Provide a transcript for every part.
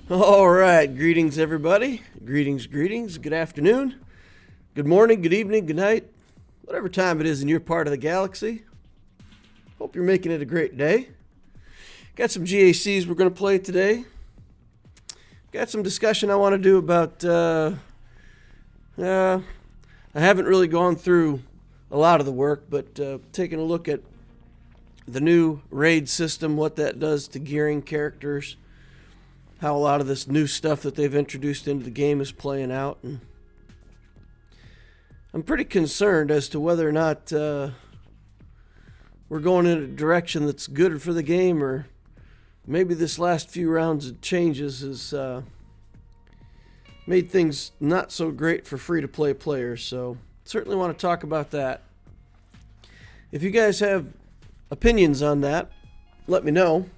All right, greetings everybody. Greetings, good afternoon, good morning, good evening, good night, whatever time it is in your part of the galaxy. Hope you're making it a great day. Got some GACs we're going to play today. Got some discussion I want to do about, I haven't really gone through a lot of the work, but taking a look at the new raid system, what that does to gearing characters, how a lot of this new stuff that they've introduced into the game is playing out. And I'm pretty concerned as to whether or not we're going in a direction that's good for the game, or maybe this last few rounds of changes has made things not so great for free-to-play players. So certainly want to talk about that. If you guys have opinions on that, let me know.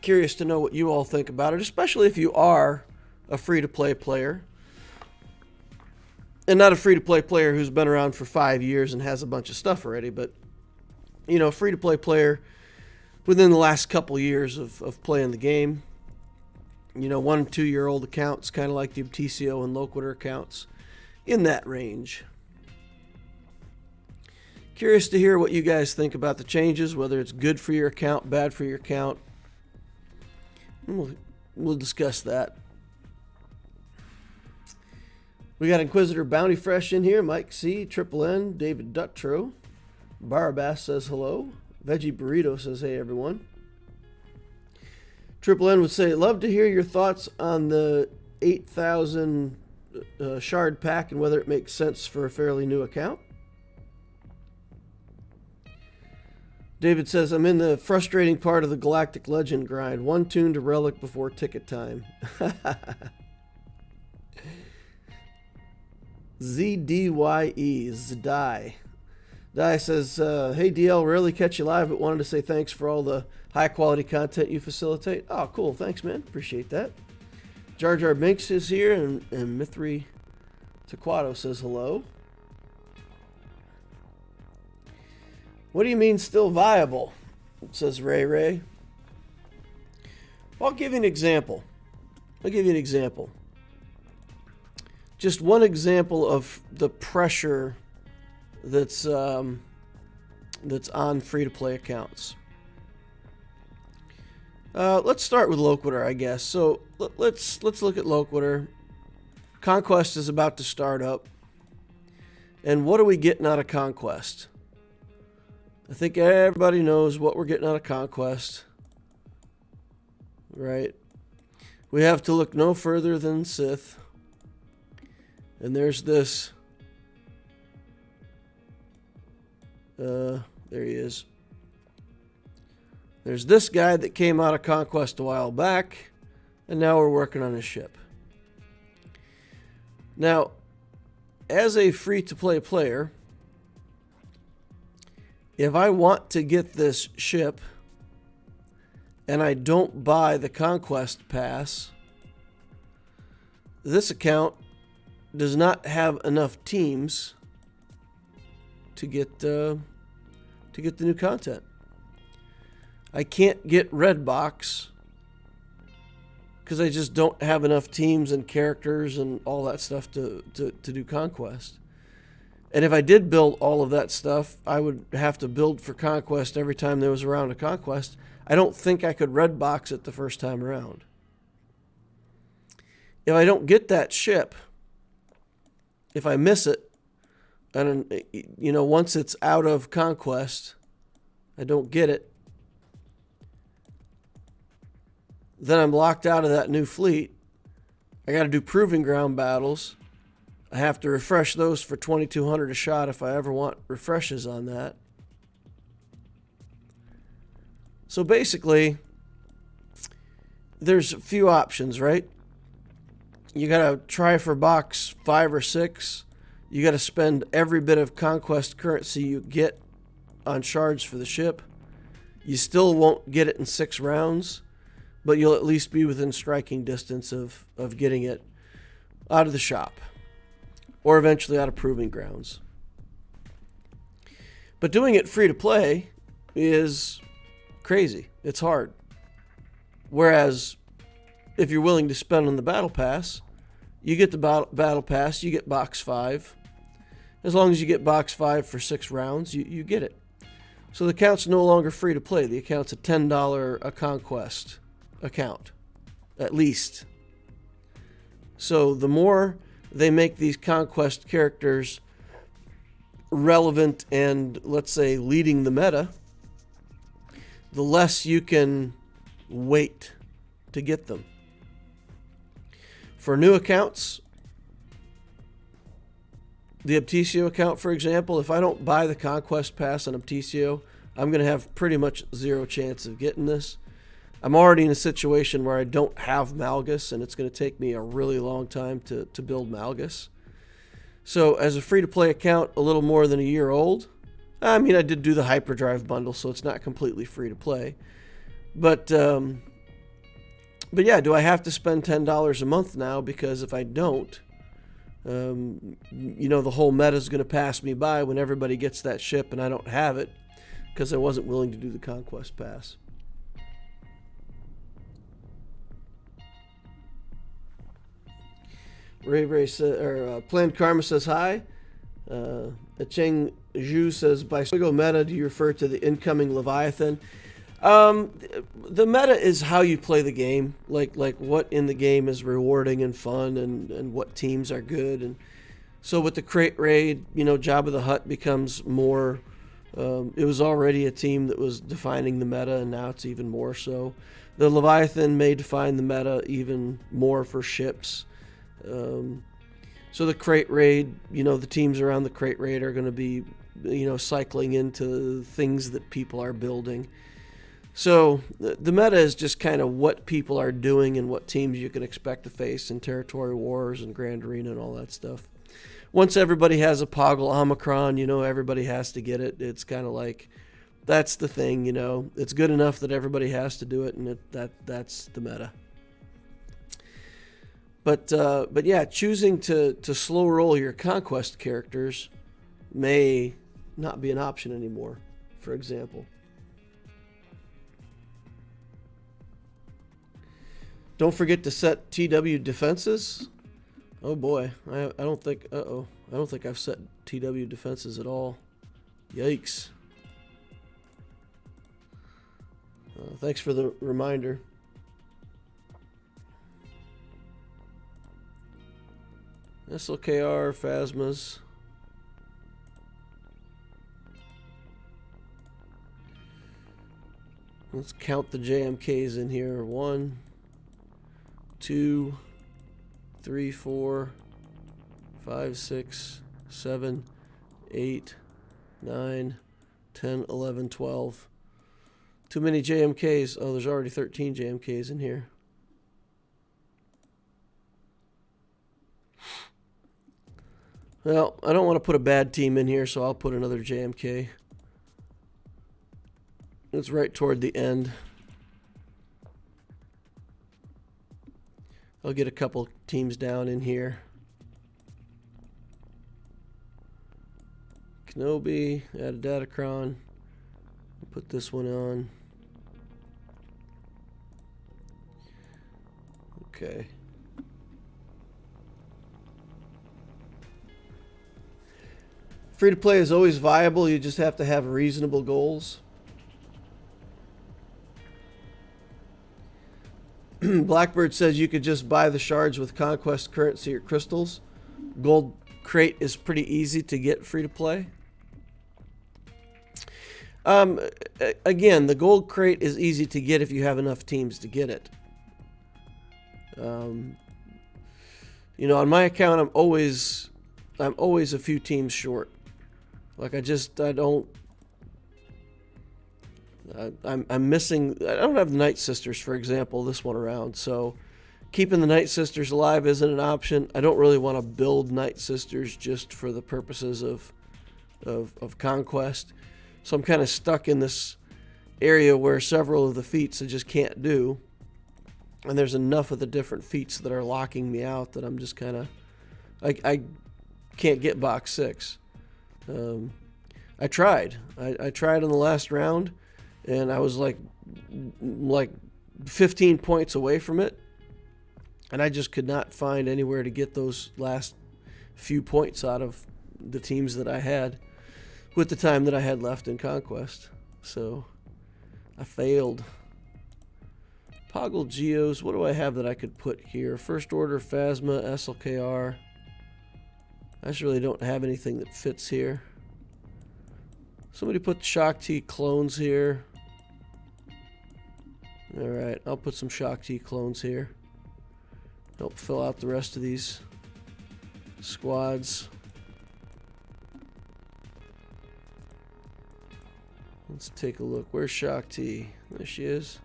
Curious to know what you all think about it, especially if you are a free-to-play player. And not a free-to-play player who's been around for 5 years and has a bunch of stuff already, but, you know, a free-to-play player within the last couple years of playing the game. You know, 1 and 2 year old accounts, kind of like the TCO and Loquitur accounts, in that range. Curious to hear what you guys think about the changes, whether it's good for your account, bad for your account. We'll discuss that. We got Inquisitor Bounty Fresh in here. Mike C, Triple N, David Duttro. Barabass says hello. Veggie Burrito says hey everyone. Triple N would say, love to hear your thoughts on the 8,000 shard pack and whether it makes sense for a fairly new account. David says, I'm in the frustrating part of the Galactic Legend grind. 1 tune to Relic before ticket time. ZDYE, Zdie. Die says, hey DL, rarely catch you live, but wanted to say thanks for all the high quality content you facilitate. Oh, cool. Thanks, man. Appreciate that. Jar Jar Binks is here, and Mithri Taquato says hello. What do you mean still viable? Says Ray Ray. I'll give you an example. Just one example of the pressure that's on free-to-play accounts. Let's start with Loquitur, I guess. So let's look at Loquitur. Conquest is about to start up. And what are we getting out of Conquest? I think everybody knows what we're getting out of Conquest, right? We have to look no further than Sith. And there's this. There he is. There's this guy that came out of Conquest a while back, and now we're working on his ship. Now, as a free-to-play player, if I want to get this ship and I don't buy the Conquest pass, this account does not have enough teams to get the new content. I can't get Redbox because I just don't have enough teams and characters and all that stuff to do Conquest. And if I did build all of that stuff, I would have to build for Conquest every time there was a round of Conquest. I don't think I could Redbox it the first time around. If I don't get that ship, if I miss it, and you know, once it's out of Conquest, I don't get it, then I'm locked out of that new fleet. I got to do proving ground battles. I have to refresh those for 2,200 a shot if I ever want refreshes on that. So basically, there's a few options, right? You got to try for box 5 or 6. You got to spend every bit of Conquest currency you get on shards for the ship. You still won't get it in 6 rounds, but you'll at least be within striking distance of getting it out of the shop, or eventually out of proving grounds. But doing it free to play is crazy. It's hard. Whereas if you're willing to spend on the battle pass, you get the battle pass, you get box 5. As long as you get box 5 for 6 rounds, you get it. So the account's no longer free to play. The account's a $10 a Conquest account, at least. So the more they make these Conquest characters relevant and, let's say, leading the meta, the less you can wait to get them. For new accounts, the Obtesio account, for example, if I don't buy the Conquest Pass on Obtesio, I'm going to have pretty much zero chance of getting this. I'm already in a situation where I don't have Malgus, and it's going to take me a really long time to build Malgus. So as a free-to-play account, a little more than a year old, I mean, I did do the Hyperdrive bundle, so it's not completely free-to-play. But yeah, do I have to spend $10 a month now? Because if I don't, you know, the whole meta is going to pass me by when everybody gets that ship and I don't have it because I wasn't willing to do the Conquest Pass. Ray says, Planned Karma says hi. Cheng Zhu says, by Swgoh meta, do you refer to the incoming Leviathan? The meta is how you play the game, like what in the game is rewarding and fun, and what teams are good. And so with the crate raid, you know, Jabba the Hutt becomes more. It was already a team that was defining the meta, and now it's even more so. The Leviathan may define the meta even more for ships. So the crate raid, you know, the teams around the crate raid are going to be, you know, cycling into things that people are building. So the meta is just kind of what people are doing and what teams you can expect to face in Territory Wars and Grand Arena and all that stuff. Once everybody has a Poggle Omicron, you know, everybody has to get it. It's kind of like, that's the thing, you know. It's good enough that everybody has to do it, and that's the meta. But yeah, choosing to slow roll your Conquest characters may not be an option anymore, for example. Don't forget to set TW defenses. Oh boy, I don't think. I don't think I've set TW defenses at all. Yikes! Thanks for the reminder. SLKR Phasmas. Let's count the JMKs in here. 1, 2, 3, 4, 5, 6, 7, 8, 9, 10, 11, 12. Too many JMKs. Oh, there's already 13 JMKs in here. Well, I don't want to put a bad team in here, so I'll put another JMK. It's right toward the end. I'll get a couple teams down in here. Kenobi, add a datacron. Put this one on. Okay. Free to play is always viable. You just have to have reasonable goals. Blackbird says you could just buy the shards with Conquest currency or crystals. Gold crate is pretty easy to get free to play. Again, the gold crate is easy to get if you have enough teams to get it. You know, on my account, I'm always a few teams short. Like I'm missing. I don't have the Night Sisters, for example, this one around. So keeping the Night Sisters alive isn't an option. I don't really want to build Night Sisters just for the purposes of Conquest. So I'm kind of stuck in this area where several of the feats I just can't do. And there's enough of the different feats that are locking me out that I'm just kind of... I can't get box 6. I tried. I tried in the last round, and I was like 15 points away from it, And I just could not find anywhere to get those last few points out of the teams that I had with the time that I had left in Conquest. So I failed. Poggle Geos, what do I have that I could put here? First Order, Phasma, SLKR. I just really don't have anything that fits here. Somebody put the Shock T clones here. Alright, I'll put some Shock T clones here. Help fill out the rest of these squads. Let's take a look. Where's Shock T? There she is.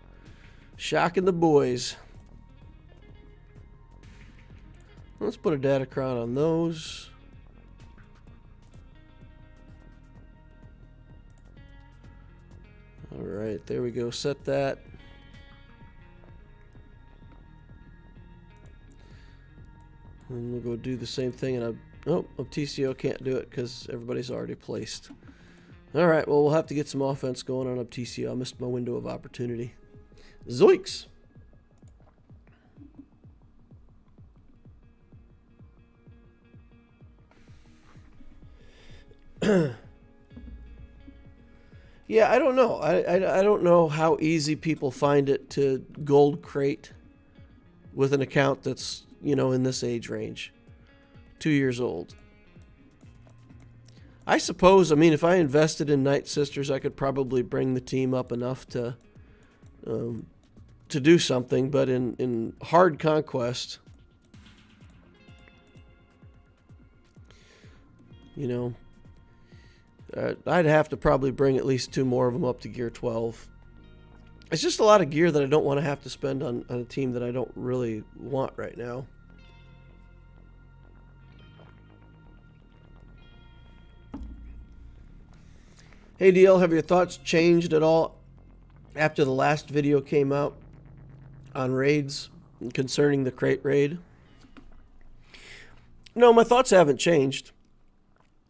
Shocking the boys. Let's put a datacron on those. Alright, there we go. Set that. And we'll go do the same thing. And TCO can't do it because everybody's already placed. Alright, well, we'll have to get some offense going on TCO. I missed my window of opportunity. Zoinks! Yeah, I don't know. I don't know how easy people find it to gold crate with an account that's, you know, in this age range. 2 years old. I suppose, I mean, if I invested in Night Sisters, I could probably bring the team up enough to do something, but in hard Conquest, you know, I'd have to probably bring at least 2 more of them up to gear 12. It's just a lot of gear that I don't want to have to spend on a team that I don't really want right now. Hey DL, have your thoughts changed at all after the last video came out on raids concerning the crate raid? No, my thoughts haven't changed.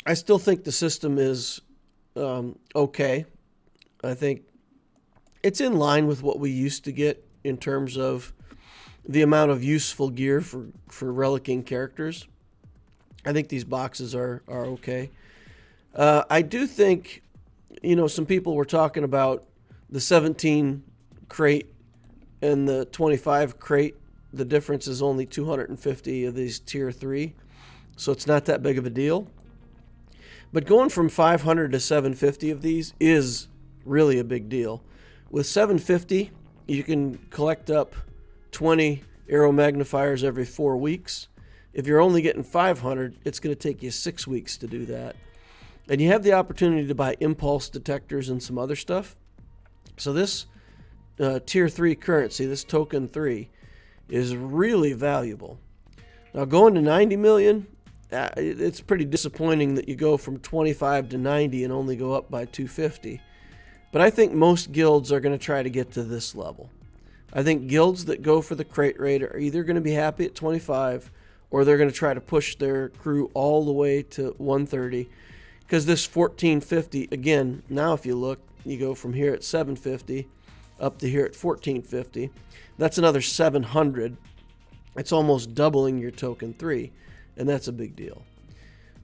I still think the system is okay. I think it's in line with what we used to get in terms of the amount of useful gear for relicing characters. I think these boxes are okay. I do think, you know, some people were talking about the 17 crate and the 25 crate. The difference is only 250 of these tier 3, so it's not that big of a deal. But going from 500 to 750 of these is really a big deal. With 750, you can collect up 20 arrow magnifiers every 4 weeks. If you're only getting 500, it's going to take you 6 weeks to do that. And you have the opportunity to buy impulse detectors and some other stuff. So this tier 3 currency, this token 3, is really valuable. Now going to 90 million, it's pretty disappointing that you go from 25 to 90 and only go up by 250. But I think most guilds are going to try to get to this level. I think guilds that go for the crate raid are either going to be happy at 25 or they're going to try to push their crew all the way to 130. Because this 1450, again, now if you look, you go from here at 750 up to here at 1450. That's another 700. It's almost doubling your token 3, and that's a big deal.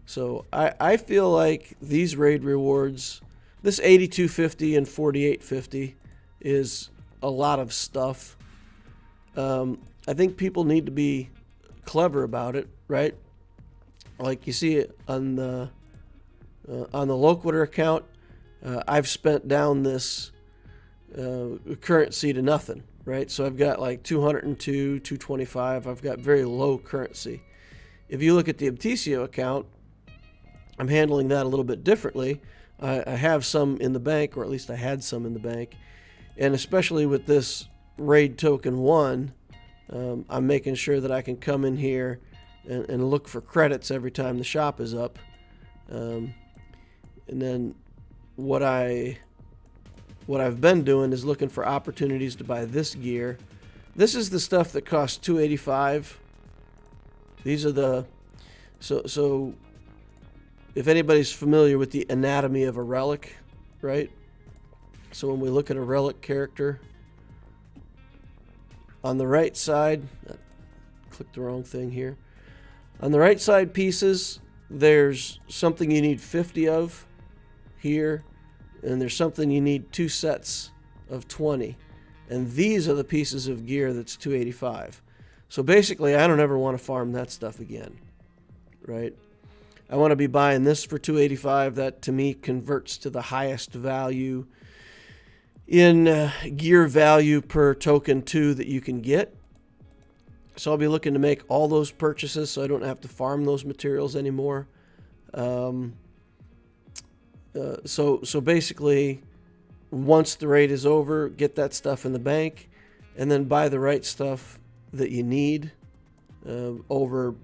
So I feel like these raid rewards, this 8250 and 4850 is a lot of stuff. I think people need to be clever about it, right? Like you see it on the Loquitur account. I've spent down this currency to nothing, right? So I've got like 202, 225. I've got very low currency. If you look at the TCO account, I'm handling that a little bit differently. I have some in the bank, or at least I had some in the bank. And especially with this raid token 1, I'm making sure that I can come in here and look for credits every time the shop is up. And then what I've been doing is looking for opportunities to buy this gear. This is the stuff that costs 285. These are the so if anybody's familiar with the anatomy of a relic, right? So when we look at a relic character, on the right side, clicked the wrong thing here. On the right side pieces, there's something you need 50 of here, and there's something you need 2 sets of 20. And these are the pieces of gear that's 285. So basically, I don't ever want to farm that stuff again, right? I want to be buying this for 285. That, to me, converts to the highest value in gear value per token 2 that you can get. So I'll be looking to make all those purchases so I don't have to farm those materials anymore. So basically, once the raid is over, get that stuff in the bank, and then buy the right stuff that you need over,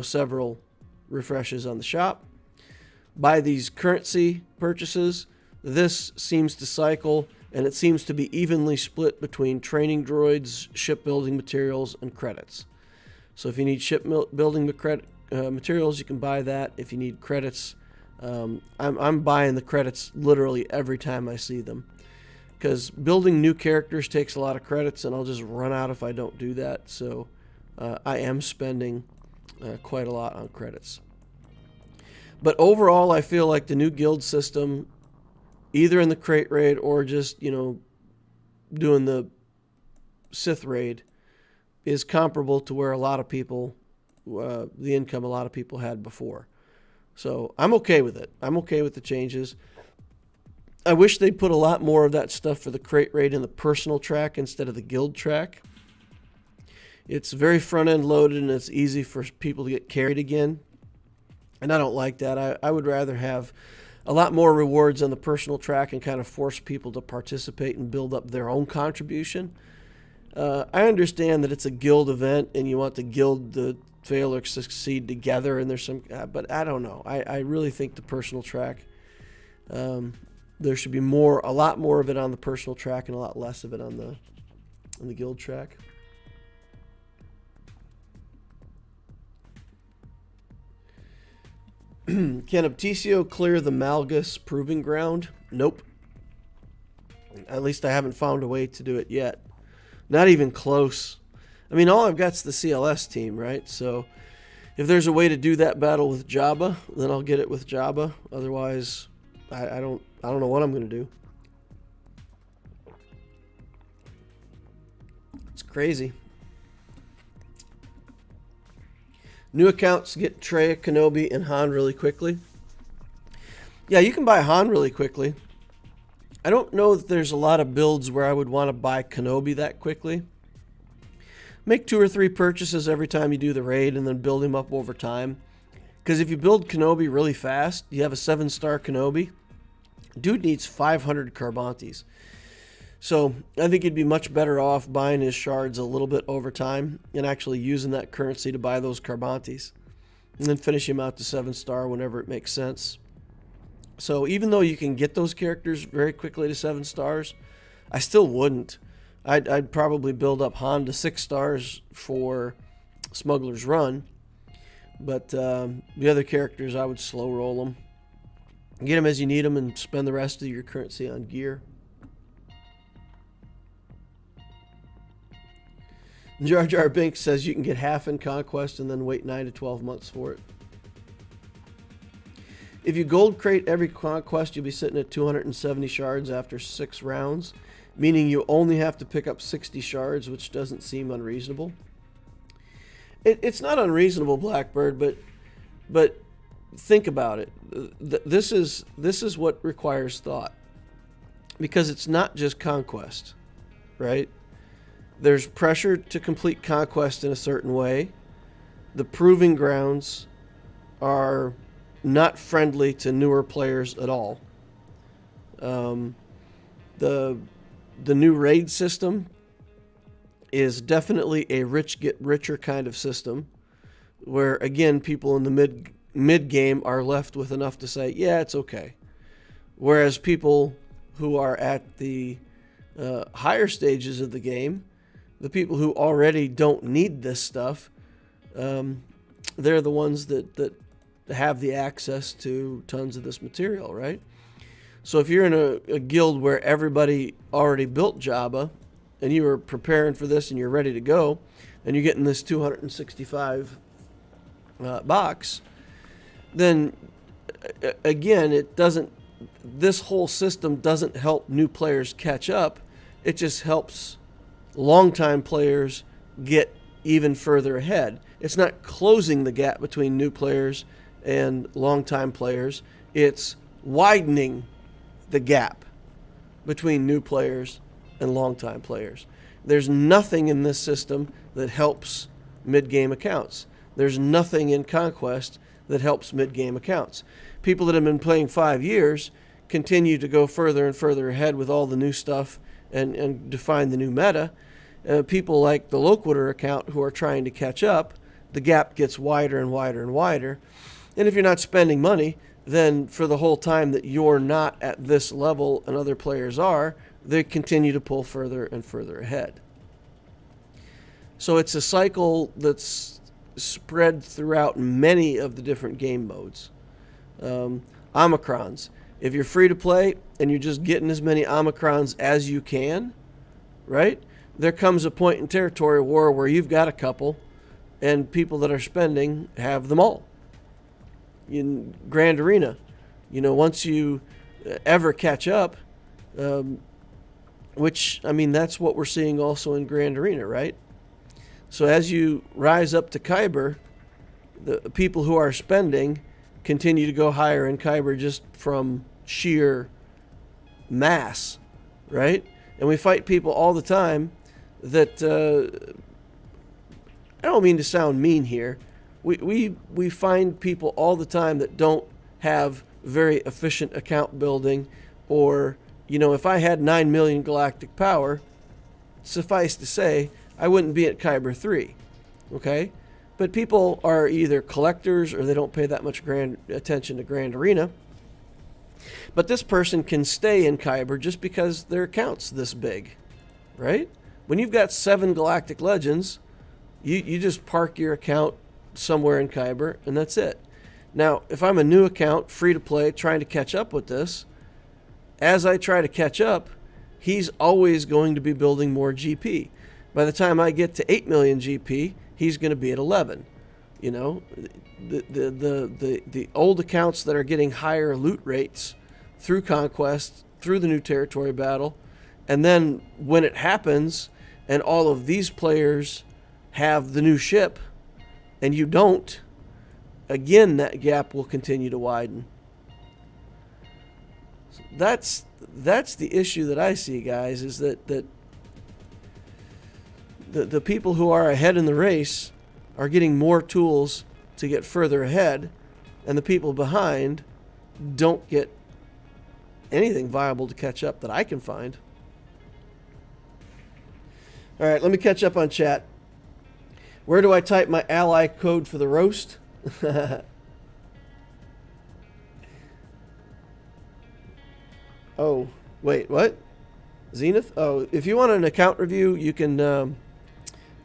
several refreshes on the shop. Buy these currency purchases. This seems to cycle, and it seems to be evenly split between training droids, shipbuilding materials, and credits. So if you need shipbuilding materials, you can buy that. If you need credits, I'm buying the credits literally every time I see them, because building new characters takes a lot of credits, and I'll just run out if I don't do that. So I am spending quite a lot on credits. But overall, I feel like the new guild system, either in the crate raid or just, doing the Sith raid, is comparable to where a lot of people, the income a lot of people had before. So I'm okay with it. I'm okay with the changes. I wish they'd put a lot more of that stuff for the crate raid in the personal track instead of the guild track. It's very front-end loaded, and it's easy for people to get carried again. And I don't like that. I would rather have a lot more rewards on the personal track and kind of force people to participate and build up their own contribution. I understand that it's a guild event and you want the guild to fail or succeed together, and there's some, but I don't know. I really think the personal track, there should be a lot more of it on the personal track and a lot less of it on the guild track. Can Opticio clear the Malgus proving ground? Nope. At least I haven't found a way to do it yet. Not even close. I mean, all I've got is the CLS team, right? So if there's a way to do that battle with Jabba, then I'll get it with Jabba. Otherwise, I don't know what I'm going to do. It's crazy. New accounts get Trey, Kenobi, and Han really quickly. Yeah, you can buy Han really quickly. I don't know that there's a lot of builds where I would want to buy Kenobi that quickly. Make 2 or 3 purchases every time you do the raid and then build him up over time. Because if you build Kenobi really fast, you have a 7-star Kenobi. Dude needs 500 Carbantes. So I think you'd be much better off buying his shards a little bit over time and actually using that currency to buy those Carbantes. And then finish him out to 7-star whenever it makes sense. So even though you can get those characters very quickly to 7 stars, I still wouldn't. I'd probably build up Han to 6 stars for Smuggler's Run. But the other characters, I would slow roll them. Get them as you need them and spend the rest of your currency on gear. Jar Jar Binks says you can get half in Conquest and then wait 9 to 12 months for it. If you gold crate every Conquest, you'll be sitting at 270 shards after 6 rounds, meaning you only have to pick up 60 shards, which doesn't seem unreasonable. It's not unreasonable, Blackbird, but think about it. This is what requires thought, because it's not just Conquest, right? There's pressure to complete Conquest in a certain way. The proving grounds are not friendly to newer players at all. The new raid system is definitely a rich get richer kind of system, where again people in the mid game are left with enough to say, yeah, it's okay. Whereas people who are at the higher stages of the game, the people who already don't need this stuff, they're the ones that have the access to tons of this material, right? So if you're in a guild where everybody already built Jabba and you were preparing for this and you're ready to go, and you're getting this 265 box, then again, it doesn't. This whole system doesn't help new players catch up. It just helps longtime players get even further ahead. It's not closing the gap between new players and longtime players. It's widening the gap between new players and longtime players. There's nothing in this system that helps mid-game accounts. There's nothing in Conquest that helps mid-game accounts. People that have been playing 5 years continue to go further and further ahead with all the new stuff and define the new meta. People like the Loquitur account who are trying to catch up, the gap gets wider and wider and wider. And if you're not spending money, then for the whole time that you're not at this level and other players are, they continue to pull further and further ahead. So it's a cycle that's spread throughout many of the different game modes. Omicrons. If you're free to play and you're just getting as many Omicrons as you can, right? There comes a point in territory war where you've got a couple and people that are spending have them all. In Grand Arena, once you ever catch up, which, I mean, that's what we're seeing also in Grand Arena, right? So as you rise up to Kyber, the people who are spending continue to go higher in Kyber just from sheer mass, right? And we fight people all the time that, I don't mean to sound mean here, we find people all the time that don't have very efficient account building, or, if I had 9 million galactic power, suffice to say, I wouldn't be at Kyber 3, okay? But people are either collectors or they don't pay that much attention to Grand Arena. But this person can stay in Kyber just because their account's this big, right? When you've got 7 galactic legends, you just park your account somewhere in Kyber and that's it. Now, if I'm a new account, free to play, trying to catch up with this, as I try to catch up, he's always going to be building more GP. By the time I get to 8 million GP, he's going to be at 11. The old accounts that are getting higher loot rates through Conquest, through the new territory battle, and then when it happens and all of these players have the new ship and you don't, again, that gap will continue to widen. So that's the issue that I see, guys, is that the people who are ahead in the race are getting more tools to get further ahead, and the people behind don't get anything viable to catch up that I can find. All right, let me catch up on chat. Where do I type my ally code for the roast? Oh, wait, what? Zenith? Oh, if you want an account review, you can...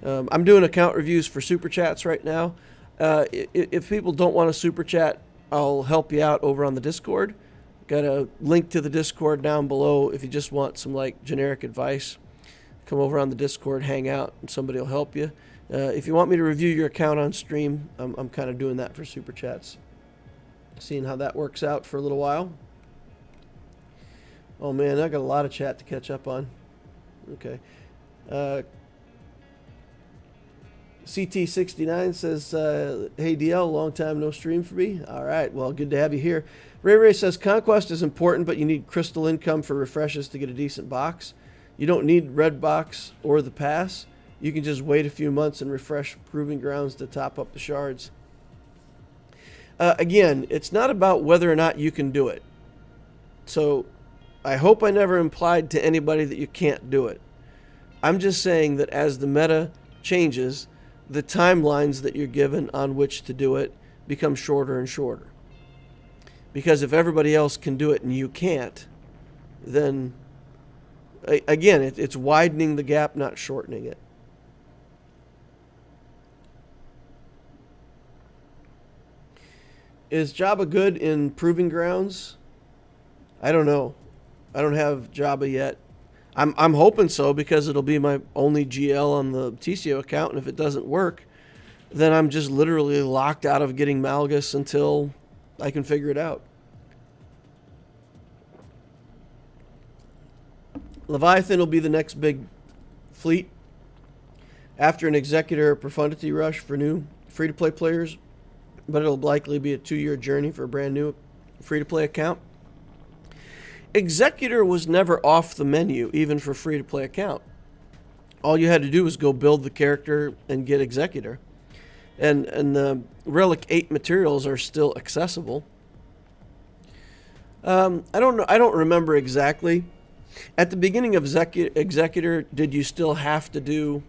I'm doing account reviews for Super Chats right now. If people don't want a Super Chat, I'll help you out over on the Discord. Got a link to the Discord down below if you just want some generic advice. Come over on the Discord, hang out, and somebody will help you. If you want me to review your account on stream, I'm kind of doing that for Super Chats. Seeing how that works out for a little while. Oh man, I got a lot of chat to catch up on. Okay. CT69 says, hey DL, long time no stream for me. All right, well, good to have you here. Ray says, Conquest is important, but you need crystal income for refreshes to get a decent box. You don't need red box or the pass. You can just wait a few months and refresh Proving Grounds to top up the shards. Again, it's not about whether or not you can do it. So I hope I never implied to anybody that you can't do it. I'm just saying that as the meta changes, the timelines that you're given on which to do it become shorter and shorter. Because if everybody else can do it and you can't, then again, it's widening the gap, not shortening it. Is Jabba good in Proving Grounds? I don't know. I don't have Jabba yet. I'm hoping so, because it'll be my only GL on the TCO account, and if it doesn't work, then I'm just literally locked out of getting Malgus until I can figure it out. Leviathan will be the next big fleet after an Executor Profundity Rush for new free-to-play players, but it'll likely be a 2-year journey for a brand new free-to-play account. Executor was never off the menu, even for free-to-play account. All you had to do was go build the character and get Executor. And the Relic 8 materials are still accessible. I don't know. I don't remember exactly. At the beginning of Executor, did you still have to do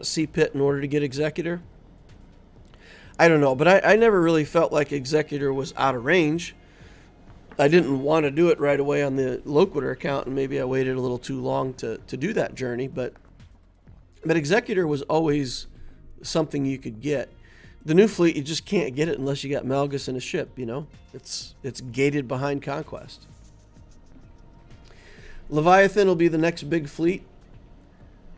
C-Pit in order to get Executor? I don't know, but I never really felt like Executor was out of range. I didn't want to do it right away on the Loquitur account, and maybe I waited a little too long to do that journey, but Executor was always something you could get. The new fleet, you just can't get it unless you got Malgus in a ship, you know? It's gated behind Conquest. Leviathan will be the next big fleet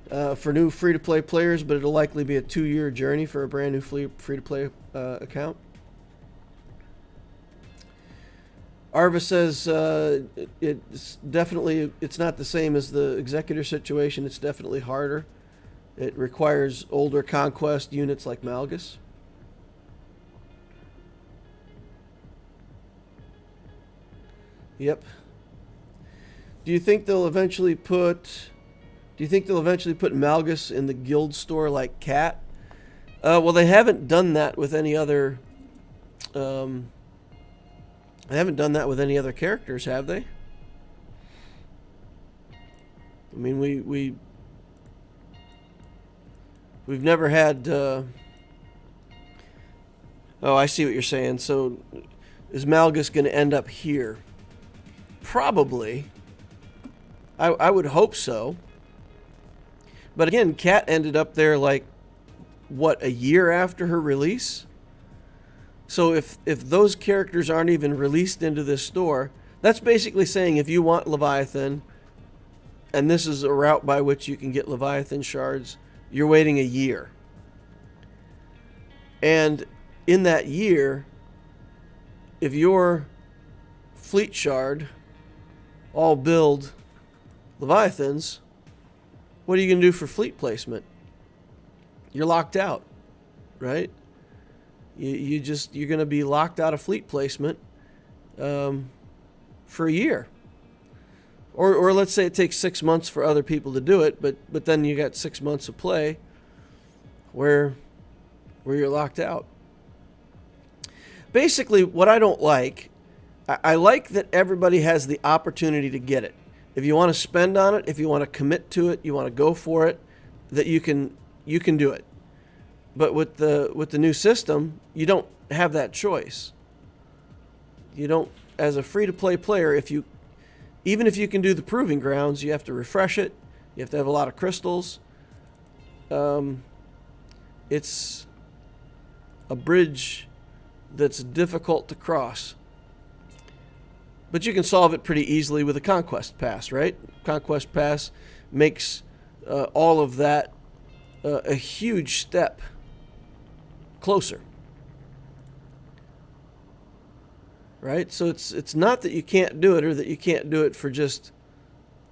for new free-to-play players, but it'll likely be a 2-year journey for a brand new free-to-play account. Arva says it's not the same as the Executor situation. It's definitely harder. It requires older Conquest units like Malgus. Yep. Do you think they'll eventually put Malgus in the guild store like Cat? Well, they haven't done that with any other. They haven't done that with any other characters, have they? I mean, we've never had. Oh, I see what you're saying. So, is Malgus going to end up here? Probably. I would hope so. But again, Cat ended up there like, what, a year after her release? So if those characters aren't even released into this store, that's basically saying if you want Leviathan, and this is a route by which you can get Leviathan shards, you're waiting a year. And in that year, if your fleet shard all build Leviathans, what are you going to do for fleet placement? You're locked out, right? You're going to be locked out of fleet placement for a year. Or let's say it takes 6 months for other people to do it, but then you got 6 months of play where you're locked out. Basically, what I don't like, I like that everybody has the opportunity to get it. If you want to spend on it, if you want to commit to it, you want to go for it, that you can do it. But with the new system, you don't have that choice. You don't, as a free-to-play player, even if you can do the proving grounds, you have to refresh it. You have to have a lot of crystals. It's a bridge that's difficult to cross. But you can solve it pretty easily with a Conquest Pass, right? Conquest Pass makes all of that a huge step closer. Right? So it's not that you can't do it, or that you can't do it for just,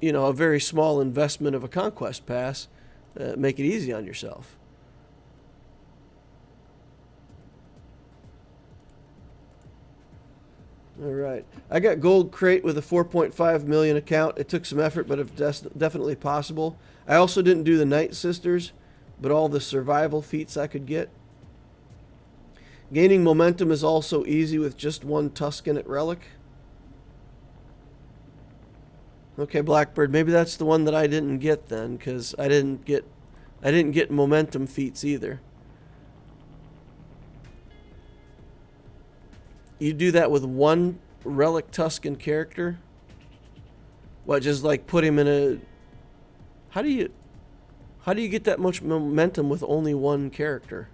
a very small investment of a Conquest Pass. Make it easy on yourself. All right. I got Gold Crate with a 4.5 million account. It took some effort, but it's definitely possible. I also didn't do the Night Sisters, but all the survival feats I could get. Gaining momentum is also easy with just one Tusken at Relic. Okay, Blackbird, maybe that's the one that I didn't get then, because I didn't get momentum feats either. You do that with one Relic Tusken character? What, just like put him in a... How do you get that much momentum with only one character?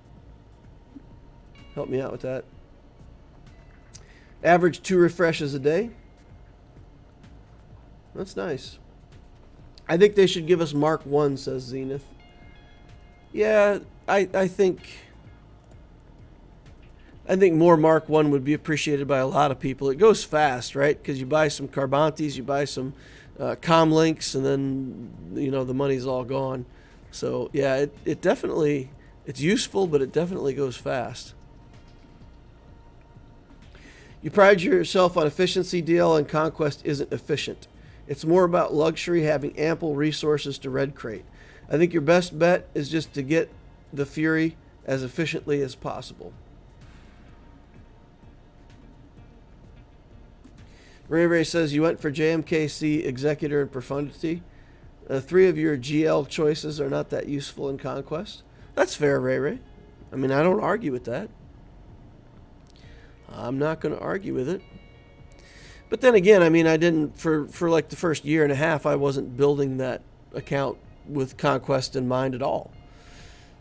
Help me out with that. Average 2 refreshes a day. That's nice. I think they should give us Mark 1, says Zenith. Yeah, I think more Mark 1 would be appreciated by a lot of people. It goes fast, right? Because you buy some Carbantes, you buy some comlinks, and then, the money's all gone. So, yeah, it definitely, it's useful, but it definitely goes fast. You pride yourself on efficiency. DL and Conquest isn't efficient. It's more about luxury, having ample resources to red crate. I think your best bet is just to get the Fury as efficiently as possible. Ray says you went for JMKC, Executor, and Profundity. 3 of your GL choices are not that useful in Conquest. That's fair, Ray. I mean, I don't argue with that. I'm not going to argue with it. But then again, I mean, I didn't, for like the first year and a half, I wasn't building that account with Conquest in mind at all.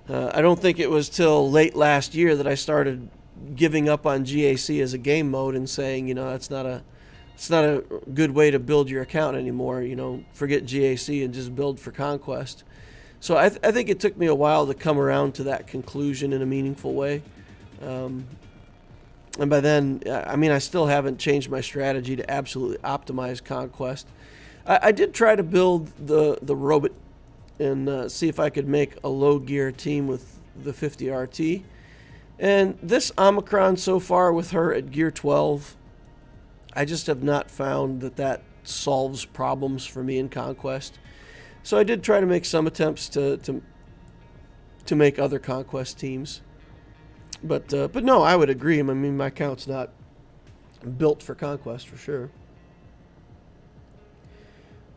I don't think it was till late last year that I started giving up on GAC as a game mode and saying, it's not a good way to build your account anymore. Forget GAC and just build for Conquest. So I think it took me a while to come around to that conclusion in a meaningful way. And by then, I mean, I still haven't changed my strategy to absolutely optimize Conquest. I did try to build the robot and see if I could make a low gear team with the 50 RT. And this Omicron so far with her at gear 12, I just have not found that solves problems for me in Conquest. So I did try to make some attempts to make other Conquest teams. But no, I would agree. I mean, my account's not built for Conquest for sure.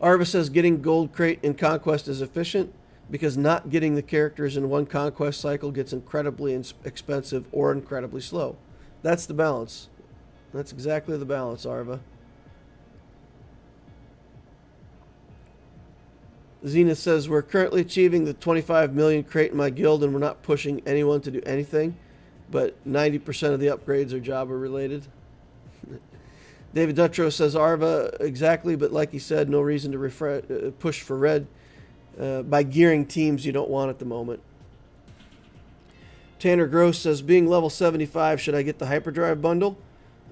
Arva says getting gold crate in Conquest is efficient because not getting the characters in one Conquest cycle gets incredibly expensive or incredibly slow. That's the balance. That's exactly the balance, Arva. Zenith says, we're currently achieving the 25 million crate in my guild and we're not pushing anyone to do anything, but 90% of the upgrades are Jabba related. David Dutro says, Arva, exactly, but like he said, no reason to push for red by gearing teams you don't want at the moment. Tanner Gross says, being level 75, should I get the hyperdrive bundle?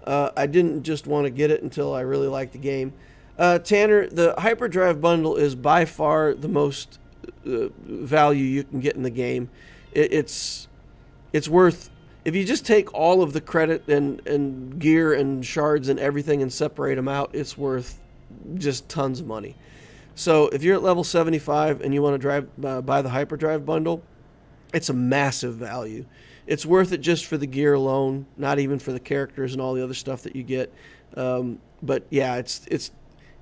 I didn't just want to get it until I really liked the game. Tanner, the hyperdrive bundle is by far the most value you can get in the game. It's worth, if you just take all of the credit and gear and shards and everything and separate them out, it's worth just tons of money. So if you're at level 75 and you want to buy the hyperdrive bundle, it's a massive value. It's worth it just for the gear alone, not even for the characters and all the other stuff that you get. But yeah, it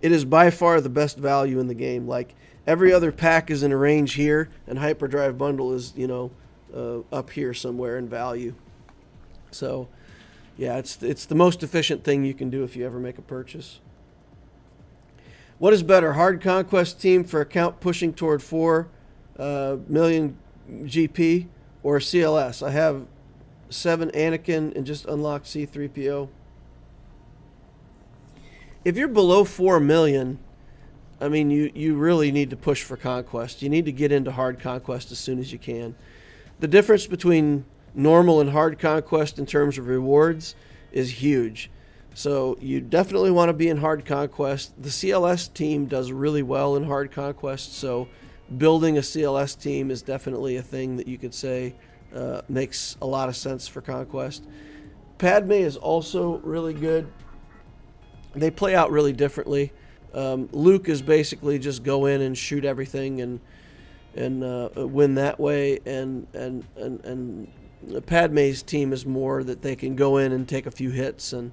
is by far the best value in the game. Like, every other pack is in a range here, and hyperdrive bundle is, up here somewhere in value. So yeah, it's the most efficient thing you can do if you ever make a purchase. What is better, hard Conquest team for account pushing toward 4 million GP, or CLS? I have 7 Anakin and just unlocked C3PO. If you're below 4 million, I mean, you really need to push for Conquest. You need to get into hard Conquest as soon as you can. The difference between normal and hard Conquest in terms of rewards is huge. So you definitely want to be in hard Conquest. The CLS team does really well in hard Conquest, so building a CLS team is definitely a thing that you could say makes a lot of sense for Conquest. Padme is also really good. They play out really differently. Luke is basically just go in and shoot everything and win that way, and Padme's team is more that they can go in and take a few hits and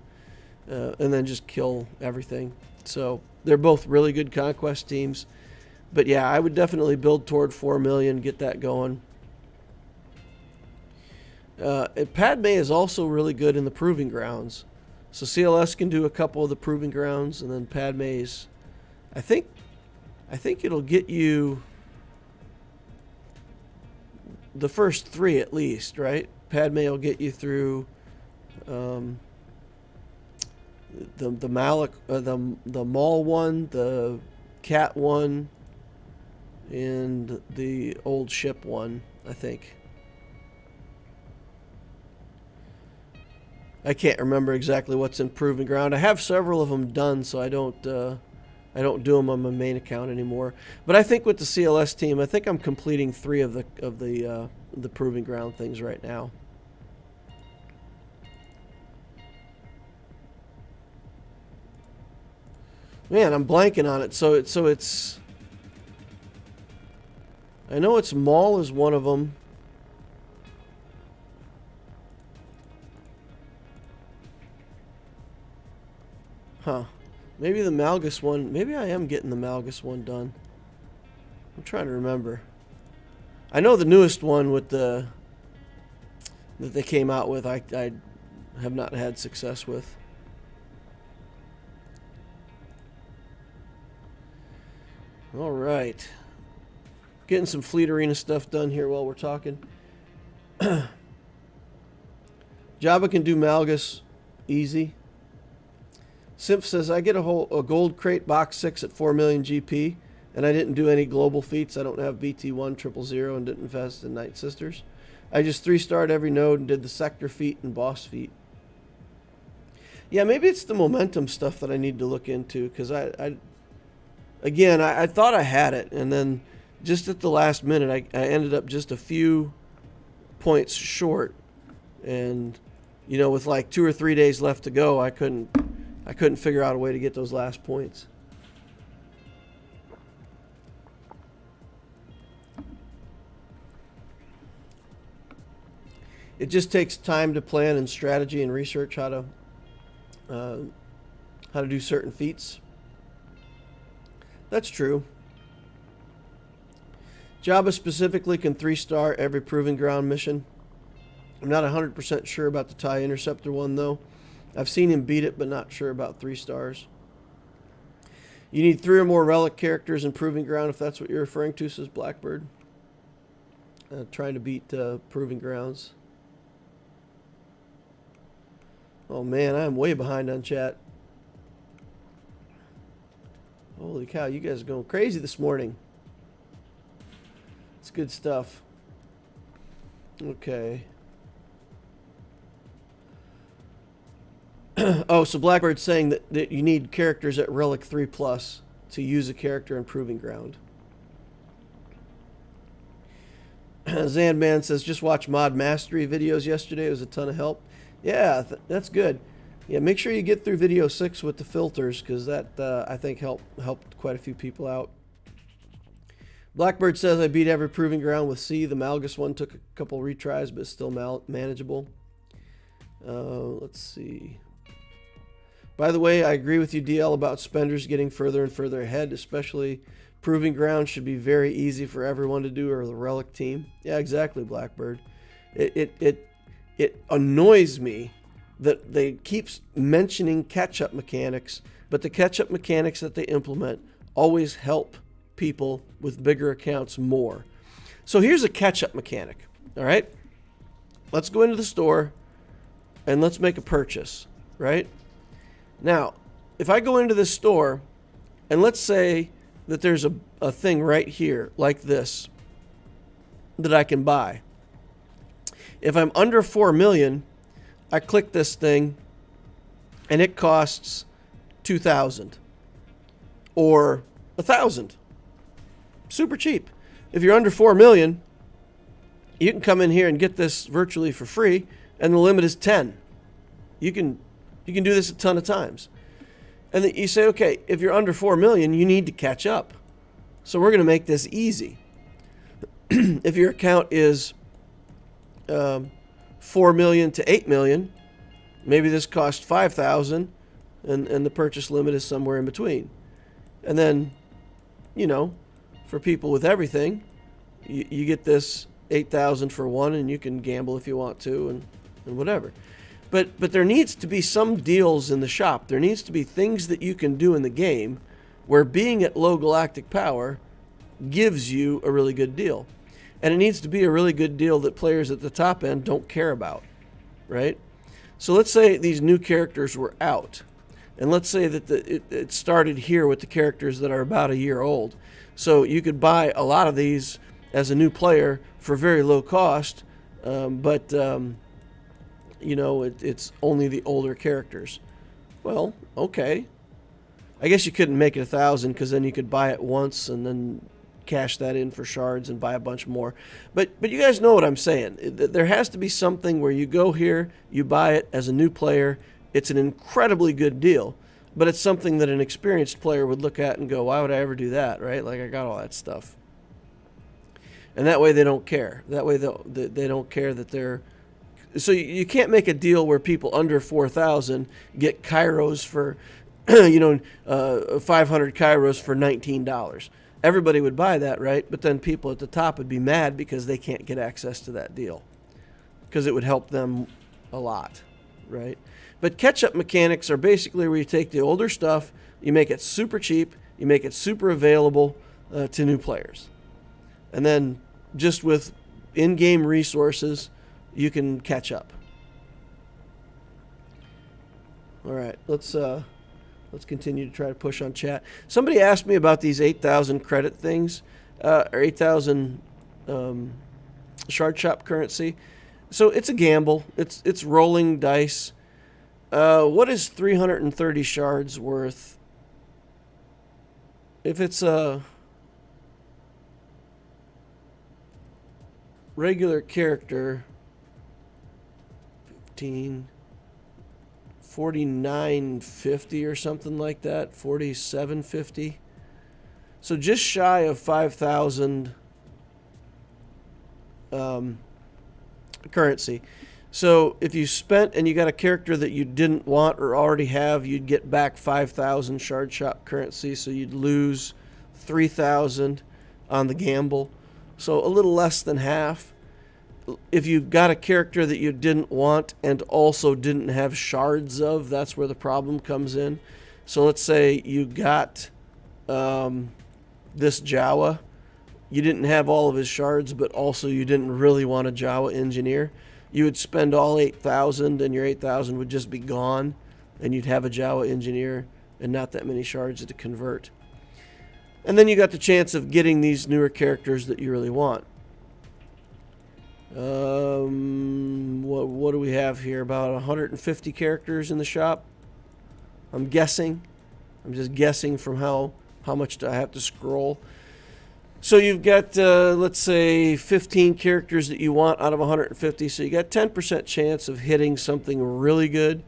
then just kill everything. So they're both really good Conquest teams. But yeah, I would definitely build toward 4 million, get that going. Padme is also really good in the Proving Grounds. So CLS can do a couple of the Proving Grounds, and then Padme's, I think it'll get you the first 3 at least, right? Padme will get you through the Malak, the Maul one, the Cat one, and the old ship one, I think. I can't remember exactly what's in Proving Ground. I have several of them done, so I don't do them on my main account anymore. But I think with the CLS team, I think I'm completing 3 of the Proving Ground things right now. Man, I'm blanking on it. So it's. I know it's Maul is one of them. Huh. Maybe the Malgus one. Maybe I am getting the Malgus one done. I'm trying to remember. I know the newest one with the that they came out with. I have not had success with. All right. Getting some Fleet Arena stuff done here while we're talking. Jabba can do Malgus easy. Simp says, I get a gold crate box 6 at 4 million GP, and I didn't do any global feats. I don't have BT1 000 and didn't invest in Night Sisters. I just 3-starred every node and did the sector feat and boss feat. Yeah, maybe it's the momentum stuff that I need to look into, because I thought I had it, and then just at the last minute, I ended up just a few points short, and you know, with like 2 or 3 days left to go, I couldn't figure out a way to get those last points. It just takes time to plan and strategy and research how to do certain feats. That's true. Jabba specifically can 3-star every Proving Ground mission. I'm not 100% sure about the TIE Interceptor one, though. I've seen him beat it, but not sure about 3 stars. You need 3 or more Relic characters in Proving Ground, if that's what you're referring to, says Blackbird. Trying to beat Proving Grounds. Oh, man, I am way behind on chat. Holy cow, you guys are going crazy this morning. It's good stuff. Okay. Oh, so Blackbird's saying that you need characters at Relic 3+ to use a character in Proving Ground. Zandman says, just watch Mod Mastery videos yesterday. It was a ton of help. Yeah, that's good. Yeah, make sure you get through video 6 with the filters, because that, I think, helped quite a few people out. Blackbird says, I beat every Proving Ground with C. The Malgus one took a couple retries, but it's still manageable. Let's see. By the way, I agree with you, DL, about spenders getting further and further ahead, especially Proving Ground should be very easy for everyone to do, or the Relic team. Yeah, exactly, Blackbird. It annoys me that they keep mentioning catch-up mechanics, but the catch-up mechanics that they implement always help people with bigger accounts more. So here's a catch-up mechanic, all right? Let's go into the store and let's make a purchase, right? Now, if I go into this store and let's say that there's a thing right here like this that I can buy. If I'm under 4 million, I click this thing and it costs 2,000 or 1,000. Super cheap. If you're under 4 million, you can come in here and get this virtually for free, and the limit is 10. You can do this a ton of times. And then you say, okay, if you're under 4 million, you need to catch up. So we're going to make this easy. If your account is 4 million to 8 million, maybe this costs 5,000 and the purchase limit is somewhere in between. And then, you know, for people with everything, you get this 8,000 for one, and you can gamble if you want to and whatever. But there needs to be some deals in the shop. There needs to be things that you can do in the game where being at low galactic power gives you a really good deal. And it needs to be a really good deal that players at the top end don't care about, right? So let's say these new characters were out. And let's say that it started here with the characters that are about a year old. So you could buy a lot of these as a new player for very low cost, but you know, it's only the older characters. Well, okay. I guess you couldn't make it 1,000 because then you could buy it once and then cash that in for shards and buy a bunch more. But you guys know what I'm saying. There has to be something where you go here, you buy it as a new player. It's an incredibly good deal, but it's something that an experienced player would look at and go, why would I ever do that, right? Like, I got all that stuff. And that way they don't care. That way they don't care that they're... So you can't make a deal where people under 4,000 get Kairos for, 500 Kairos for $19. Everybody would buy that, right? But then people at the top would be mad because they can't get access to that deal, because it would help them a lot, right? But catch-up mechanics are basically where you take the older stuff, you make it super cheap, you make it super available to new players. And then just with in-game resources, you can catch up. All right, let's continue to try to push on chat. Somebody asked me about these 8,000 credit things, or 8,000 shard shop currency. So it's a gamble. It's rolling dice. What is 330 shards worth? If it's a regular character, 15, 49.50 or something like that, 47.50. So just shy of 5,000 currency. So if you spent and you got a character that you didn't want or already have, you'd get back 5,000 shard shop currency. So you'd lose 3,000 on the gamble. So a little less than half. If you got a character that you didn't want and also didn't have shards of, that's where the problem comes in. So let's say you got this Jawa. You didn't have all of his shards, but also you didn't really want a Jawa engineer. You would spend all 8,000 and your 8,000 would just be gone, and you'd have a Jawa engineer and not that many shards to convert. And then you got the chance of getting these newer characters that you really want. What do we have here? About 150 characters in the shop. I'm guessing. I'm just guessing from how much I have to scroll. So you've got, let's say, 15 characters that you want out of 150. So you got 10% chance of hitting something really good.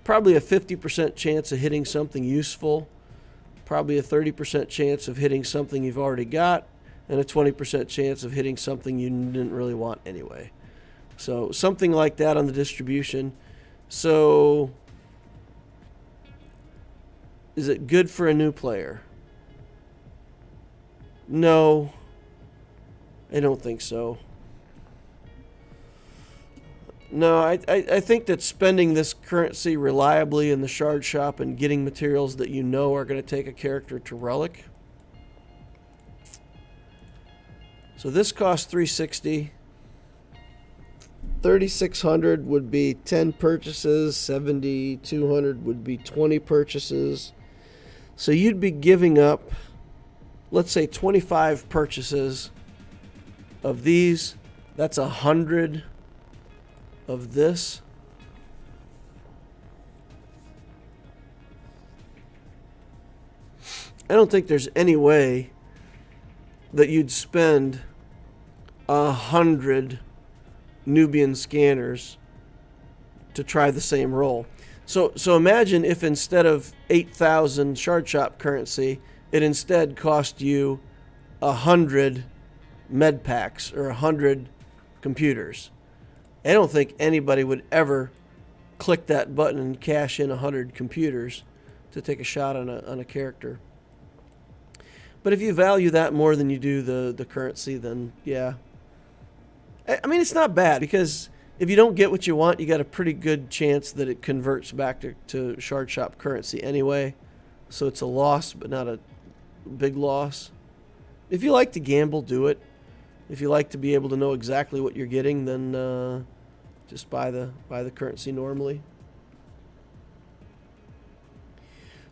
Probably a 50% chance of hitting something useful. Probably a 30% chance of hitting something you've already got. And a 20% chance of hitting something you didn't really want anyway. So something like that on the distribution. So is it good for a new player? No, I don't think so. No, I think that spending this currency reliably in the shard shop and getting materials that you know are going to take a character to Relic. So this costs 360. 3,600 would be 10 purchases. 7,200 would be 20 purchases. So you'd be giving up, let's say, 25 purchases of these. That's 100 of this. I don't think there's any way that you'd spend 100 Nubian scanners to try the same roll. So imagine if instead of 8,000 shard shop currency, it instead cost you 100 med packs or 100 computers. I don't think anybody would ever click that button and cash in 100 computers to take a shot on a character. But if you value that more than you do the currency, then yeah. I mean, it's not bad, because if you don't get what you want, you got a pretty good chance that it converts back to shard shop currency anyway. So it's a loss, but not a big loss. If you like to gamble, do it. If you like to be able to know exactly what you're getting, then just buy the currency normally.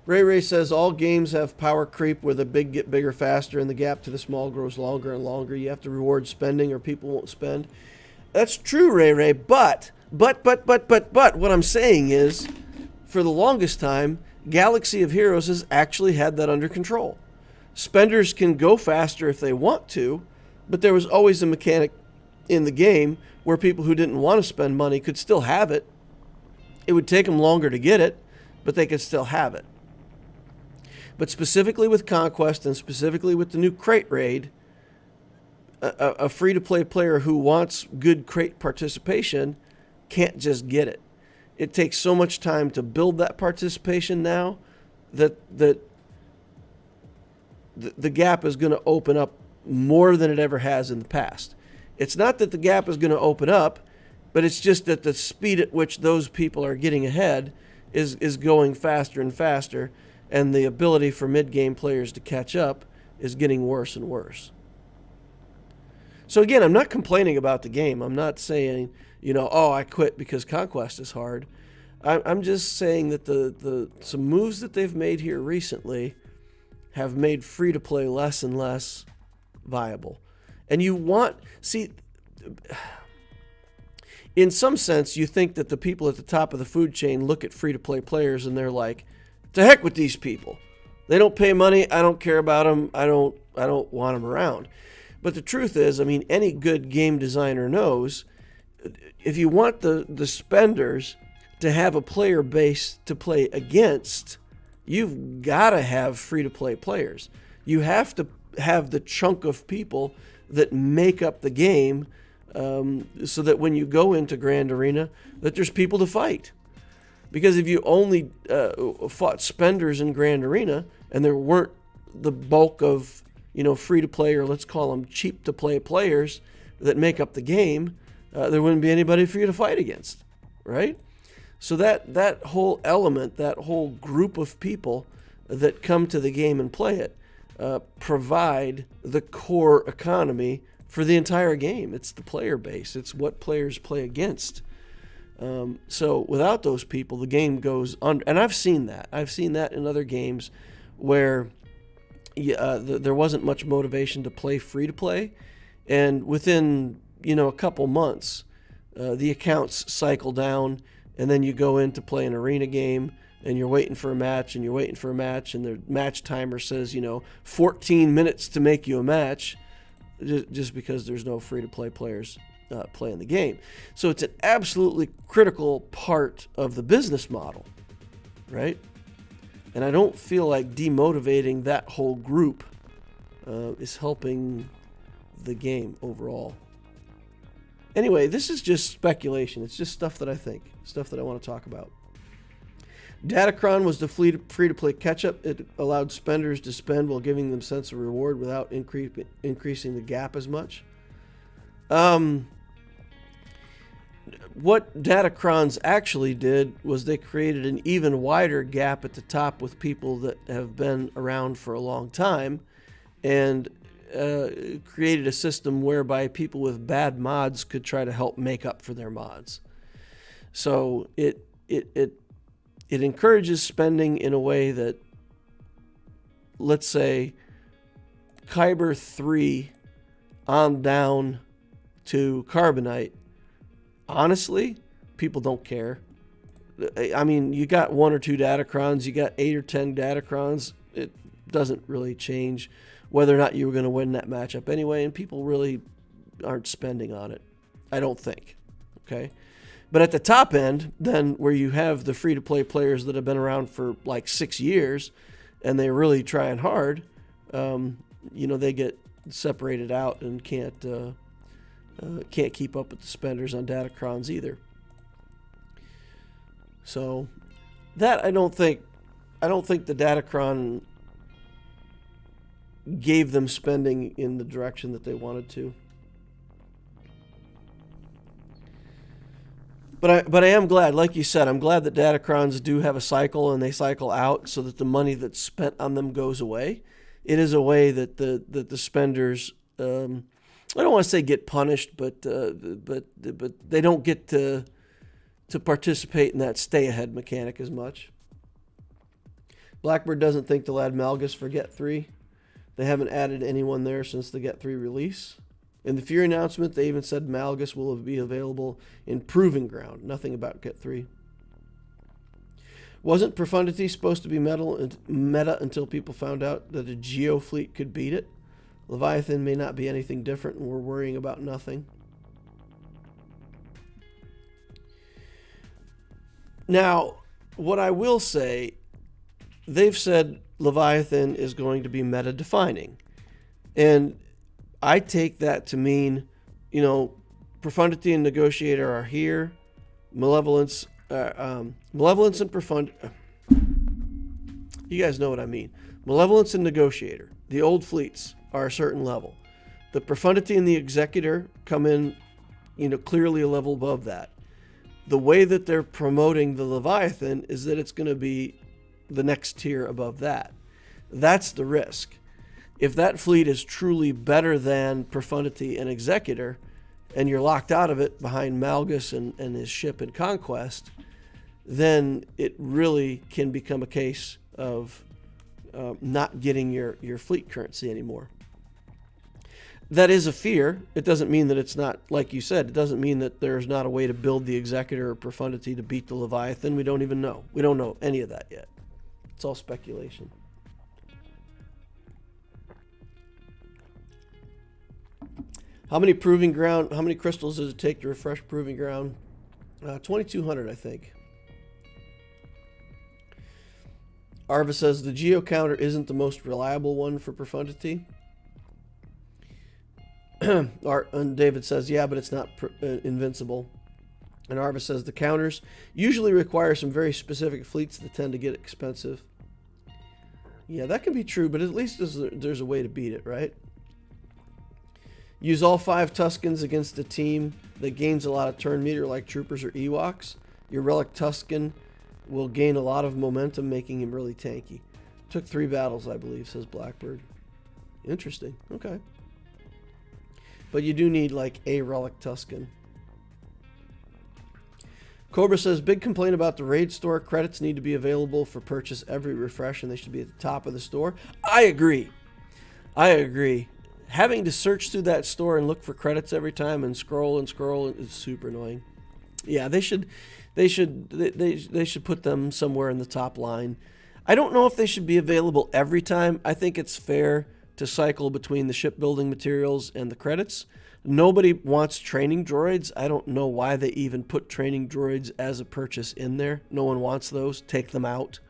Ray Ray says all games have power creep where the big get bigger faster and the gap to the small grows longer and longer. You have to reward spending or people won't spend. That's true, Ray Ray, but what I'm saying is, for the longest time, Galaxy of Heroes has actually had that under control. Spenders can go faster if they want to, but there was always a mechanic in the game where people who didn't want to spend money could still have it. It would take them longer to get it, but they could still have it. But specifically with Conquest and specifically with the new crate raid, a free-to-play player who wants good crate participation can't just get it. It takes so much time to build that participation now that the gap is going to open up more than it ever has in the past. It's not that the gap is going to open up, but it's just that the speed at which those people are getting ahead is going faster and faster, and the ability for mid-game players to catch up is getting worse and worse. So again, I'm not complaining about the game. I'm not saying, oh, I quit because Conquest is hard. I'm just saying that some moves that they've made here recently have made free-to-play less and less viable. And in some sense, you think that the people at the top of the food chain look at free-to-play players and they're like, to heck with these people. They don't pay money. I don't care about them. I don't want them around. But the truth is, any good game designer knows if you want the spenders to have a player base to play against, you've got to have free-to-play players. You have to have the chunk of people that make up the game so that when you go into Grand Arena, that there's people to fight. Because if you only fought spenders in Grand Arena and there weren't the bulk of free-to-play, or let's call them cheap-to-play players that make up the game, there wouldn't be anybody for you to fight against, right? So that whole element, that whole group of people that come to the game and play it, provide the core economy for the entire game. It's the player base. It's what players play against. So without those people, the game goes under. And I've seen that. I've seen that in other games where there wasn't much motivation to play free-to-play. And within, a couple months, the accounts cycle down, and then you go in to play an arena game, and you're waiting for a match, and the match timer says, 14 minutes to make you a match, just because there's no free-to-play players playing the game. So it's an absolutely critical part of the business model, right? And I don't feel like demotivating that whole group is helping the game overall. Anyway, this is just speculation. It's just stuff that I think, stuff that I want to talk about. Datacron was the free-to-play catch-up. It allowed spenders to spend while giving them sense of reward without increasing the gap as much. What datacrons actually did was they created an even wider gap at the top with people that have been around for a long time, and created a system whereby people with bad mods could try to help make up for their mods. So it encourages spending in a way that, let's say, Kyber 3 on down to Carbonite, honestly, people don't care. You got 1 or 2 datacrons, you got 8 or 10 datacrons, it doesn't really change whether or not you were going to win that matchup anyway, and people really aren't spending on it, I don't think. Okay? But at the top end, then, where you have the free-to-play players that have been around for like 6 years, and they're really trying hard, they get separated out and can't keep up with the spenders on datacrons either. So that I don't think the datacron gave them spending in the direction that they wanted to. But I am glad, like you said, I'm glad that datacrons do have a cycle and they cycle out so that the money that's spent on them goes away. It is a way that the spenders, I don't want to say get punished, but they don't get to participate in that stay ahead mechanic as much. Blackbird doesn't think they'll add Malgus for Get 3. They haven't added anyone there since the Get 3 release. In the Fury announcement, they even said Malgus will be available in Proving Ground. Nothing about Get 3. Wasn't Profundity supposed to be meta until people found out that a Geo fleet could beat it? Leviathan may not be anything different, and we're worrying about nothing. Now, what I will say, they've said Leviathan is going to be meta-defining. And I take that to mean, Profundity and Negotiator are here. Malevolence and Profundity. You guys know what I mean. Malevolence and Negotiator, the old fleets, are a certain level. The Profundity and the Executor come in, clearly a level above that. The way that they're promoting the Leviathan is that it's going to be the next tier above that. That's the risk. If that fleet is truly better than Profundity and Executor, and you're locked out of it behind Malgus and his ship in Conquest, then it really can become a case of not getting your fleet currency anymore. That is a fear. It doesn't mean that it's not, like you said, it doesn't mean that there's not a way to build the Executor or Profundity to beat the Leviathan. We don't even know. We don't know any of that yet. It's all speculation. How many crystals does it take to refresh Proving Ground? 2,200, I think. Arva says the Geo counter isn't the most reliable one for Profundity. And David says, yeah, but it's not invincible. And Arva says the counters usually require some very specific fleets that tend to get expensive. Yeah, that can be true, but at least there's a way to beat it, right? Use all 5 Tuskens against a team that gains a lot of turn meter like Troopers or Ewoks. Your Relic Tusken will gain a lot of momentum, making him really tanky. Took 3 battles, I believe, says Blackbird. Interesting. Okay. But you do need like a Relic Tusken. Cobra says, big complaint about the raid store. Credits need to be available for purchase every refresh, and they should be at the top of the store. I agree. Having to search through that store and look for credits every time and scroll is super annoying. Yeah, they should put them somewhere in the top line. I don't know if they should be available every time. I think it's fair to cycle between the shipbuilding materials and the credits. Nobody wants training droids. I don't know why they even put training droids as a purchase in there. No one wants those. Take them out.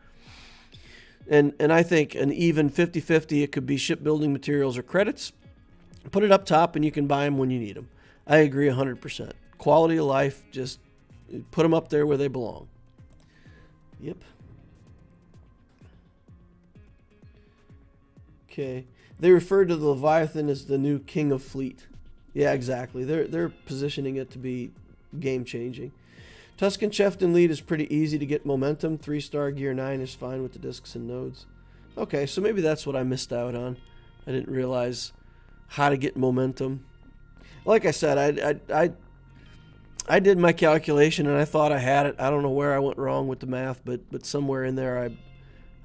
And I think an even 50-50, it could be shipbuilding materials or credits. Put it up top and you can buy them when you need them. I agree 100%. Quality of life, just put them up there where they belong. Yep. Okay. They refer to the Leviathan as the new king of fleet. Yeah, exactly. They're positioning it to be game-changing. Tusken Chieftain lead is pretty easy to get momentum. 3-star Gear 9 is fine with the discs and nodes. Okay, so maybe that's what I missed out on. I didn't realize how to get momentum. Like I said, I did my calculation and I thought I had it. I don't know where I went wrong with the math, but somewhere in there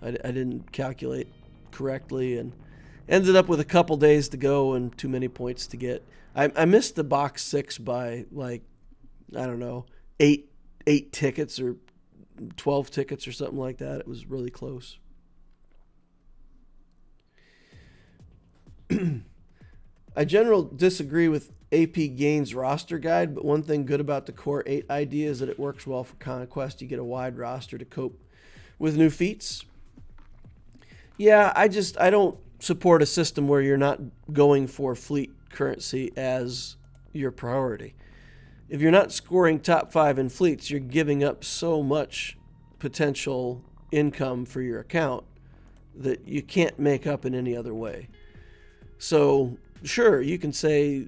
I didn't calculate correctly and ended up with a couple days to go and too many points to get. I missed the box 6 by like, I don't know, 8 tickets or 12 tickets or something like that. It was really close. I generally disagree with AP Gains roster guide, but one thing good about the Core 8 idea is that it works well for Conquest. You get a wide roster to cope with new feats. Yeah, I don't support a system where you're not going for fleet currency as your priority. If you're not scoring top 5 in fleets, you're giving up so much potential income for your account that you can't make up in any other way. So sure, you can say,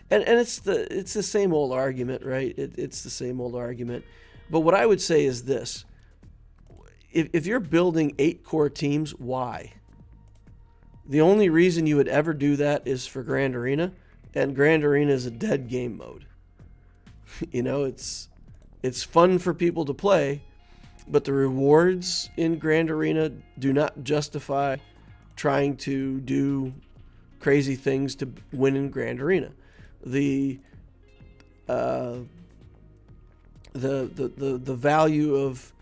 and it's the same old argument, right? It's the same old argument. But what I would say is this. If you're building 8 core teams, why? The only reason you would ever do that is for Grand Arena, and Grand Arena is a dead game mode. It's fun for people to play, but the rewards in Grand Arena do not justify trying to do crazy things to win in Grand Arena. The value of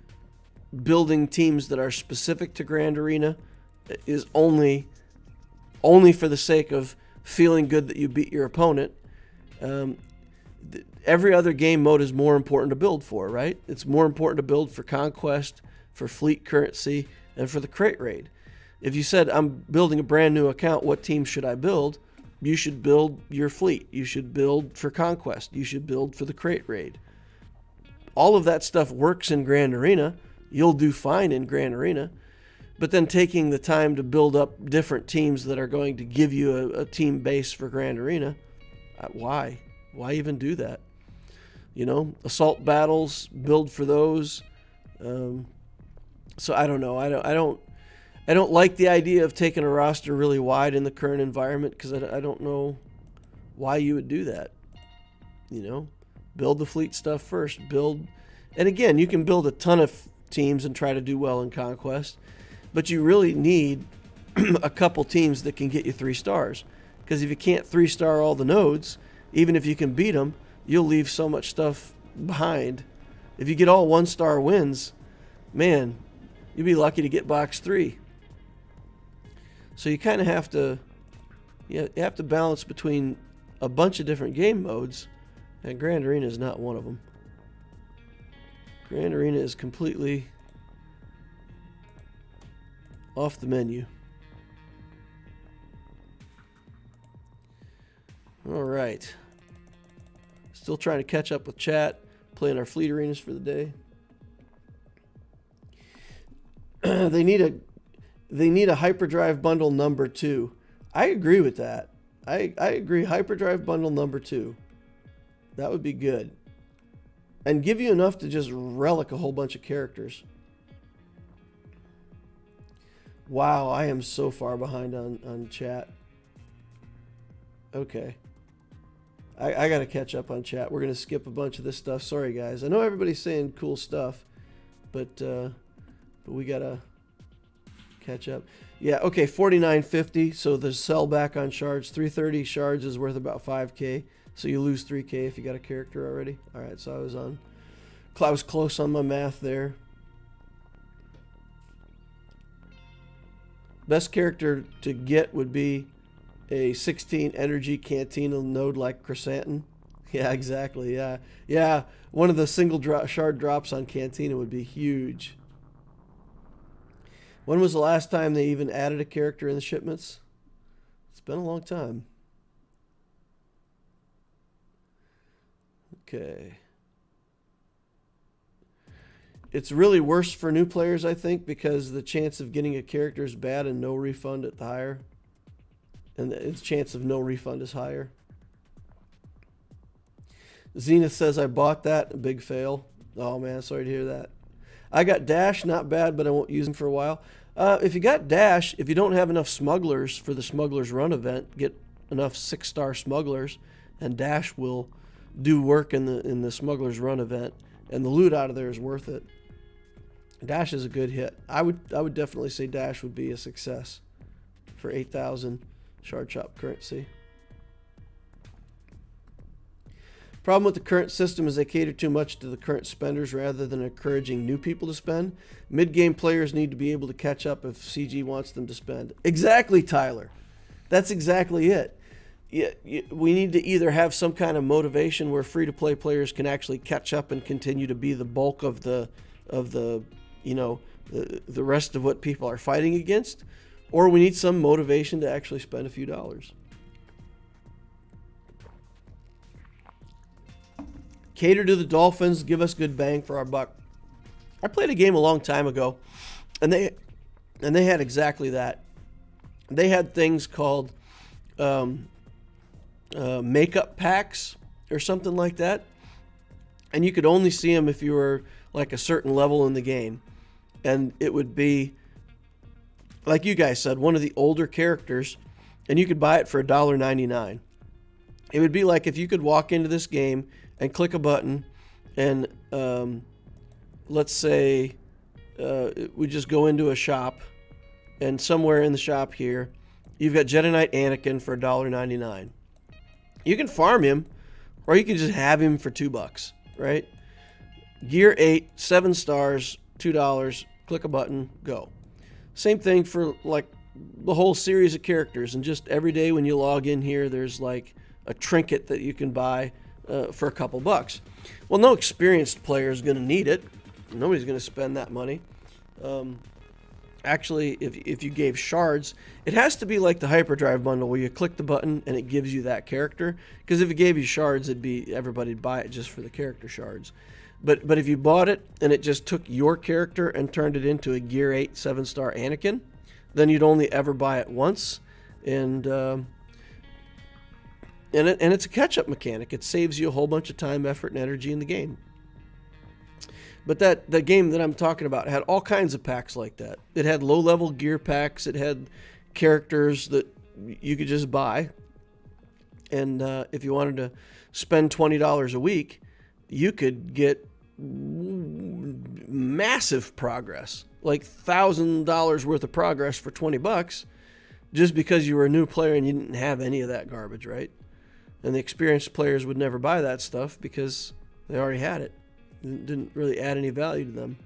building teams that are specific to Grand Arena is only for the sake of feeling good that you beat your opponent. Every other game mode is more important to build for, right? It's more important to build for Conquest, for fleet currency, and for the crate raid. If you said, I'm building a brand new account, what team should I build? You should build your fleet. You should build for Conquest. You should build for the crate raid. All of that stuff works in Grand Arena. You'll do fine in Grand Arena. But then taking the time to build up different teams that are going to give you a team base for Grand Arena, why? Why even do that? You know, assault battles, build for those. So I don't know. I don't like the idea of taking a roster really wide in the current environment, because I don't know why you would do that. You know, build the fleet stuff first. And again, you can build a ton of teams and try to do well in Conquest, but you really need a couple teams that can get you 3 stars. Because if you can't 3-star all the nodes, even if you can beat them, you'll leave so much stuff behind. If you get all 1-star wins, man, you'll be lucky to get box 3. So you kind of have to, you have to balance between a bunch of different game modes, and Grand Arena is not one of them. Grand Arena is completely off the menu. All right. Still trying to catch up with chat, playing our fleet arenas for the day. They need a hyperdrive bundle number 2. I agree with that. I agree. Hyperdrive bundle number 2. That would be good. And give you enough to just relic a whole bunch of characters. Wow, I am so far behind on chat. Okay. I got to catch up on chat. We're going to skip a bunch of this stuff. Sorry, guys. I know everybody's saying cool stuff, but we got to catch up. Yeah, okay, 49.50. So the sell back on shards. 330 shards is worth about 5K. So you lose 3K if you got a character already. All right, so I was close on my math there. Best character to get would be a 16 energy Cantina node like Chrysanthemum. Yeah, exactly. Yeah. One of the single shard drops on Cantina would be huge. When was the last time they even added a character in the shipments? It's been a long time. Okay. It's really worse for new players, I think, because the chance of getting a character is bad and no refund at the higher. And the chance of no refund is higher. Zenith says, I bought that. A big fail. Oh, man, sorry to hear that. I got Dash, not bad, but I won't use him for a while. If you got Dash, if you don't have enough smugglers for the Smugglers Run event, get enough 6-star smugglers, and Dash will do work in the Smugglers Run event, and the loot out of there is worth it. Dash is a good hit. I would definitely say Dash would be a success for 8,000 shard shop currency. Problem with the current system is they cater too much to the current spenders rather than encouraging new people to spend. Mid-game players need to be able to catch up if CG wants them to spend. Exactly, Tyler. That's exactly it. We need to either have some kind of motivation where free-to-play players can actually catch up and continue to be the bulk of the rest of what people are fighting against, or we need some motivation to actually spend a few dollars. Cater to the Dolphins, give us good bang for our buck. I played a game a long time ago, and they had exactly that. They had things called makeup packs or something like that, and you could only see them if you were like a certain level in the game, and it would be, like you guys said, one of the older characters, and you could buy it for $1.99. It would be like if you could walk into this game and click a button, and let's say we just go into a shop, and somewhere in the shop here, you've got Jedi Knight Anakin for $1.99. You can farm him, or you can just have him for $2, right? Gear 8, 7 stars, $2, click a button, go. Same thing for like the whole series of characters, and just every day when you log in here, there's like a trinket that you can buy for a couple bucks. Well, no experienced player is going to need it. Nobody's going to spend that money. Actually, if you gave shards, it has to be like the hyperdrive bundle where you click the button and it gives you that character. Because if it gave you shards, it'd be everybody'd buy it just for the character shards. But if you bought it and it just took your character and turned it into a Gear 8 7-star Anakin, then you'd only ever buy it once, and it's a catch-up mechanic. It saves you a whole bunch of time, effort, and energy in the game. But the game that I'm talking about had all kinds of packs like that. It had low-level gear packs. It had characters that you could just buy. And if you wanted to spend $20 a week, you could get massive progress, like $1,000 worth of progress for $20, just because you were a new player and you didn't have any of that garbage, right? And the experienced players would never buy that stuff because they already had it. It didn't really add any value to them.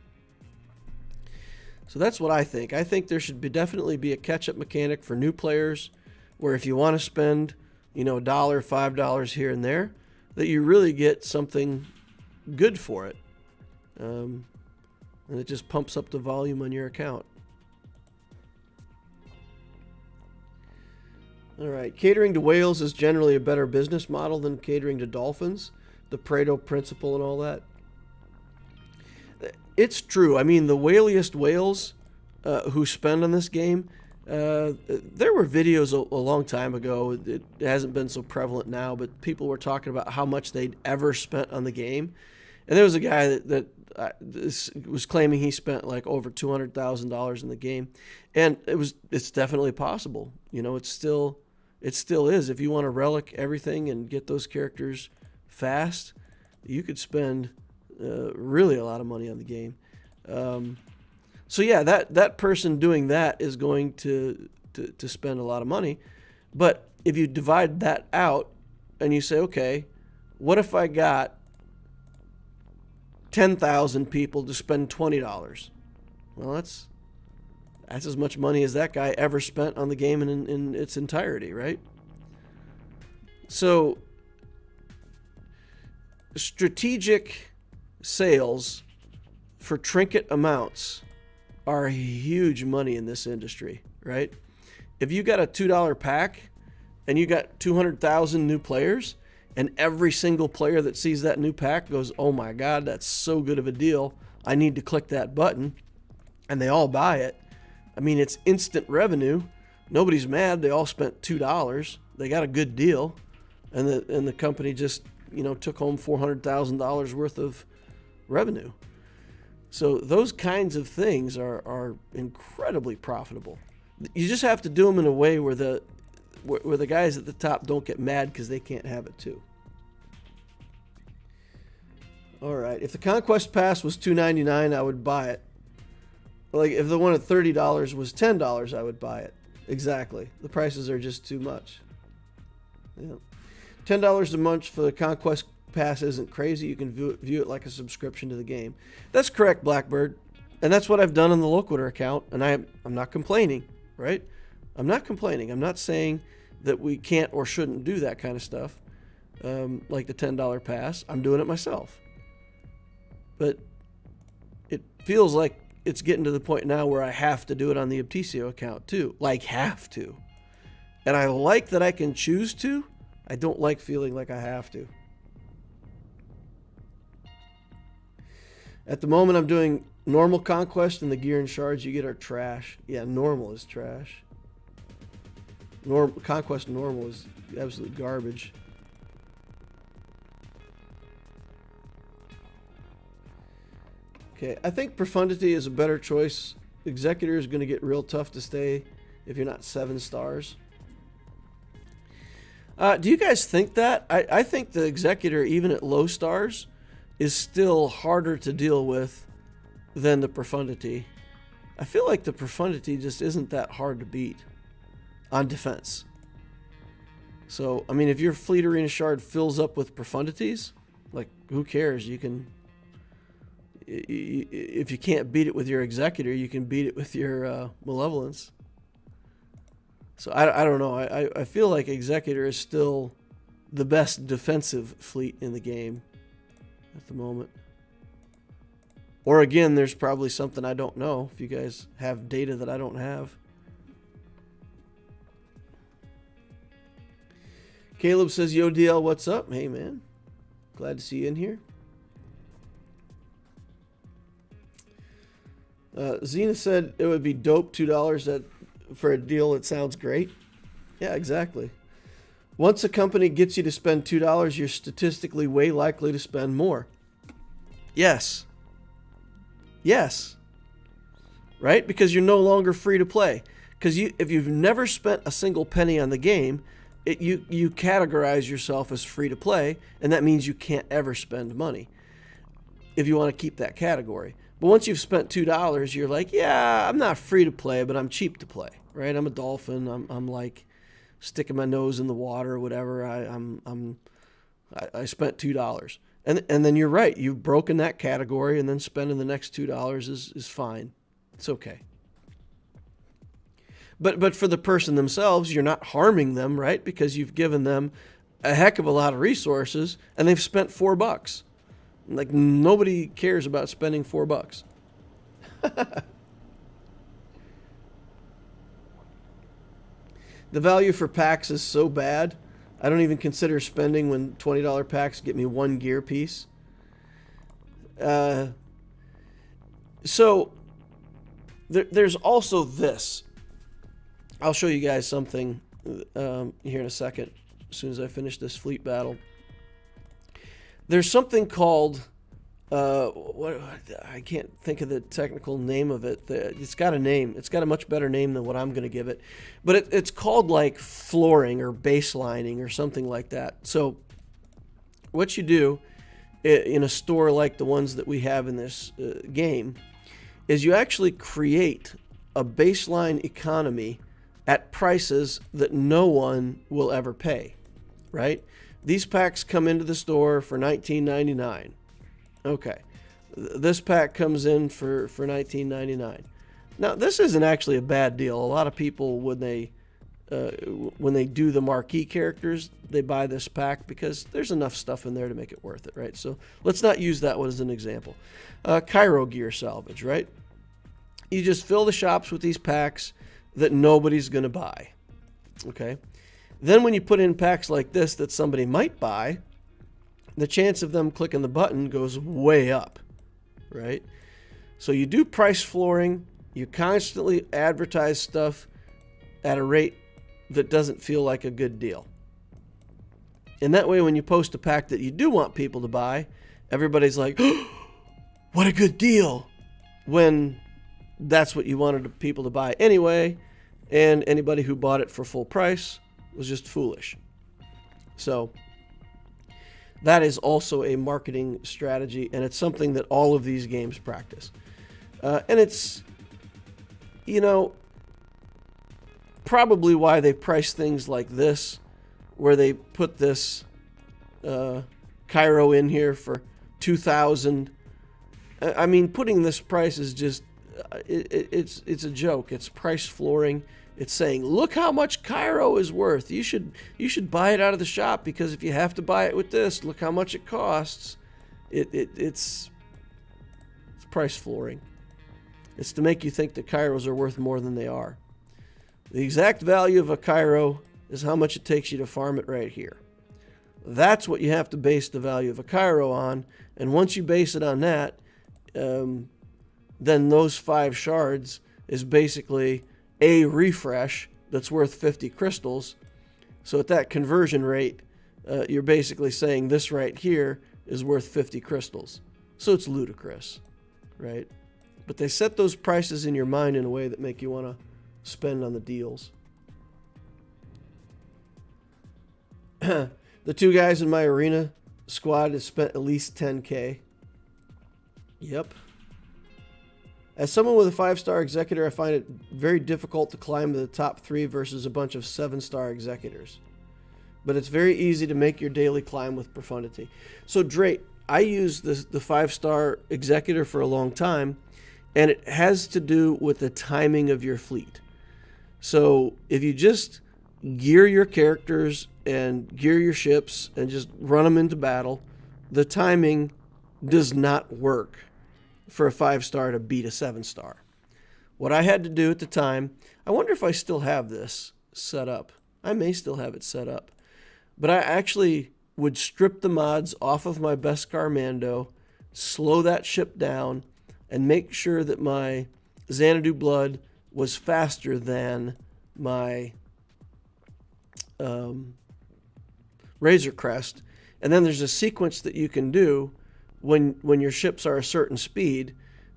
So that's what I think. I think there should definitely be a catch-up mechanic for new players, where if you want to spend, $1, $5 here and there, that you really get something good for it. And it just pumps up the volume on your account. All right, catering to whales is generally a better business model than catering to dolphins. The Pareto principle and all that. It's true. I mean, the whaliest whales who spend on this game, there were videos a long time ago. It hasn't been so prevalent now, but people were talking about how much they'd ever spent on the game. And there was a guy that was claiming he spent like over $200,000 in the game, and it's definitely possible. It still is. If you want to relic everything and get those characters fast, you could spend really a lot of money on the game. So yeah, that person doing that is going to spend a lot of money. But if you divide that out and you say, okay, what if I got 10,000 people to spend $20? Well, that's as much money as that guy ever spent on the game in its entirety, right? So strategic sales for trinket amounts are huge money in this industry, right? If you got a $2 pack and you got 200,000 new players, and every single player that sees that new pack goes, oh my God, that's so good of a deal, I need to click that button, and they all buy it. I mean, it's instant revenue. Nobody's mad. They all spent $2. They got a good deal, and the company just took home $400,000 worth of revenue. So those kinds of things are incredibly profitable. You just have to do them in a way where the guys at the top don't get mad because they can't have it too. All right, if the Conquest Pass was $2.99, I would buy it. Like if the one at $30 was $10, I would buy it. Exactly. The prices are just too much. Yeah. $10 a month for the Conquest Pass isn't crazy. You can view it like a subscription to the game. That's correct, Blackbird. And that's what I've done on the Loquitur account, and I'm not complaining, right? I'm not complaining. I'm not saying that we can't or shouldn't do that kind of stuff, like the $10 pass. I'm doing it myself. But it feels like it's getting to the point now where I have to do it on the Optisio account too. Like, have to. And I like that I can choose to. I don't like feeling like I have to. At the moment, I'm doing normal Conquest, and the gear and shards you get are trash. Yeah, normal is trash. Conquest normal is absolute garbage. Okay, I think Profundity is a better choice. Executor is going to get real tough to stay if you're not 7 stars. Do you guys think that? I think the Executor, even at low stars, is still harder to deal with than the profundity. I feel like the profundity just isn't that hard to beat on defense. So, I mean, if your Fleet Arena Shard fills up with profundities, like, who cares? You can, if you can't beat it with your Executor, you can beat it with your Malevolence. So, I don't know. I feel like Executor is still the best defensive fleet in the game at the moment. Or again, there's probably something I don't know, if you guys have data that I don't have. Caleb says, yo, DL, what's up? Hey, man. Glad to see you in here. Xena said it would be dope, $2 for a deal that sounds great. Yeah, exactly. Once a company gets you to spend $2, you're statistically way likely to spend more. Yes. Yes. Right? Because you're no longer free to play. Because if you've never spent a single penny on the game, you categorize yourself as free to play, and that means you can't ever spend money if you want to keep that category. But once you've spent $2, you're like, yeah, I'm not free to play, but I'm cheap to play, right? I'm a dolphin. I'm like sticking my nose in the water or whatever. I spent $2. And then you're right. You've broken that category, and then spending the next $2 is fine. It's okay. But for the person themselves, you're not harming them, right? Because you've given them a heck of a lot of resources, and they've spent $4. Like, nobody cares about spending $4. The value for packs is so bad, I don't even consider spending when $20 packs get me one gear piece. So there's also this. I'll show you guys something here in a second, as soon as I finish this fleet battle. There's something called, what I can't think of the technical name of it. It's got a name. It's got a much better name than what I'm going to give it. But it's called like flooring or baselining or something like that. So what you do in a store like the ones that we have in this game is you actually create a baseline economy at prices that no one will ever pay, right? These packs come into the store for $19.99. Okay. This pack comes in for $19.99. Now, this isn't actually a bad deal. A lot of people, when they do the marquee characters, they buy this pack because there's enough stuff in there to make it worth it, right? So let's not use that one as an example. Cairo gear salvage, right? You just fill the shops with these packs that nobody's going to buy, okay? Then when you put in packs like this that somebody might buy, the chance of them clicking the button goes way up, right? So you do price flooring. You constantly advertise stuff at a rate that doesn't feel like a good deal. And that way, when you post a pack that you do want people to buy, everybody's like, oh, what a good deal, when that's what you wanted people to buy anyway, and anybody who bought it for full price was just foolish. So that is also a marketing strategy, and it's something that all of these games practice. And it's, you know, probably why they price things like this, where they put this Cairo in here for $2,000. I mean, putting this price is just, it's a joke. It's price flooring. It's saying, look how much Cairo is worth. You should buy it out of the shop, because if you have to buy it with this, look how much it costs. It's price flooring. It's to make you think that Cairos are worth more than they are. The exact value of a Cairo is how much it takes you to farm it right here. That's what you have to base the value of a Cairo on. And once you base it on that, then those 5 shards is basically a refresh that's worth 50 crystals. So at that conversion rate, you're basically saying this right here is worth 50 crystals. So it's ludicrous, right? But they set those prices in your mind in a way that make you want to spend on the deals. The 2 guys in my arena squad has spent at least $10K. Yep. As someone with a 5-star executor, I find it very difficult to climb to the top 3 versus a bunch of 7-star executors. But it's very easy to make your daily climb with profundity. So Drake, I used the 5-star executor for a long time, and it has to do with the timing of your fleet. So if you just gear your characters and gear your ships and just run them into battle, the timing does not work for a 5-star to beat a 7-star. What I had to do at the time, I wonder if I still have this set up. I may still have it set up. But I actually would strip the mods off of my Beskar Mando, slow that ship down, and make sure that my Xanadu Blood was faster than my Razor Crest. And then there's a sequence that you can do when your ships are a certain speed.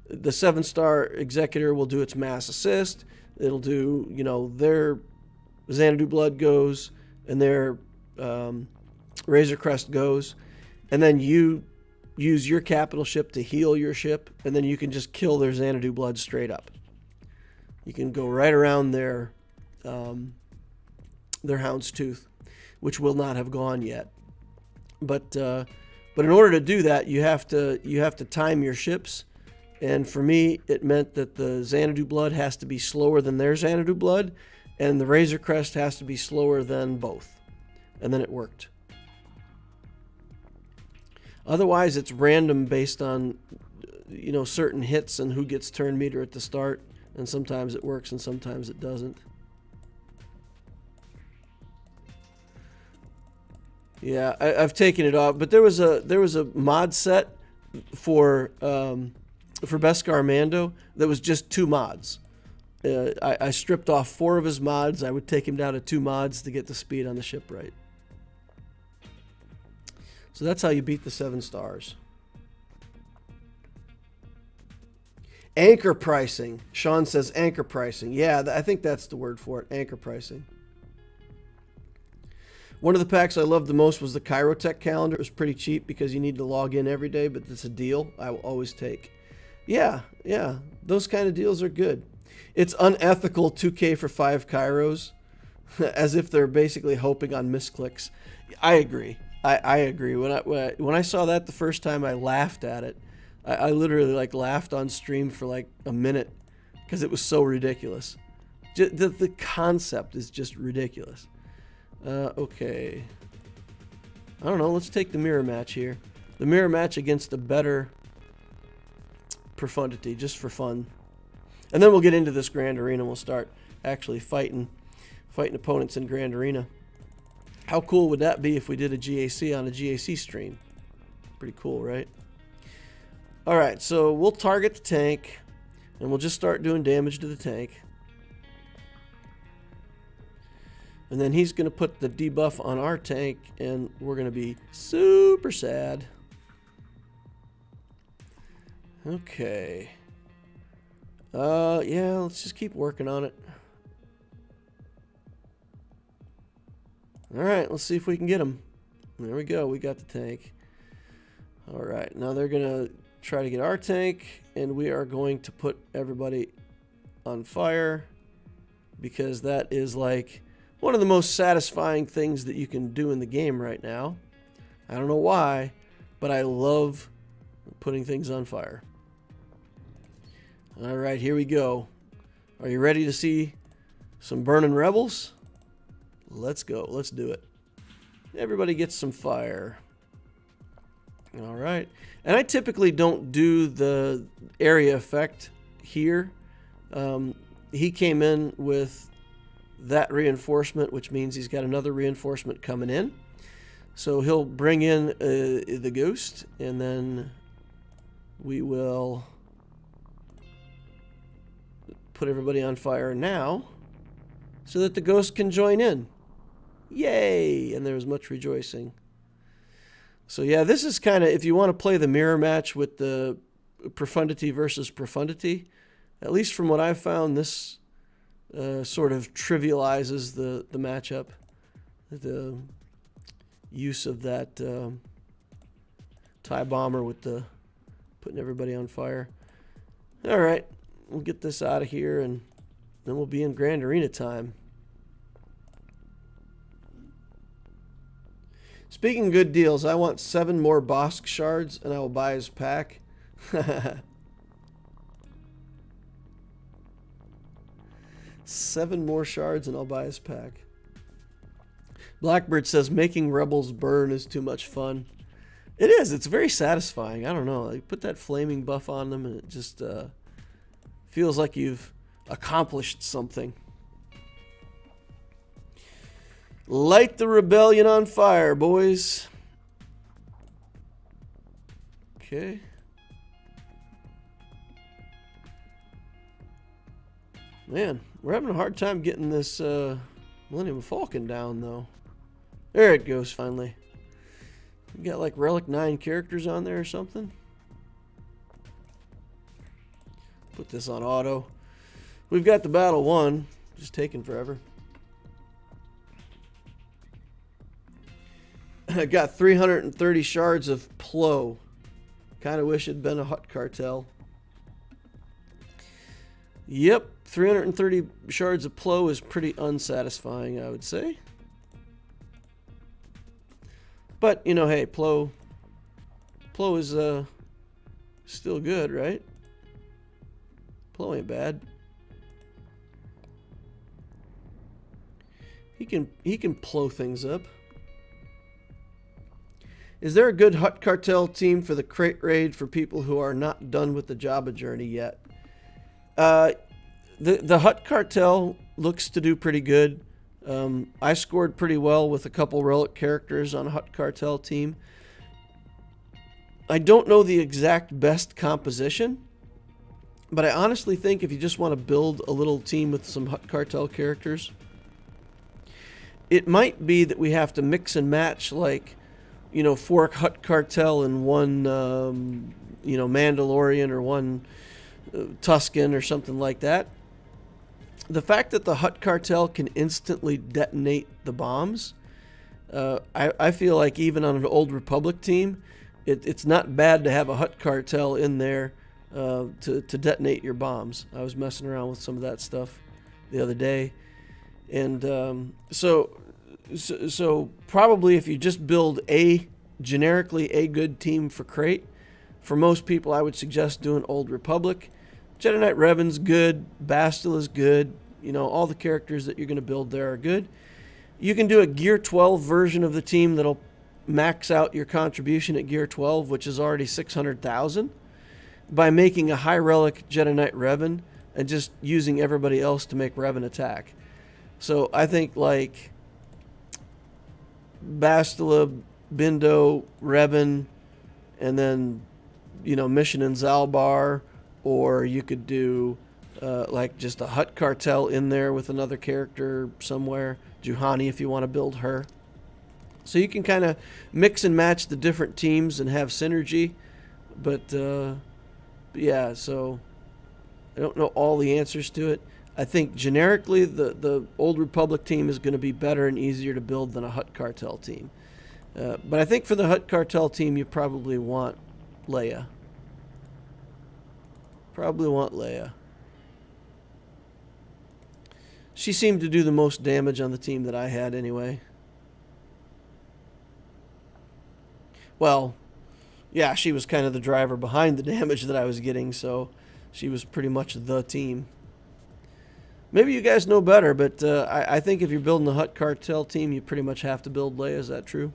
The 7-star executor will do its mass assist. It'll do, you know, their Xanadu Blood goes and their Razor Crest goes, and then you use your capital ship to heal your ship, and then you can just kill their Xanadu Blood straight up. You can go right around their Hound's Tooth, which will not have gone yet. But in order to do that, you have to time your ships, and for me, it meant that the Xanadu Blood has to be slower than their Xanadu Blood, and the Razor Crest has to be slower than both, and then it worked. Otherwise, it's random based on, you know, certain hits and who gets turn meter at the start, and sometimes it works and sometimes it doesn't. Yeah, I've taken it off, but there was a mod set for Beskar Mando that was just 2 mods. I stripped off 4 of his mods. I would take him down to 2 mods to get the speed on the ship right. So that's how you beat the 7 stars. Anchor pricing. Sean says anchor pricing. Yeah, I think that's the word for it, anchor pricing. One of the packs I loved the most was the Chirotech calendar. It was pretty cheap because you need to log in every day, but it's a deal I will always take. Yeah, those kind of deals are good. It's unethical 2K for 5 Chiros, as if they're basically hoping on misclicks. I agree. I agree. When I saw that the first time, I laughed at it. I literally laughed on stream for a minute because it was so ridiculous. The concept is just ridiculous. Okay. I don't know. Let's take the mirror match here. The mirror match against the better profundity, just for fun. And then we'll get into this Grand Arena. We'll start actually fighting opponents in Grand Arena. How cool would that be if we did a GAC on a GAC stream? Pretty cool, right? Alright, so we'll target the tank, and we'll just start doing damage to the tank. And then he's going to put the debuff on our tank, and we're going to be super sad. Okay. Yeah, let's just keep working on it. Alright, let's see if we can get him. There we go, we got the tank. Alright, now they're going to try to get our tank, and we are going to put everybody on fire, because that is one of the most satisfying things that you can do in the game right now. I don't know why, but I love putting things on fire. Alright, here we go. Are you ready to see some burning rebels? Let's go. Let's do it. Everybody gets some fire. Alright. And I typically don't do the area effect here. He came in with that reinforcement, which means he's got another reinforcement coming in. So he'll bring in the ghost, and then we will put everybody on fire now so that the ghost can join in. Yay! And there's much rejoicing. So yeah, this is kind of, if you want to play the mirror match with the profundity versus profundity, at least from what I've found, this sort of trivializes the matchup. The use of that TIE bomber with the putting everybody on fire. All right, we'll get this out of here, and then we'll be in Grand Arena time. Speaking of good deals, I want 7 more Bosk shards, and I will buy his pack. 7 more shards, and I'll buy his pack. Blackbird says making rebels burn is too much fun. It is. It's very satisfying. I don't know. Like, put that flaming buff on them, and it just feels like you've accomplished something. Light the rebellion on fire, boys. Okay. Man, we're having a hard time getting this Millennium Falcon down, though. There it goes, finally. We got like Relic 9 characters on there or something. Put this on auto. We've got the battle won. Just taking forever. I got 330 shards of Plo. Kind of wish it'd been a Hut Cartel. Yep, 330 shards of Plo is pretty unsatisfying, I would say. But, you know, hey, Plo is still good, right? Plo ain't bad. He can Plo things up. Is there a good Hut Cartel team for the crate raid for people who are not done with the Jabba journey yet? The Hut Cartel looks to do pretty good. I scored pretty well with a couple Relic characters on a Hut Cartel team. I don't know the exact best composition, but I honestly think if you just want to build a little team with some Hut Cartel characters, it might be that we have to mix and match, like, you know, 4 Hut Cartel and 1, you know, Mandalorian or 1 Tusken or something like that. The fact that the Hut Cartel can instantly detonate the bombs, I feel like even on an Old Republic team, it's not bad to have a Hut Cartel in there to detonate your bombs. I was messing around with some of that stuff the other day. And so probably if you just build generically a good team for crate, for most people I would suggest doing Old Republic. Jedi Knight Revan's good, Bastila is good, you know, all the characters that you're going to build there are good. You can do a Gear 12 version of the team that'll max out your contribution at Gear 12, which is already 600,000, by making a high relic Jedi Knight Revan and just using everybody else to make Revan attack. So I think like Bastila, Bindo, Revan, and then, you know, Mission in Zalbar, or you could do like just a Hut Cartel in there with another character somewhere. Juhani if you want to build her. So you can kind of mix and match the different teams and have synergy. But yeah, so I don't know all the answers to it. I think generically the Old Republic team is going to be better and easier to build than a Hut Cartel team. But I think for the Hut Cartel team, you probably want Leia. Probably want Leia. She seemed to do the most damage on the team that I had anyway. Well, yeah, she was kind of the driver behind the damage that I was getting, so she was pretty much the team. Maybe you guys know better, but I think if you're building the Hut Cartel team, you pretty much have to build Leia. Is that true?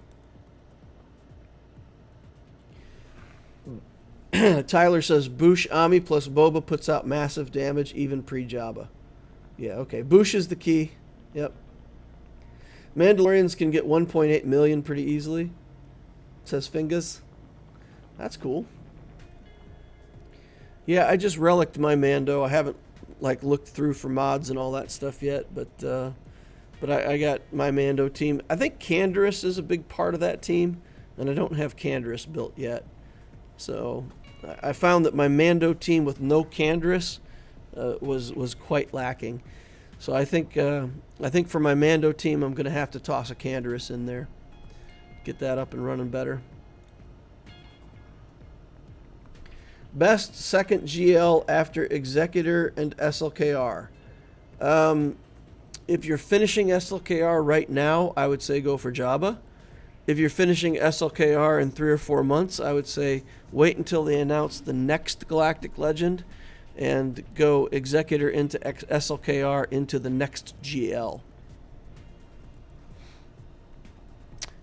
Tyler says, Boosh Ami plus Boba puts out massive damage, even pre-Jabba. Yeah, okay. Boosh is the key. Yep. Mandalorians can get 1.8 million pretty easily, says Fingas. That's cool. Yeah, I just relicked my Mando. I haven't looked through for mods and all that stuff yet, but I got my Mando team. I think Canderous is a big part of that team, and I don't have Canderous built yet. So I found that my Mando team with no Canderous was quite lacking. So I think for my Mando team, I'm going to have to toss a Canderous in there, get that up and running better. Best second GL after Executor and SLKR. If you're finishing SLKR right now, I would say go for Jabba. If you're finishing SLKR in 3 or 4 months, I would say wait until they announce the next Galactic Legend and go Executor into SLKR into the next GL.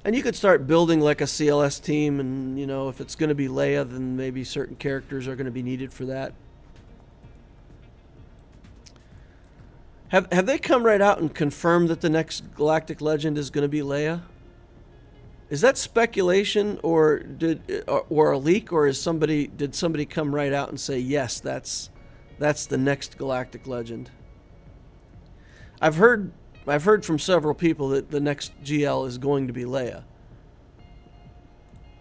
And you could start building like a CLS team, and you know, if it's going to be Leia, then maybe certain characters are going to be needed for that. Have they come right out and confirmed that the next Galactic Legend is going to be Leia? Is that speculation, or or a leak, or did somebody come right out and say yes, that's the next Galactic Legend? I've heard from several people that the next GL is going to be Leia,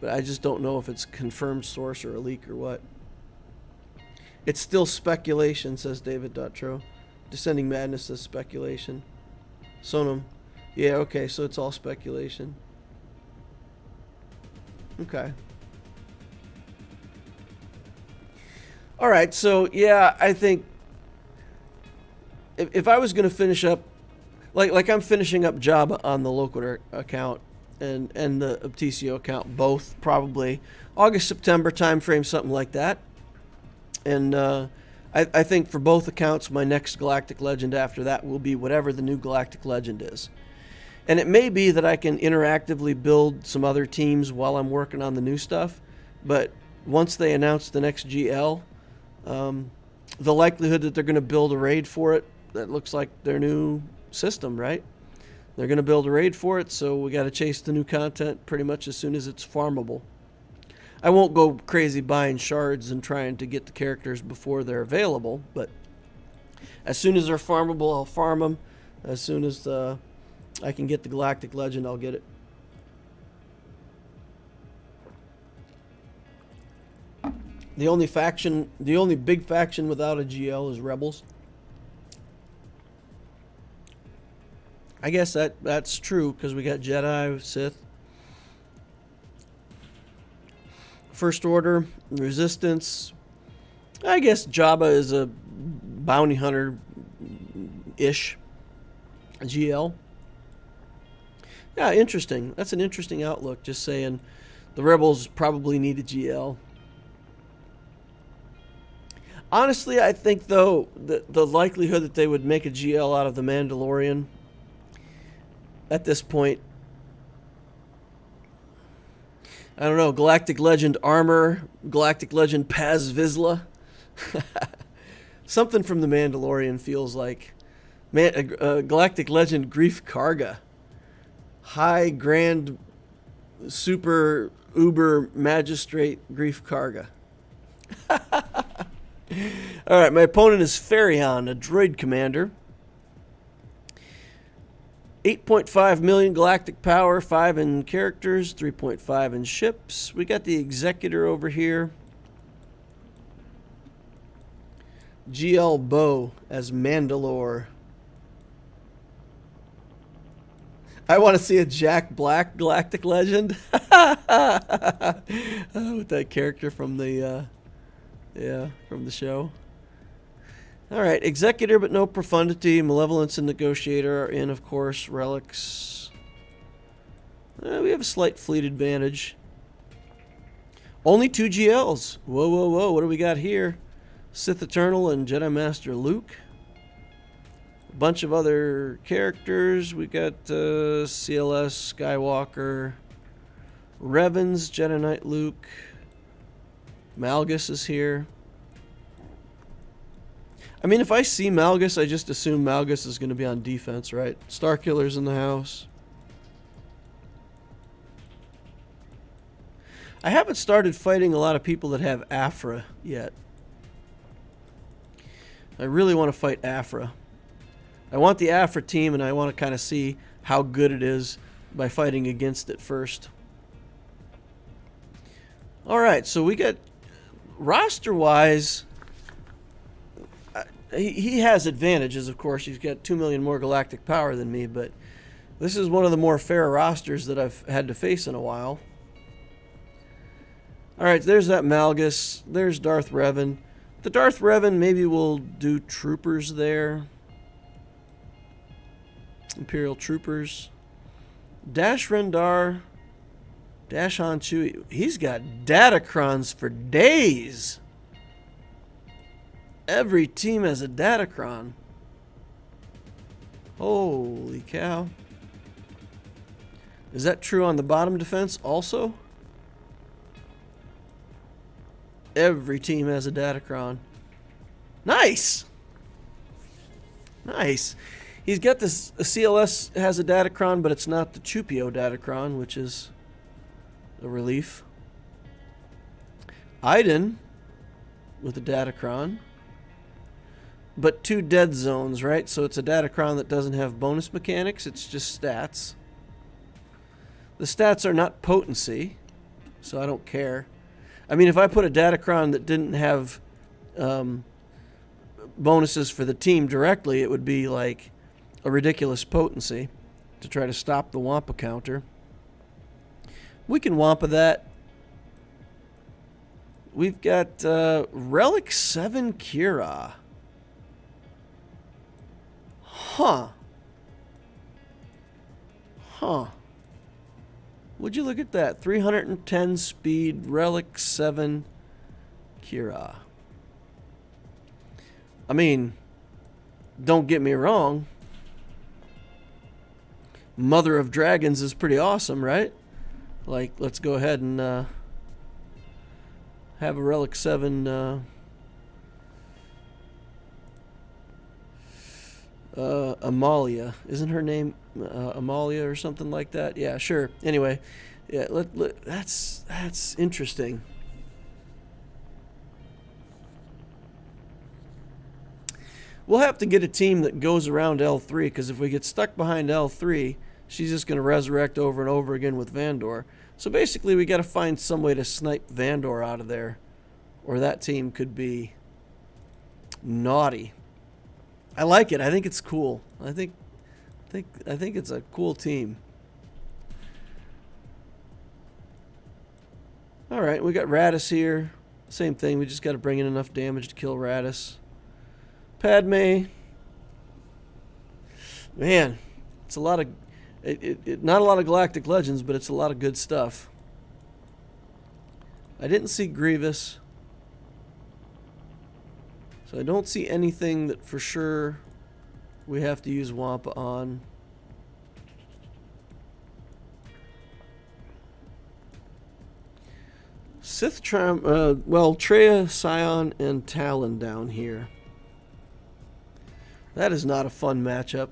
but I just don't know if it's a confirmed source or a leak or what. It's still speculation, says David.tro. Descending Madness says speculation. Sonam, yeah, okay, so it's all speculation. Okay. All right, so yeah, I think if I was going to finish up, like I'm finishing up Jabba on the Loquitur account and the Optio account, both probably August, September timeframe, something like that. And I think for both accounts, my next Galactic Legend after that will be whatever the new Galactic Legend is. And it may be that I can interactively build some other teams while I'm working on the new stuff. But once they announce the next GL, the likelihood that they're going to build a raid for it, that looks like their new system, right? They're going to build a raid for it, so we got to chase the new content pretty much as soon as it's farmable. I won't go crazy buying shards and trying to get the characters before they're available, but as soon as they're farmable, I'll farm them. As soon as I can get the Galactic Legend, I'll get it. The only big faction without a GL is Rebels. I guess that's true because we got Jedi, Sith, First Order, Resistance. I guess Jabba is a bounty hunter-ish GL. Yeah, interesting. That's an interesting outlook. Just saying, the Rebels probably need a GL. Honestly, I think though the likelihood that they would make a GL out of the Mandalorian at this point, I don't know. Galactic Legend Armor, Galactic Legend Paz Vizsla. Something from the Mandalorian feels like Galactic Legend Grief Karga. High Grand Super Uber Magistrate Grief Karga. Alright, my opponent is Ferion, a droid commander. 8.5 million galactic power, 5 in characters, 3.5 in ships. We got the Executor over here. GL Bo as Mandalore. I want to see a Jack Black Galactic Legend. With that character from the from the show. All right, Executor but no Profundity, Malevolence and Negotiator are in, of course. Relics. We have a slight fleet advantage. Only 2 GLs. Whoa, whoa, whoa. What do we got here? Sith Eternal and Jedi Master Luke. A bunch of other characters. We got CLS, Skywalker, Revens, Jedi Knight Luke. Malgus is here. I mean, if I see Malgus, I just assume Malgus is going to be on defense, right? Starkiller's in the house. I haven't started fighting a lot of people that have Afra yet. I really want to fight Afra. I want the Afra team, and I want to kind of see how good it is by fighting against it first. All right, so we got roster-wise. He has advantages, of course. He's got 2 million more galactic power than me, but this is one of the more fair rosters that I've had to face in a while. Alright, there's that Malgus. There's Darth Revan. The Darth Revan, maybe we'll do troopers there. Imperial troopers. Dash Rendar. Dash Han Chewie. He's got datacrons for days. Every team has a datacron. Holy cow. Is that true on the bottom defense also? Every team has a datacron. Nice! Nice. He's got this, CLS has a datacron, but it's not the Chupio datacron, which is a relief. Iden with a datacron. But 2 dead zones, right? So it's a datacron that doesn't have bonus mechanics, it's just stats. The stats are not potency, so I don't care. I mean, if I put a datacron that didn't have bonuses for the team directly, it would be like a ridiculous potency to try to stop the Wampa counter. We can Wampa that. We've got Relic 7 Kira. Huh. Huh. Would you look at that? 310 speed, Relic 7 Kira. I mean, don't get me wrong. Mother of Dragons is pretty awesome, right? Like, let's go ahead and have a Relic 7 Amalia. Isn't her name Amalia or something like that? Yeah, sure. Anyway, yeah, that's interesting. We'll have to get a team that goes around L3, because if we get stuck behind L3, she's just going to resurrect over and over again with Vandor. So basically, we got to find some way to snipe Vandor out of there, or that team could be naughty. I like it. I think it's cool. I think it's a cool team. All right, we got Radis here. Same thing. We just got to bring in enough damage to kill Radis. Padme. Man, it's a lot of not a lot of Galactic Legends, but it's a lot of good stuff. I didn't see Grievous. So I don't see anything that for sure we have to use Wampa on. Sith well, Traya, Scion, and Talon down here. That is not a fun matchup.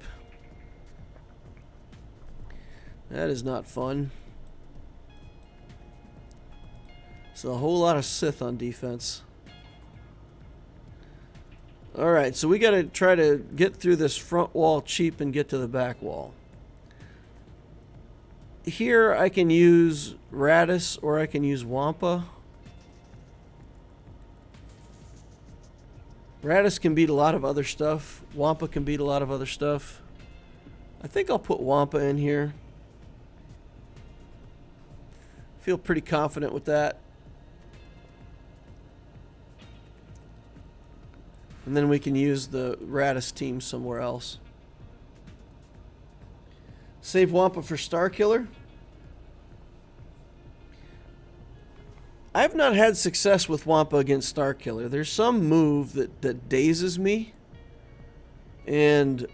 That is not fun. So a whole lot of Sith on defense. Alright, so we got to try to get through this front wall cheap and get to the back wall. Here I can use Radis or I can use Wampa. Radis can beat a lot of other stuff. Wampa can beat a lot of other stuff. I think I'll put Wampa in here. Feel pretty confident with that. And then we can use the Radis team somewhere else. Save Wampa for Starkiller. I've not had success with Wampa against Starkiller. There's some move that dazes me. And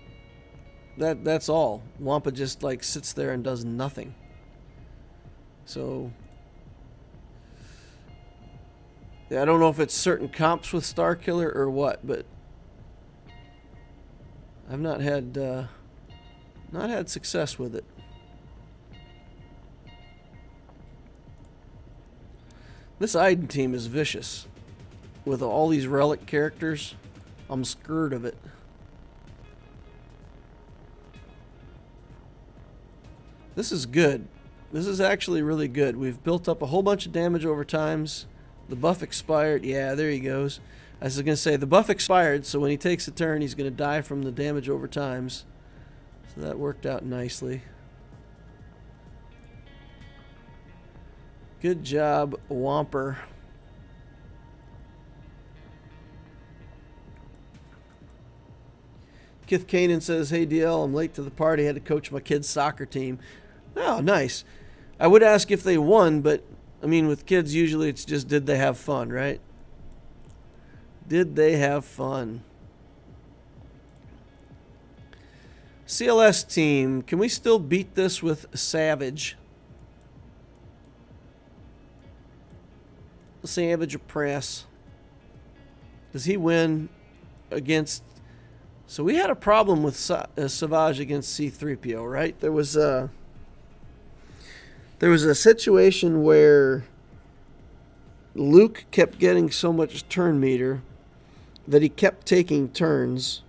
that's all. Wampa just like sits there and does nothing. So yeah, I don't know if it's certain comps with Starkiller or what, but I've not had success with it. This Iden team is vicious. With all these Relic characters, I'm scared of it. This is good. This is actually really good. We've built up a whole bunch of damage over times. The buff expired. Yeah, there he goes. I was going to say, the buff expired, so when he takes a turn, he's going to die from the damage over times. So that worked out nicely. Good job, Whomper. Kith Kanan says, hey DL, I'm late to the party. I had to coach my kids' soccer team. Oh, nice. I would ask if they won, but I mean, with kids, usually it's just, did they have fun, right? Did they have fun? CLS team, can we still beat this with Savage? Savage Press. Does he win against... So we had a problem with Savage against C-3PO, right? There was a situation where Luke kept getting so much turn meter that he kept taking turns.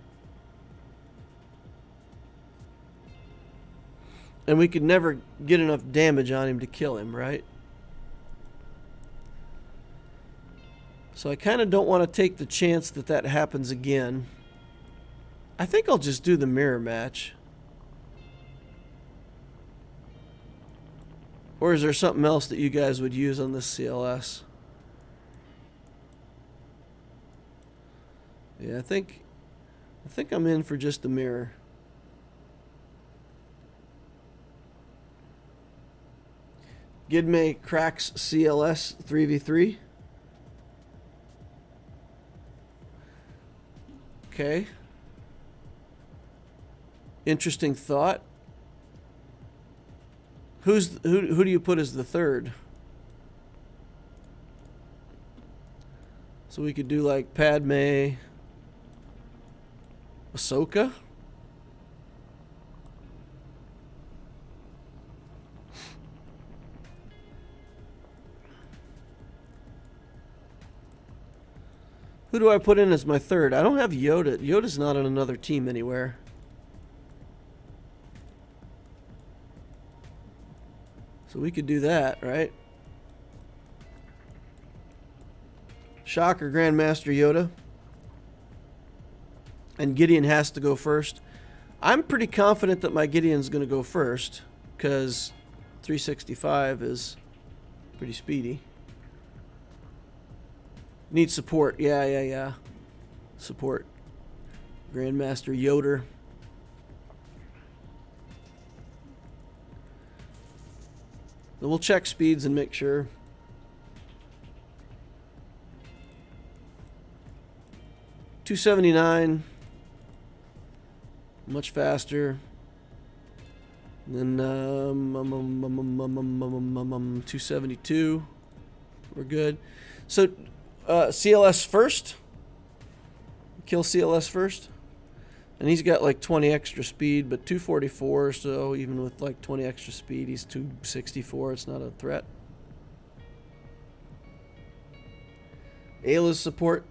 And we could never get enough damage on him to kill him, right? So I kind of don't want to take the chance that that happens again. I think I'll just do the mirror match. Or is there something else that you guys would use on this CLS? Yeah, I think I'm in for just the mirror. Gidme cracks CLS 3v3. Okay. Interesting thought. Who do you put as the third? So we could do like Padme, Ahsoka. Who do I put in as my third? I don't have Yoda. Yoda's not on another team anywhere. So we could do that, right? Shocker, Grandmaster Yoda. And Gideon has to go first. I'm pretty confident that my Gideon's going to go first, because 365 is pretty speedy. Need support. Yeah. Support. Grandmaster Yoder. Then we'll check speeds and make sure. $279. Much faster. And then 272. We're good. So CLS first. Kill CLS first. And he's got like 20 extra speed, but 244, so even with like 20 extra speed, he's 264. It's not a threat. Ayla's support.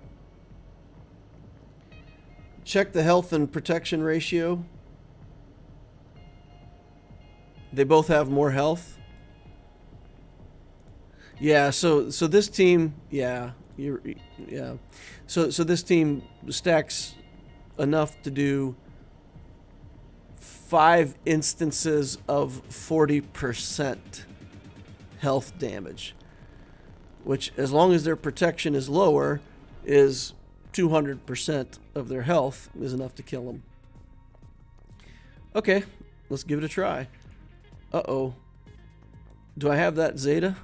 Check the health and protection ratio. They both have more health. Yeah, so this team, yeah. So this team stacks enough to do 5 instances of 40% health damage, which, as long as their protection is lower, is 200% of their health is enough to kill them. Okay, let's give it a try. Uh-oh. Do I have that Zeta?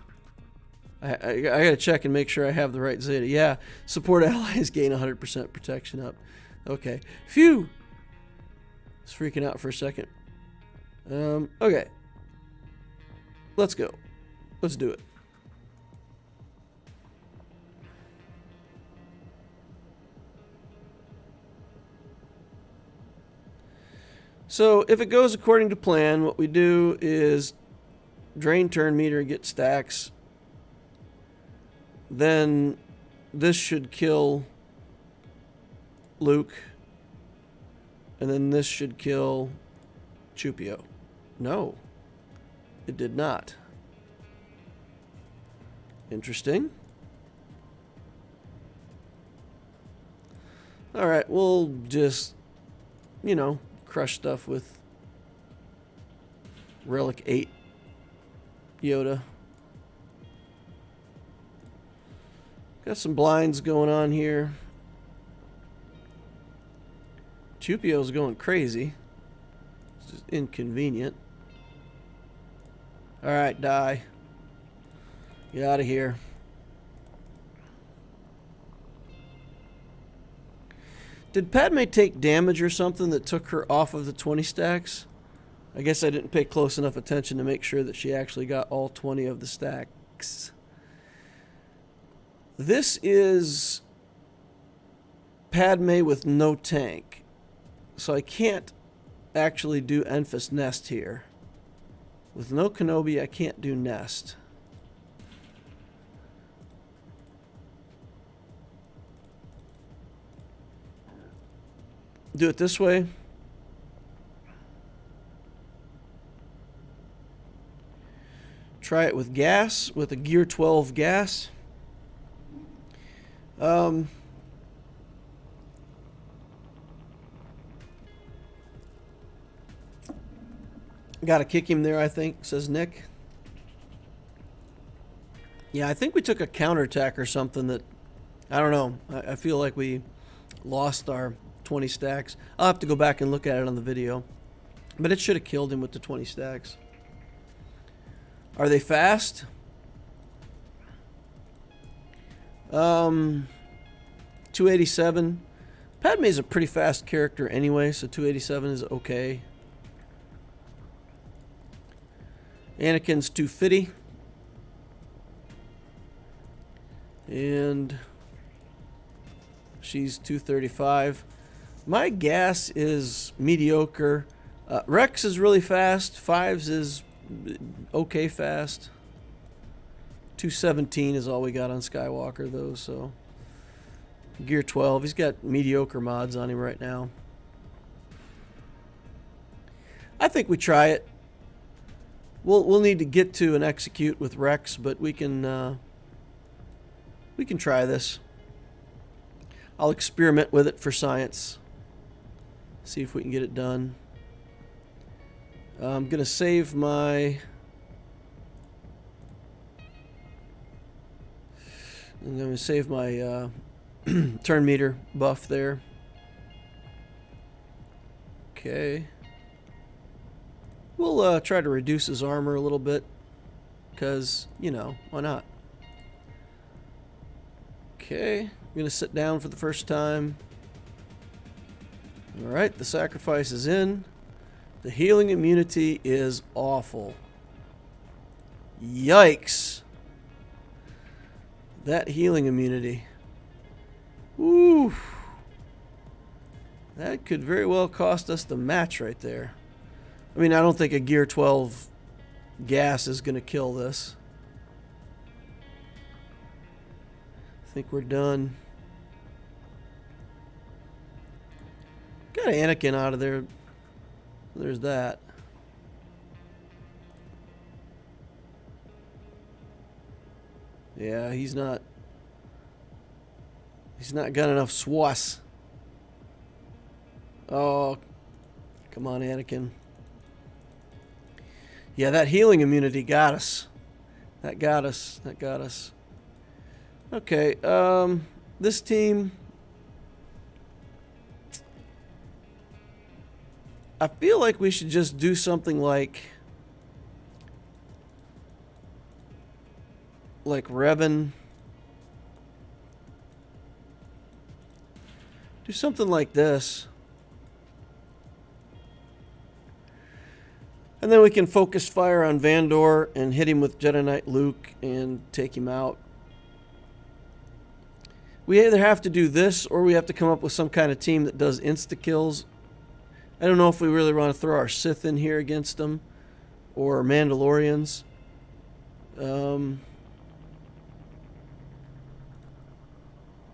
I gotta check and make sure I have the right Zeta. Yeah, support allies gain 100% protection up. Okay. Phew! I was freaking out for a second. Okay. Let's go. Let's do it. So, if it goes according to plan, what we do is drain turn meter, get stacks. Then this should kill Luke. And then this should kill Chupio. No, it did not. Interesting. Alright, we'll just, you know, crush stuff with Relic 8 Yoda. Got some blinds going on here. Chupio's going crazy. It's just inconvenient. Alright, die. Get out of here. Did Padme take damage or something that took her off of the 20 stacks? I guess I didn't pay close enough attention to make sure that she actually got all 20 of the stacks. This is Padme with no tank. So I can't actually do Enfys Nest here. With no Kenobi, I can't do Nest. Do it this way. Try it with gas, with a Gear 12 gas. Gotta kick him there, I think, says Nick. Yeah, I think we took a counterattack or something that, I don't know. I feel like we lost our 20 stacks. I'll have to go back and look at it on the video. But it should have killed him with the 20 stacks. Are they fast? 287. Padme's a pretty fast character anyway, so 287 is okay. Anakin's 250. And she's 235. My gas is mediocre. Rex is really fast. Fives is okay fast. 217 is all we got on Skywalker though, so Gear 12. He's got mediocre mods on him right now. I think we try it. We'll need to get to and execute with Rex, but we can try this. I'll experiment with it for science. See if we can get it done. I'm gonna save my. I'm gonna save my turn meter buff there. Okay. We'll try to reduce his armor a little bit, because, you know, why not? Okay, I'm going to sit down for the first time. Alright, the sacrifice is in. The healing immunity is awful. Yikes. That healing immunity. Woo. That could very well cost us the match right there. I mean, I don't think a Gear 12 gas is going to kill this. I think we're done. Got Anakin out of there. There's that. Yeah, he's not got enough swass. Oh, come on, Anakin. Yeah, that healing immunity got us. That got us. That got us. Okay, this team, I feel like we should just do something like Revan. Do something like this. And then we can focus fire on Vandor and hit him with Jedi Knight Luke and take him out. We either have to do this or we have to come up with some kind of team that does insta-kills. I don't know if we really want to throw our Sith in here against them or Mandalorians.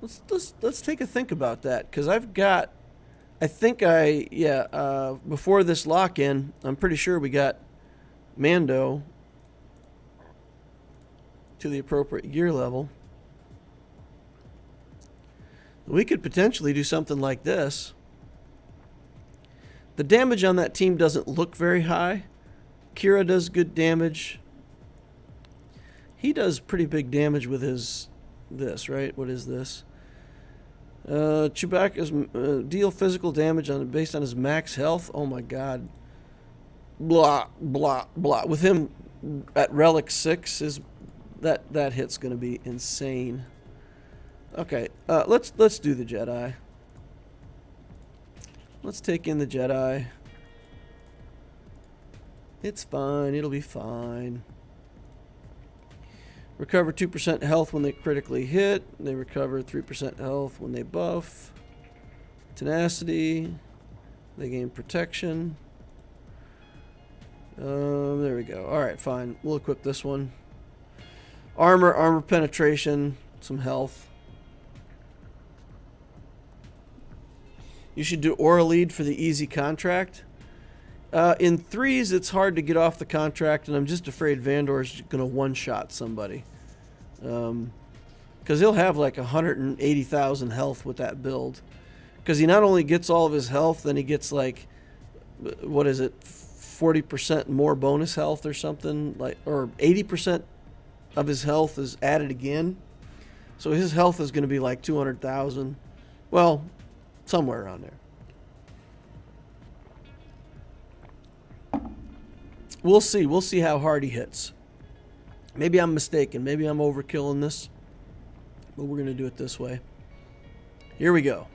Let's take a think about that, because I've got, before this lock-in, I'm pretty sure we got Mando to the appropriate gear level. We could potentially do something like this. The damage on that team doesn't look very high. Kira does good damage. He does pretty big damage with his this, right? What is this? Chewbacca's deal physical damage based on his max health. Oh my god. Blah blah blah. With him at Relic 6 is that hit's gonna be insane. Okay, let's do the Jedi. Let's take in the Jedi. It's fine. It'll be fine. Recover 2% health when they critically hit. They recover 3% health when they buff. Tenacity. They gain protection. There we go. Alright, fine. We'll equip this one. Armor penetration. Some health. You should do Aura Lead for the easy contract. In 3s, it's hard to get off the contract, and I'm just afraid Vandor's going to one-shot somebody. Because he'll have like 180,000 health with that build. Because he not only gets all of his health, then he gets like, what is it, 40% more bonus health or something, like, or 80% of his health is added again. So his health is going to be like 200,000. Well, somewhere around there. We'll see. We'll see how hard he hits. Maybe I'm mistaken. Maybe I'm overkilling this. But we're going to do it this way. Here we go.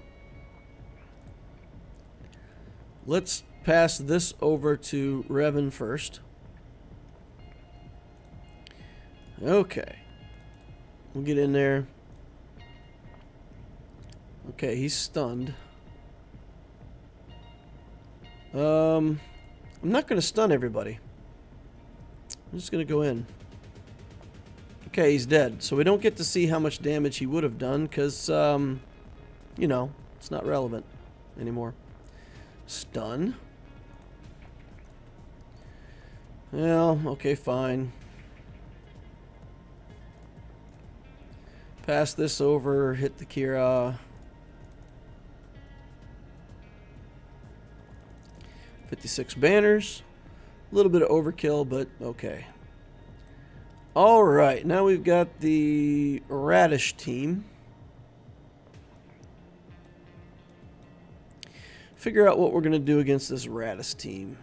Let's pass this over to Revan first. Okay. We'll get in there. Okay, he's stunned. I'm not going to stun everybody. I'm just going to go in. Okay, he's dead. So we don't get to see how much damage he would have done because, you know, it's not relevant anymore. Stun. Well, okay, fine. Pass this over, hit the Kira. 56 banners. A little bit of overkill, but okay. Alright, now we've got the Radish team. Figure out what we're going to do against this Radish team.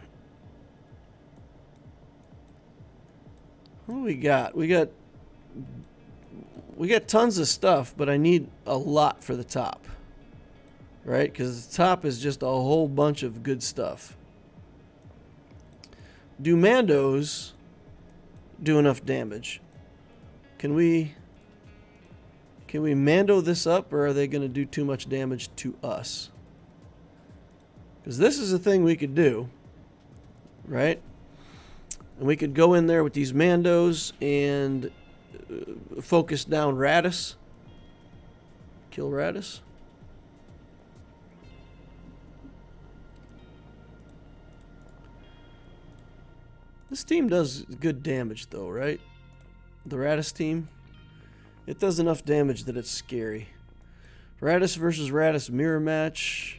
What do we got? We got tons of stuff, but I need a lot for the top. Right? Because the top is just a whole bunch of good stuff. Do Mandos do enough damage? Can we Mando this up, or are they going to do too much damage to us? Because this is a thing we could do, right? And we could go in there with these Mandos and focus down Radis. Kill Radis. This team does good damage though, right? The Radis team. It does enough damage that it's scary. Radis versus Radis mirror match.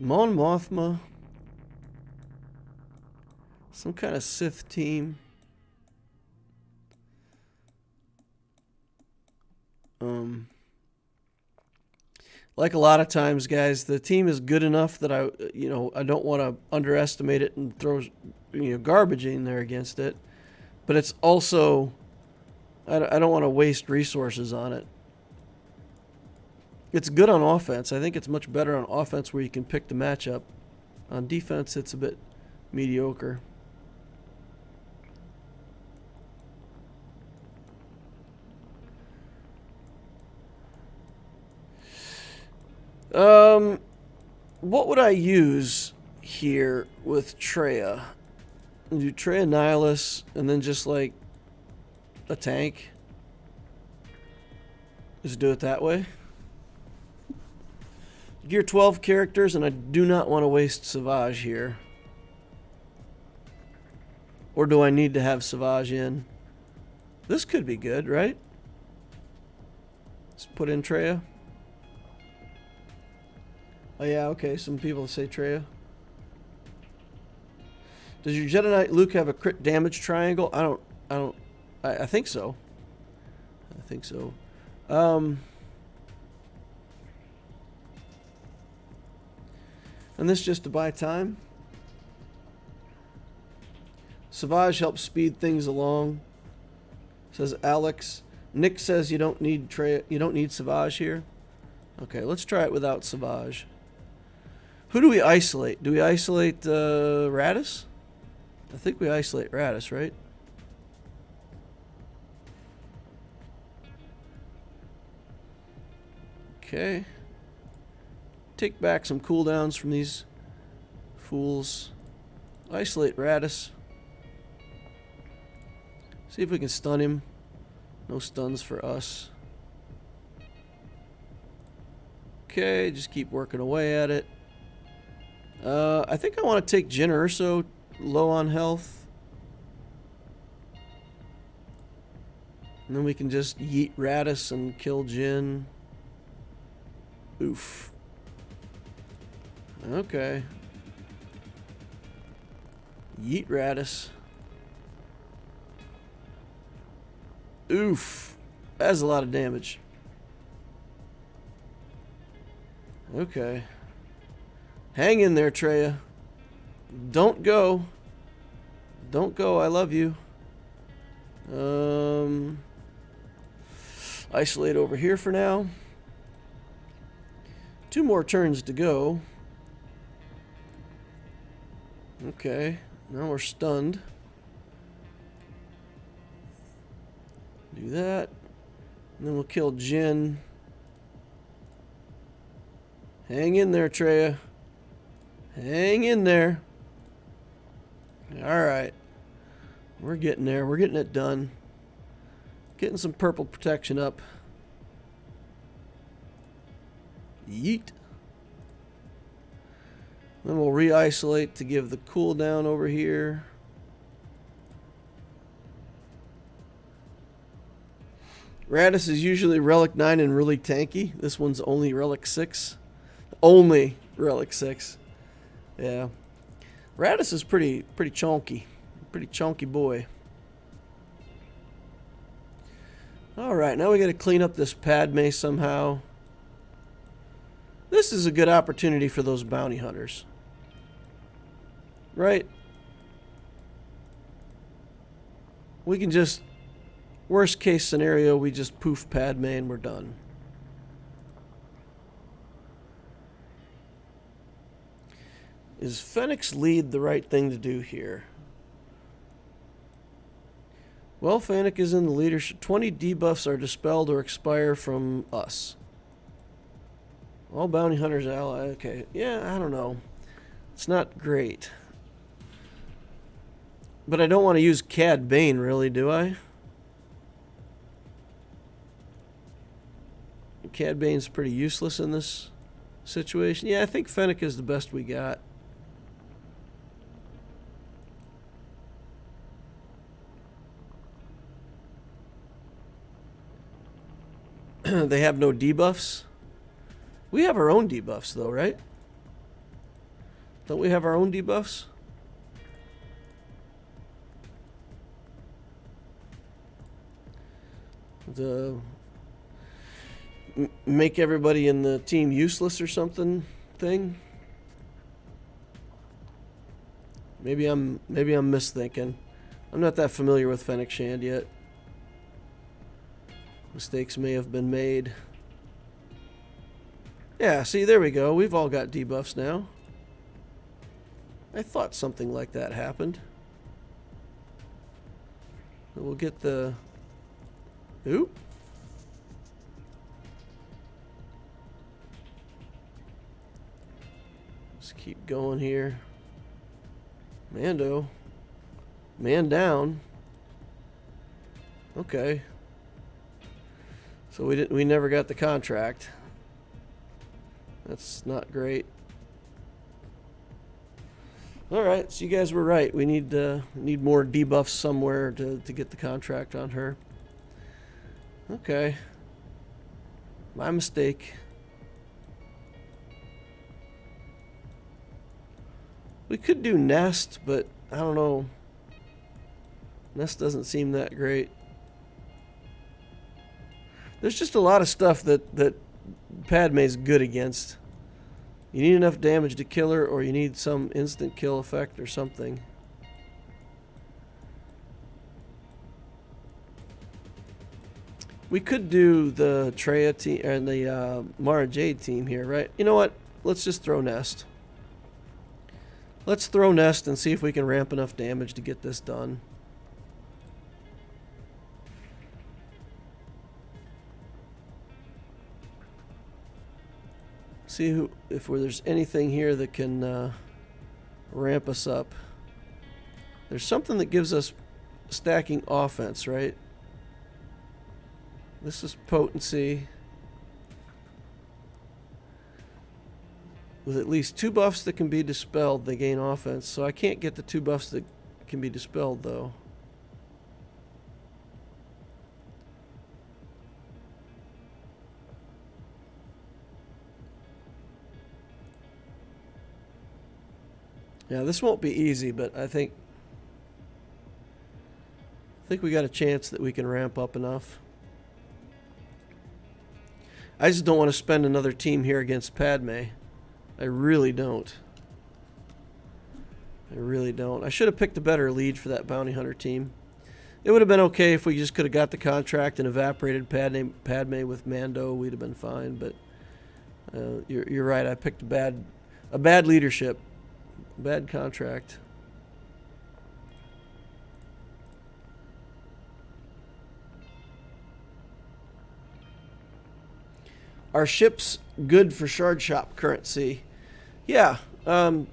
Mon Mothma. Some kind of Sith team. Like a lot of times, guys, the team is good enough that I don't want to underestimate it and throw, garbage in there against it. But it's also, I don't want to waste resources on it. It's good on offense. I think it's much better on offense where you can pick the matchup. On defense, it's a bit mediocre. What would I use here with Traya? Do Traya Nihilus and then just like a tank? Just do it that way. Gear 12 characters, and I do not want to waste Savage here. Or do I need to have Savage in? This could be good, right? Let's put in Traya. Oh yeah, okay, some people say Traya. Does your Jedi Knight Luke have a crit damage triangle? I think so. I think so. And this just to buy time. Savage helps speed things along, says Alex. Nick says you don't need Savage here. Okay, let's try it without Savage. Who do we isolate? Do we isolate Radis? I think we isolate Radis, right? Okay. Take back some cooldowns from these fools. Isolate Radis. See if we can stun him. No stuns for us. Okay, just keep working away at it. I think I want to take Jin Urso low on health. And then we can just yeet Radis and kill Jin. Oof. Okay. Yeet Radis. Oof. That's a lot of damage. Okay. Hang in there, Treya. Don't go. Don't go. I love you. Isolate over here for now. 2 more turns to go. Okay. Now we're stunned. Do that. And then we'll kill Jin. Hang in there, Treya. Hang in there. Alright. We're getting there. We're getting it done. Getting some purple protection up. Yeet. Then we'll re-isolate to give the cooldown over here. Radis is usually Relic 9 and really tanky. This one's only Relic 6. Only Relic 6. Yeah. Radis is pretty chonky. Pretty chonky boy. Alright, now we gotta clean up this Padme somehow. This is a good opportunity for those bounty hunters. Right? We can just... Worst case scenario, we just poof Padme and we're done. Is Fennec's lead the right thing to do here? Well, Fennec is in the leadership. 20 debuffs are dispelled or expire from us. All bounty hunters ally. Okay. Yeah, I don't know. It's not great. But I don't want to use Cad Bane, really, do I? Cad Bane's pretty useless in this situation. Yeah, I think Fennec is the best we got. They have no debuffs. We have our own debuffs, though, right? Don't we have our own debuffs? Make everybody in the team useless or something thing? Maybe I'm misthinking. I'm not that familiar with Fennec Shand yet. Mistakes may have been made. Yeah, see, there we go. We've all got debuffs now. I thought something like that happened. We'll get the... Oop. Let's keep going here. Mando. Man down. Okay. So we never got the contract. That's not great. All right, so you guys were right. We need more debuffs somewhere to get the contract on her. Okay. My mistake. We could do Nest, but I don't know. Nest doesn't seem that great. There's just a lot of stuff that Padme's good against. You need enough damage to kill her, or you need some instant kill effect or something. We could do the Treya team and the Mara Jade team here, right? You know what? Let's just throw Nest. Let's throw Nest and see if we can ramp enough damage to get this done. See if there's anything here that can ramp us up. There's something that gives us stacking offense, right? This is potency. With at least 2 buffs that can be dispelled, they gain offense. So I can't get the 2 buffs that can be dispelled, though. Yeah, this won't be easy, but I think we got a chance that we can ramp up enough. I just don't want to spend another team here against Padme. I really don't. I really don't. I should have picked a better lead for that bounty hunter team. It would have been okay if we just could have got the contract and evaporated Padme with Mando. We'd have been fine. But you're right. I picked a bad leadership, bad contract. Are ships good for shard shop currency? Yeah. The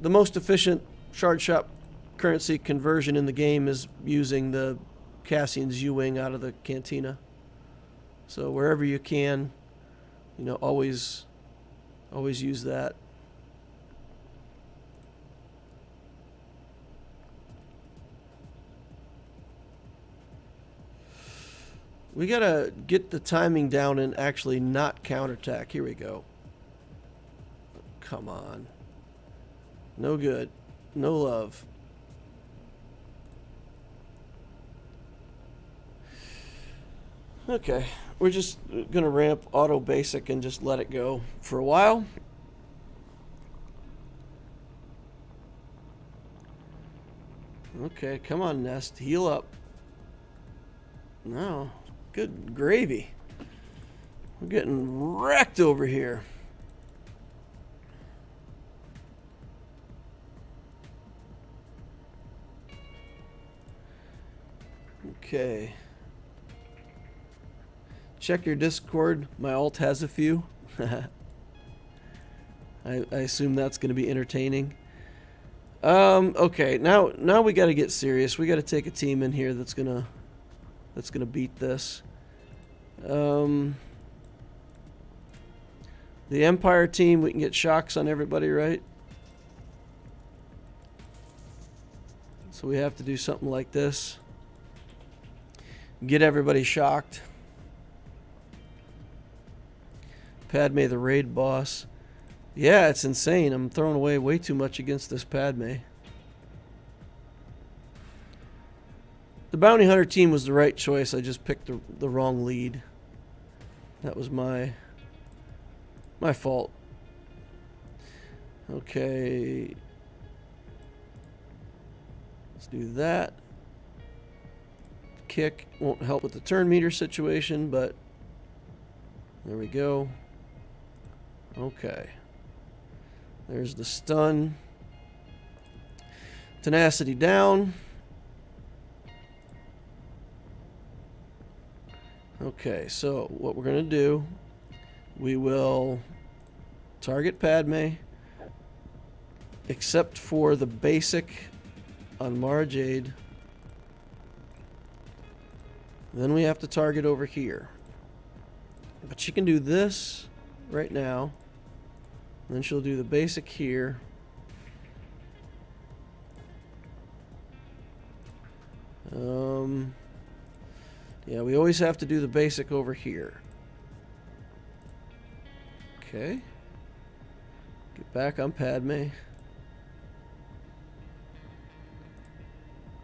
most efficient shard shop currency conversion in the game is using the Cassian's U-Wing out of the cantina. So wherever you can, you know, always use that. We gotta get the timing down and actually not counterattack. Here we go. Come on. No good. No love. Okay. We're just gonna ramp auto basic and just let it go for a while. Okay, come on, Nest. Heal up. No. Good gravy. We're getting wrecked over here. Okay. Check your Discord. My alt has a few. I assume that's going to be entertaining. Okay. Now we got to get serious. We got to take a team in here that's gonna beat this. The Empire team, we can get shocks on everybody, right? So we have to do something like this. Get everybody shocked. Padme, the raid boss. Yeah, it's insane. I'm throwing away way too much against this Padme. The bounty hunter team was the right choice. I just picked the wrong lead. That was my fault. Okay. Let's do that. Kick won't help with the turn meter situation, but there we go. Okay. There's the stun. Tenacity down. Okay, so what we're going to do, we will target Padme, except for the basic on Mara Jade. Then we have to target over here. But she can do this right now. Then she'll do the basic here. Yeah, we always have to do the basic over here. Okay. Get back on Padme.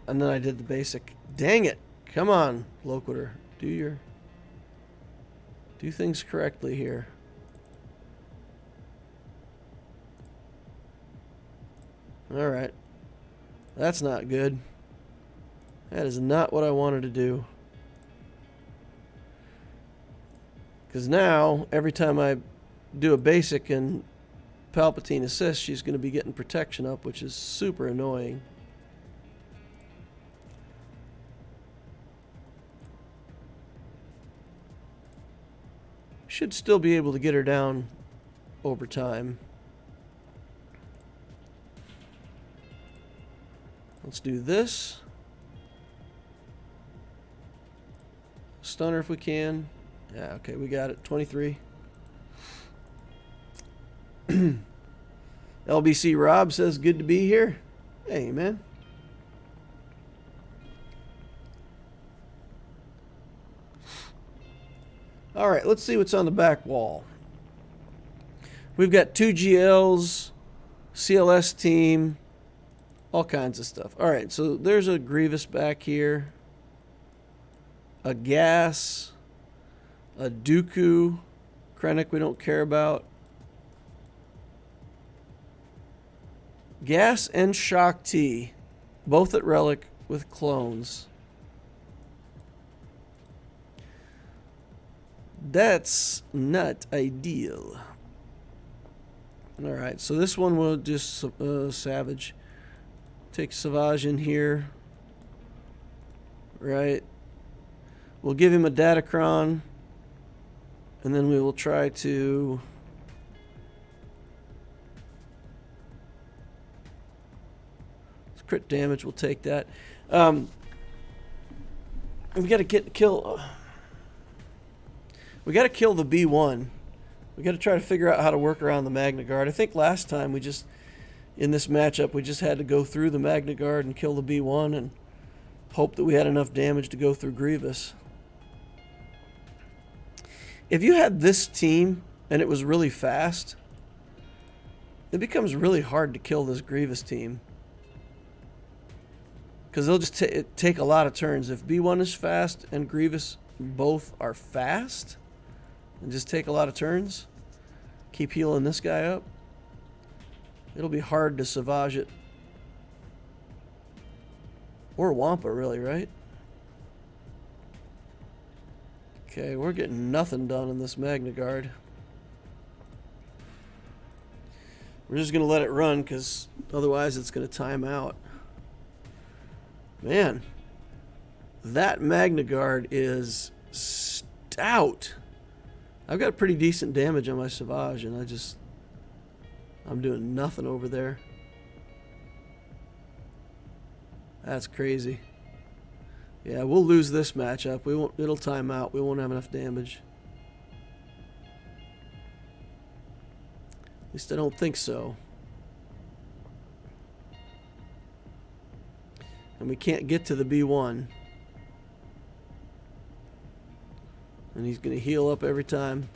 And then I did the basic. Dang it! Come on, Loquitur. Do your... do things correctly here. All right. That's not good. That is not what I wanted to do. Because now, every time I do a basic and Palpatine assists, she's going to be getting protection up, which is super annoying. Should still be able to get her down over time. Let's do this. Stunner if we can. Yeah, okay, we got it. 23. LBC Rob says, good to be here. Hey, man. All right, let's see what's on the back wall. We've got 2 GLs, CLS team, all kinds of stuff. All right, so there's a Grievous back here, a Gas, a Dooku, Krennic we don't care about, Gas and Shock T, both at Relic with clones. That's not ideal. Alright, so this one will just Savage. Take Savage in here. Right. We'll give him a datacron. And then we will try to... crit damage, we'll take that. We gotta kill... we gotta kill the B1. We gotta try to figure out how to work around the Magna Guard. I think last time we just... in this matchup, we just had to go through the Magna Guard and kill the B1 and hope that we had enough damage to go through Grievous. If you had this team and it was really fast, it becomes really hard to kill this Grievous team. Because they'll just take a lot of turns. If B1 is fast and Grievous both are fast and just take a lot of turns, keep healing this guy up, it'll be hard to Savage it. Or Wampa, really, right? Okay, we're getting nothing done in this Magna Guard. We're just going to let it run, because otherwise it's going to time out. Man, that Magna Guard is stout. I've got pretty decent damage on my Savage, and I'm doing nothing over there. That's crazy. Yeah, we'll lose this matchup. It'll time out. We won't have enough damage. At least I don't think so. And we can't get to the B1. And he's going to heal up every time.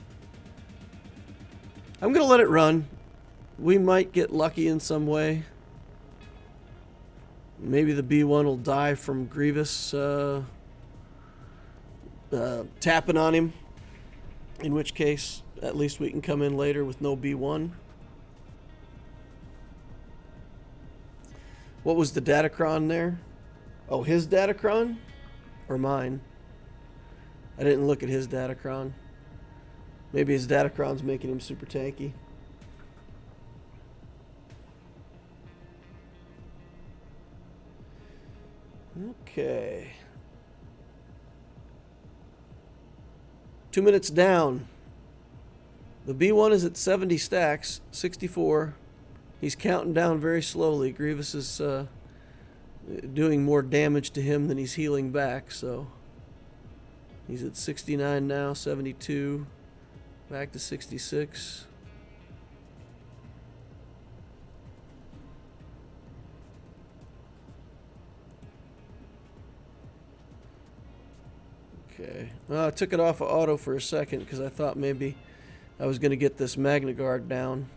I'm going to let it run. We might get lucky in some way. Maybe the B1 will die from Grievous tapping on him. In which case, at least we can come in later with no B1. What was the datacron there? Oh, his datacron? Or mine? I didn't look at his datacron. Maybe his datacron's making him super tanky. Okay. 2 minutes down. The B1 is at 70 stacks, 64. He's counting down very slowly. Grievous is doing more damage to him than he's healing back, so he's at 69 now, 72, back to 66. Okay, well, I took it off of auto for a second because I thought maybe I was going to get this Magna Guard down.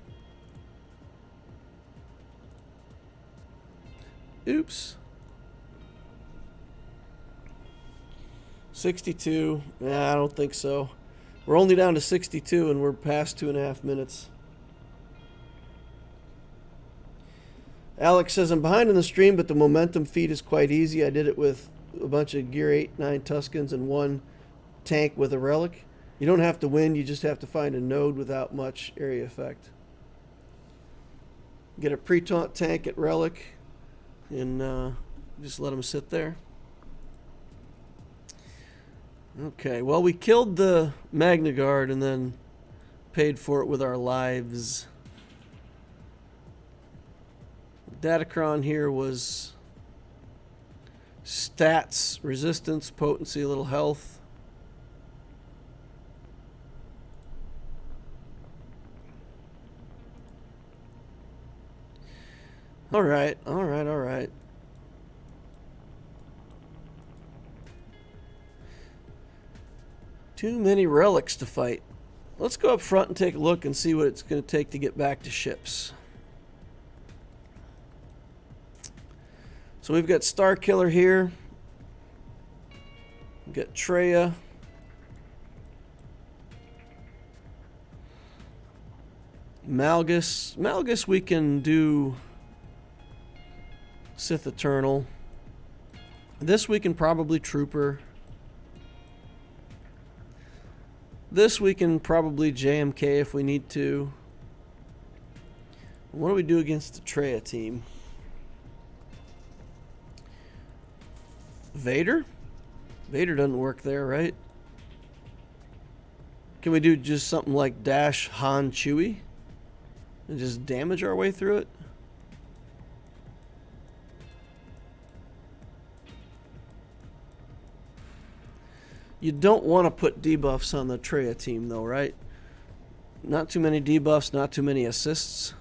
Oops. 62. Nah, I don't think so. We're only down to 62 and we're past 2.5 minutes. Alex says, I'm behind in the stream, but the momentum feed is quite easy. I did it with a bunch of Gear 8, 9 Tuscans and 1 tank with a Relic. You don't have to win, you just have to find a node without much area effect. Get a pre-taunt tank at Relic and just let them sit there. Okay, well, we killed the Magna Guard and then paid for it with our lives. Datacron here was stats, resistance, potency, a little health. All right. Too many relics to fight. Let's go up front and take a look and see what it's going to take to get back to ships. So we've got Starkiller here. We've got Treya. Malgus. Malgus we can do Sith Eternal. This we can probably Trooper. This we can probably JMK if we need to. What do we do against the Treya team? Vader? Vader doesn't work there, right? Can we do just something like Dash Han Chewie and just damage our way through it? You don't want to put debuffs on the Treya team though, right? Not too many debuffs, not too many assists.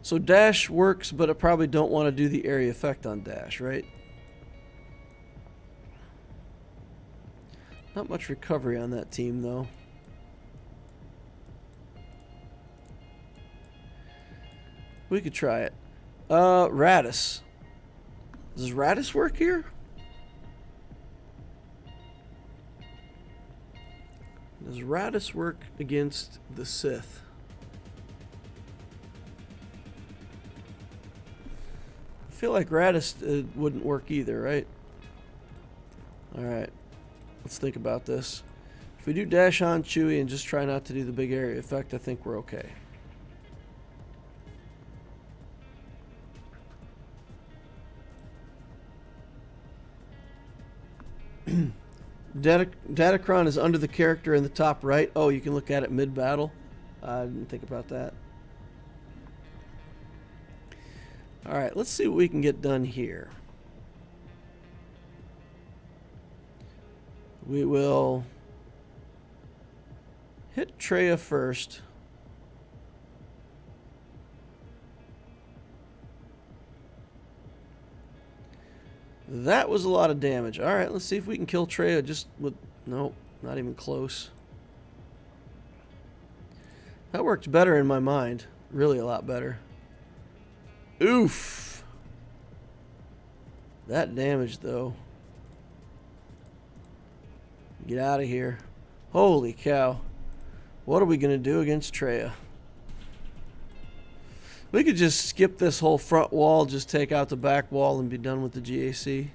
So Dash works, but I probably don't want to do the area effect on Dash, right? Not much recovery on that team, though. We could try it. Radis. Does Radis work here? Does Radis work against the Sith? I feel like Radis wouldn't work either, right? Alright. Let's think about this. If we do Dash on Chewie and just try not to do the big area effect, I think we're okay. Datacron is under the character in the top right. Oh, you can look at it mid-battle. I didn't think about that. Alright, let's see what we can get done here. We will hit Treya first. That was a lot of damage. Alright, let's see if we can kill Treya just with... Nope, not even close. That worked better in my mind. Really a lot better. Oof. That damage, though. Get out of here. Holy cow. What are we going to do against Treya? We could just skip this whole front wall, just take out the back wall and be done with the GAC.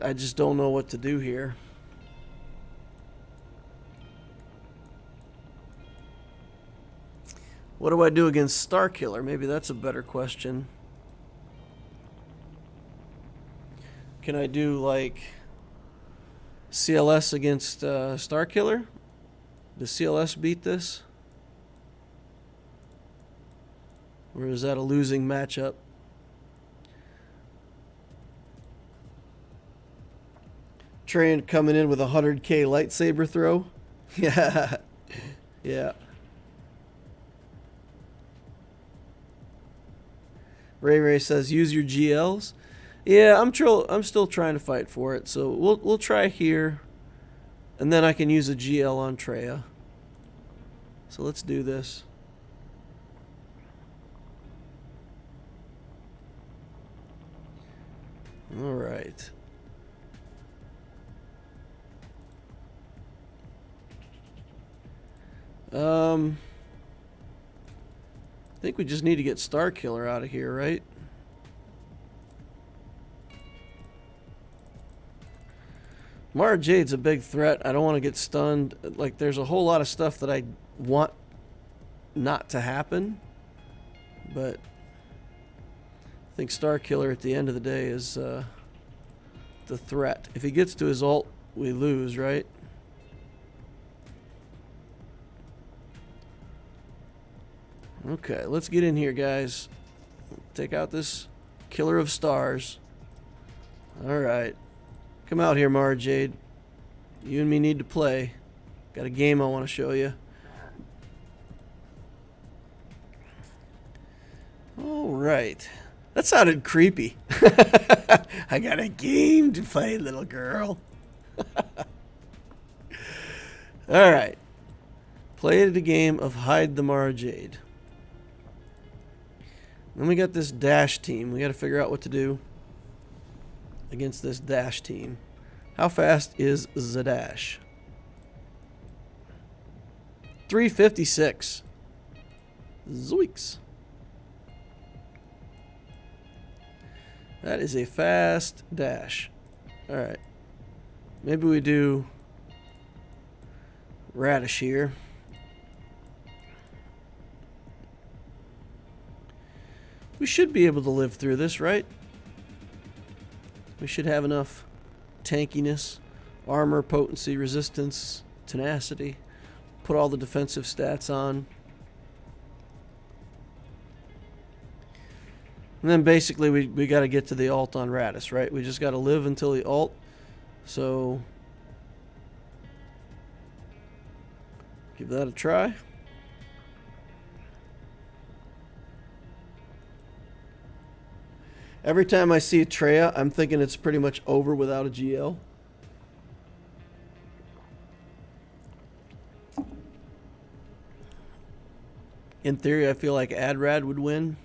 I just don't know what to do here. What do I do against Starkiller? Maybe that's a better question. Can I do like CLS against Starkiller? Does CLS beat this? Or is that a losing matchup? Train coming in with a 100k lightsaber throw? Yeah. Yeah. Ray says use your GLs. Yeah, I'm still trying to fight for it. So we'll try here, and then I can use a GL on Treya. So let's do this. All right. I think we just need to get Star Killer out of here, right? Mara Jade's a big threat. I don't want to get stunned. Like, there's a whole lot of stuff that I want not to happen, but I think Star Killer at the end of the day is the threat. If he gets to his ult, we lose, right? Okay, let's get in here, guys. Take out this killer of stars. Alright. Come out here, Mara Jade. You and me need to play. Got a game I want to show you. Alright. That sounded creepy. I got a game to play, little girl. Alright. Play the game of Hide the Mara Jade. Then we got this dash team. We got to figure out what to do against this dash team. How fast is the dash? 356. Zoinks. That is a fast dash. Alright. Maybe we do Radish here. We should be able to live through this, right? We should have enough tankiness, armor, potency, resistance, tenacity. Put all the defensive stats on. And then basically we got to get to the ult on Radis, right? We just got to live until the ult. So give that a try. Every time I see a Treya, I'm thinking it's pretty much over without a GL. In theory, I feel like Adrad would win.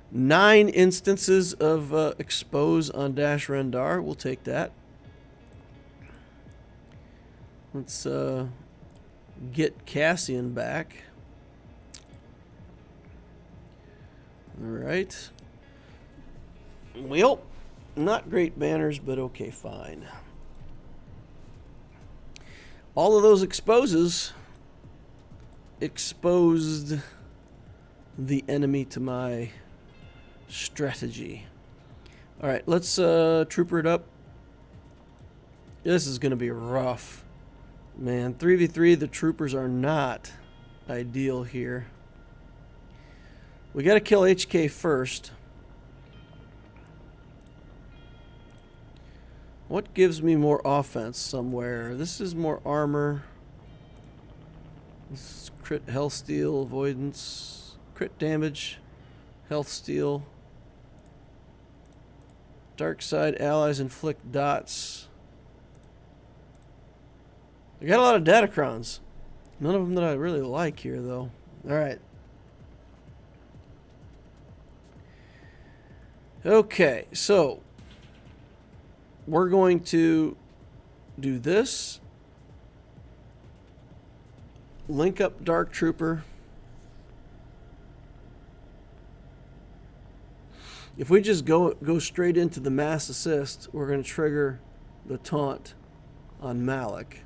9 instances of expose on Dash Rendar. We'll take that. Let's get Cassian back. Alright. Well, not great banners, but okay, fine. All of those exposes exposed the enemy to my strategy. Alright, let's trooper it up. This is going to be rough. Man, 3v3, the troopers are not ideal here. We got to kill HK first. What gives me more offense somewhere? This is more armor. This is crit, health steal, avoidance, crit damage, health steal. Dark side allies inflict dots. I got a lot of datacrons. None of them that I really like here, though. Alright. Okay, so we're going to do this. Link up Dark Trooper. If we just go straight into the mass assist, we're going to trigger the taunt on Malik.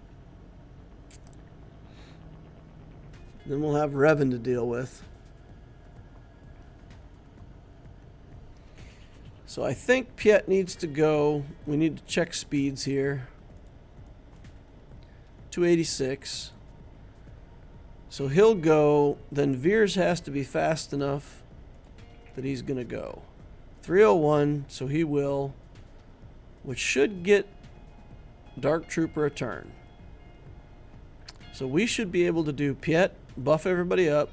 Then we'll have Revan to deal with. So I think Piet needs to go. We need to check speeds here. 286. So he'll go. Then Veers has to be fast enough that he's going to go. 301, so he will. Which should get Dark Trooper a turn. So we should be able to do Piet, buff everybody up.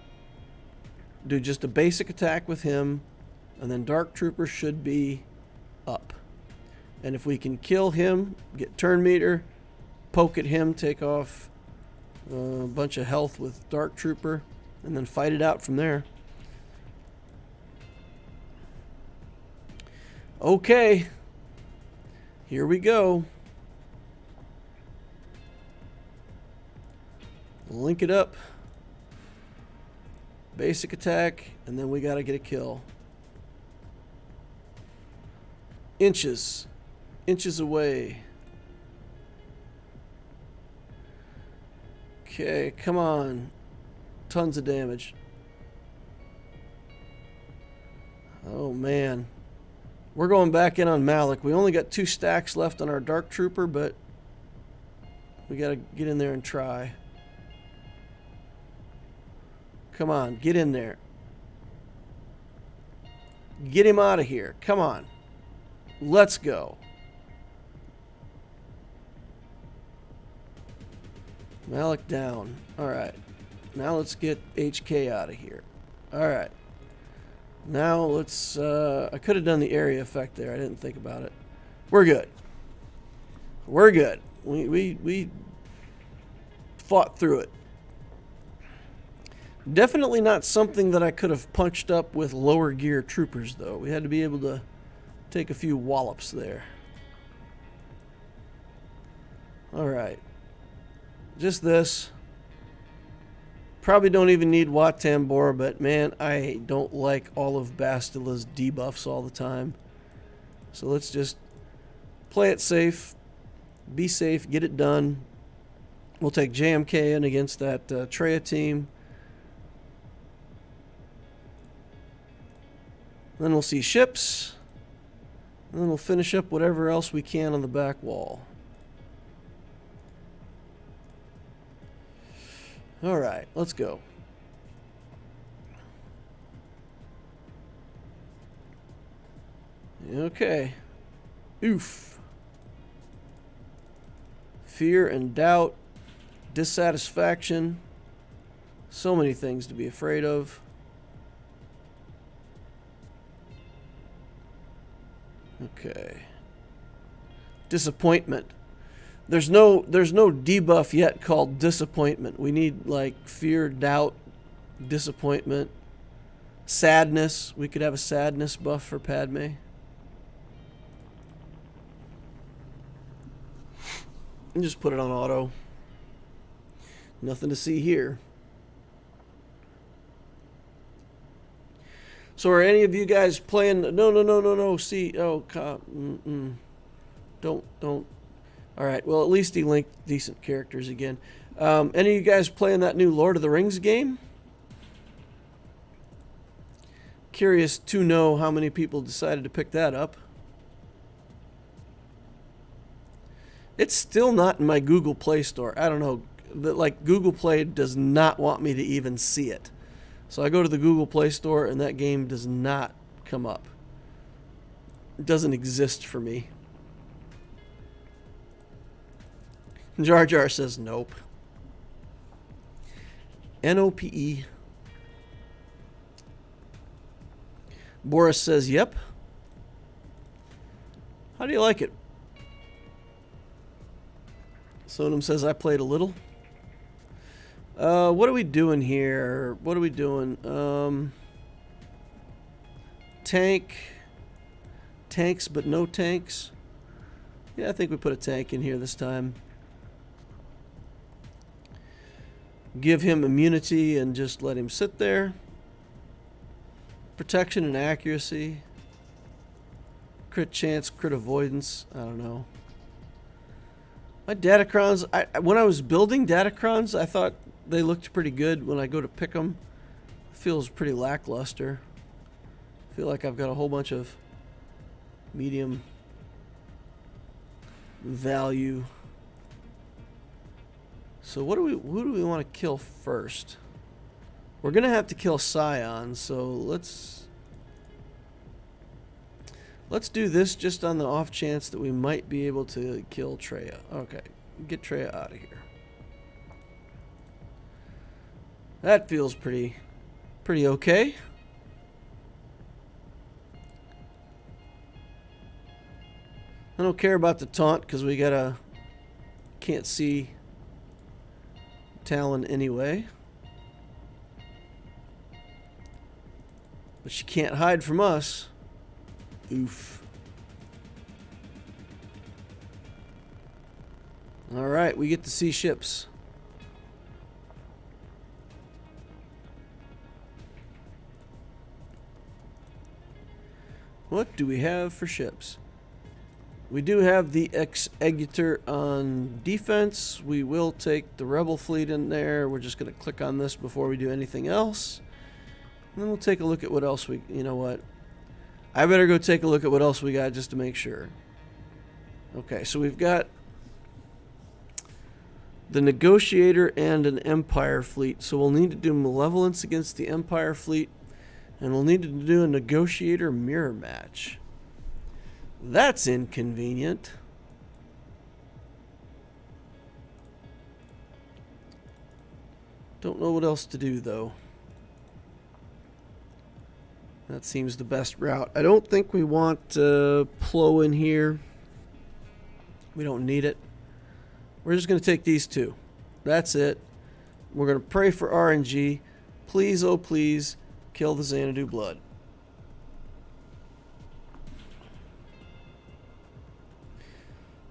Do just a basic attack with him. And then Dark Trooper should be up. And if we can kill him, get turn meter, poke at him, take off a bunch of health with Dark Trooper, and then fight it out from there. Okay. Here we go. Link it up. Basic attack, and then we gotta get a kill. Inches. Inches away. Okay, come on. Tons of damage. Oh, man. We're going back in on Malik. We only got 2 stacks left on our Dark Trooper, but we gotta get in there and try. Come on, get in there. Get him out of here. Come on. Let's go. Malik down. Alright. Now let's get HK out of here. Alright. Now let's... I could have done the area effect there. I didn't think about it. We're good. We're good. We fought through it. Definitely not something that I could have punched up with lower gear troopers, though. We had to be able to take a few wallops there. Alright. Just this. Probably don't even need Wat Tambor, but man, I don't like all of Bastila's debuffs all the time. So let's just play it safe. Be safe. Get it done. We'll take JMK in against that Treya team. Then we'll see ships. And then we'll finish up whatever else we can on the back wall. Alright, let's go. Okay. Oof. Fear and doubt. Dissatisfaction. So many things to be afraid of. Okay. Disappointment. There's no debuff yet called disappointment. We need like fear, doubt, disappointment, sadness. We could have a sadness buff for Padme. And just put it on auto. Nothing to see here. So are any of you guys playing? No. See, oh, don't. All right. Well, at least he linked decent characters again. Any of you guys playing that new Lord of the Rings game? Curious to know how many people decided to pick that up. It's still not in my Google Play Store. I don't know. Like Google Play does not want me to even see it. So I go to the Google Play Store and that game does not come up. It doesn't exist for me. Jar Jar says nope. NOPE. Boris says yep. How do you like it? Sonam says I played a little. What are we doing here? What are we doing? Tanks, but no tanks. Yeah, I think we put a tank in here this time. Give him immunity and just let him sit there. Protection and accuracy. Crit chance, crit avoidance. I don't know. My datacrons, when I was building datacrons, I thought they looked pretty good. When I go to pick them, it feels pretty lackluster. I feel like I've got a whole bunch of medium value. So who do we want to kill first? We're gonna have to kill Scion, so let's do this just on the off chance that we might be able to kill Treya. Okay, get Treya out of here. That feels pretty okay. I don't care about the taunt because we can't see Talon anyway. But she can't hide from us. Oof. All right, we get to see ships. What do we have for ships? We do have the Executor on defense. We will take the Rebel fleet in there. We're just going to click on this before we do anything else. And then we'll take a look at what else we... You know what? I better go take a look at what else we got just to make sure. Okay, so we've got the Negotiator and an Empire fleet. So we'll need to do Malevolence against the Empire fleet. And we'll need to do a Negotiator mirror match. That's inconvenient. Don't know what else to do, though. That seems the best route. I don't think we want Plo in here. We don't need it. We're just going to take these two. That's it. We're going to pray for RNG. Please, oh please, kill the Xanadu blood.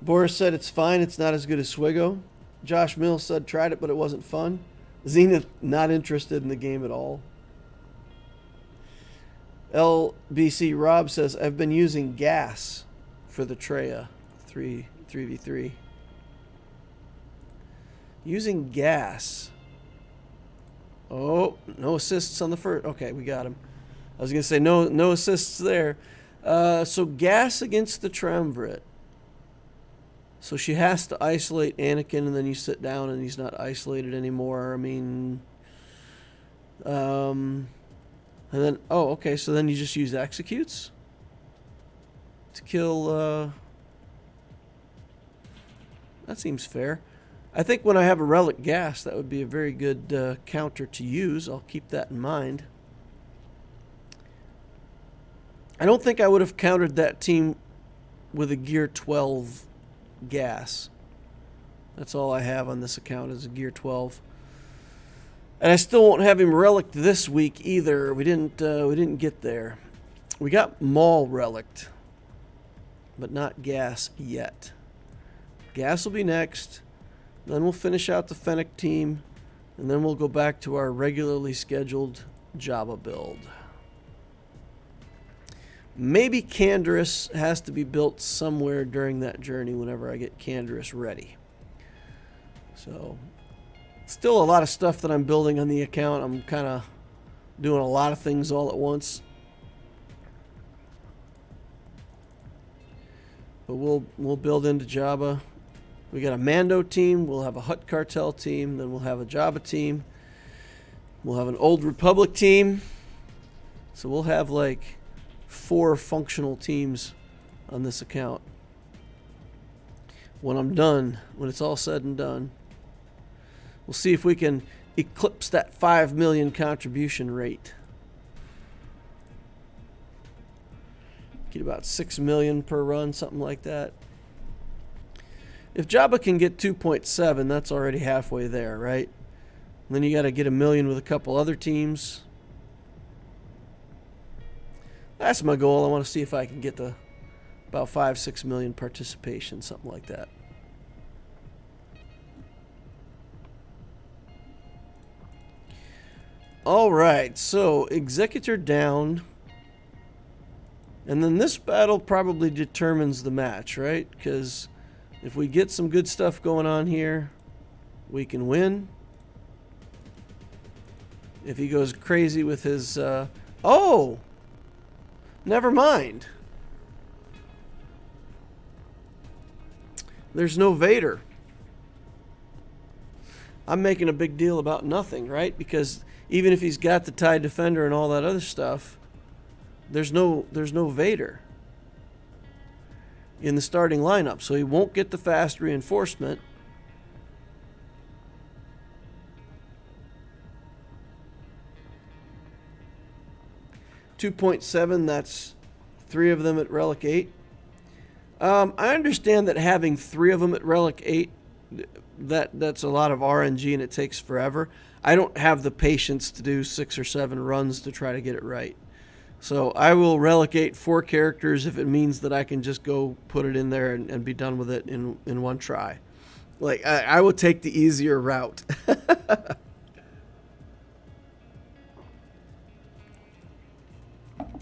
Boris said it's fine. It's not as good as Swgoh. Josh Mills said tried it, but it wasn't fun. Zenith not interested in the game at all. LBC Rob says I've been using gas for the Treya 3v3. Using gas. Oh, no assists on the first. Okay, we got him. I was gonna say no assists there. So gas against the Triumvirate. So she has to isolate Anakin, and then you sit down and he's not isolated anymore. I mean, and then, oh, okay, so then you just use executes to kill, that seems fair. I think when I have a Relic gas, that would be a very good counter to use. I'll keep that in mind. I don't think I would have countered that team with a Gear 12 gas. That's all I have on this account is a Gear 12. And I still won't have him relicked this week either. We didn't get there. We got Maul relicked, but not gas yet. Gas will be next. Then we'll finish out the Fennec team, and then we'll go back to our regularly scheduled Jabba build. Maybe Canderous has to be built somewhere during that journey whenever I get Canderous ready. So, still a lot of stuff that I'm building on the account. I'm kind of doing a lot of things all at once. But we'll build into Jabba. We got a Mando team, we'll have a Hutt Cartel team, then we'll have a Jabba team. We'll have an Old Republic team. So we'll have like 4 functional teams on this account. When I'm done, when it's all said and done, we'll see if we can eclipse that 5 million contribution rate. Get about 6 million per run, something like that. If Jabba can get 2.7, that's already halfway there, right? And then you got to get 1 million with a couple other teams. That's my goal. I want to see if I can get to about 5-6 million participation, something like that. All right, so Executor down. And then this battle probably determines the match, right? Because if we get some good stuff going on here, we can win. If he goes crazy with his... oh! Never mind. There's no Vader. I'm making a big deal about nothing, right? Because even if he's got the TIE Defender and all that other stuff, there's no Vader in the starting lineup, so he won't get the fast reinforcement. .7, that's 3 of them at Relic 8. I understand that having 3 of them at Relic 8, that's a lot of RNG and it takes forever. I don't have the patience to do 6 or 7 runs to try to get it right. So I will relegate 4 characters if it means that I can just go put it in there and be done with it in one try. Like, I will take the easier route.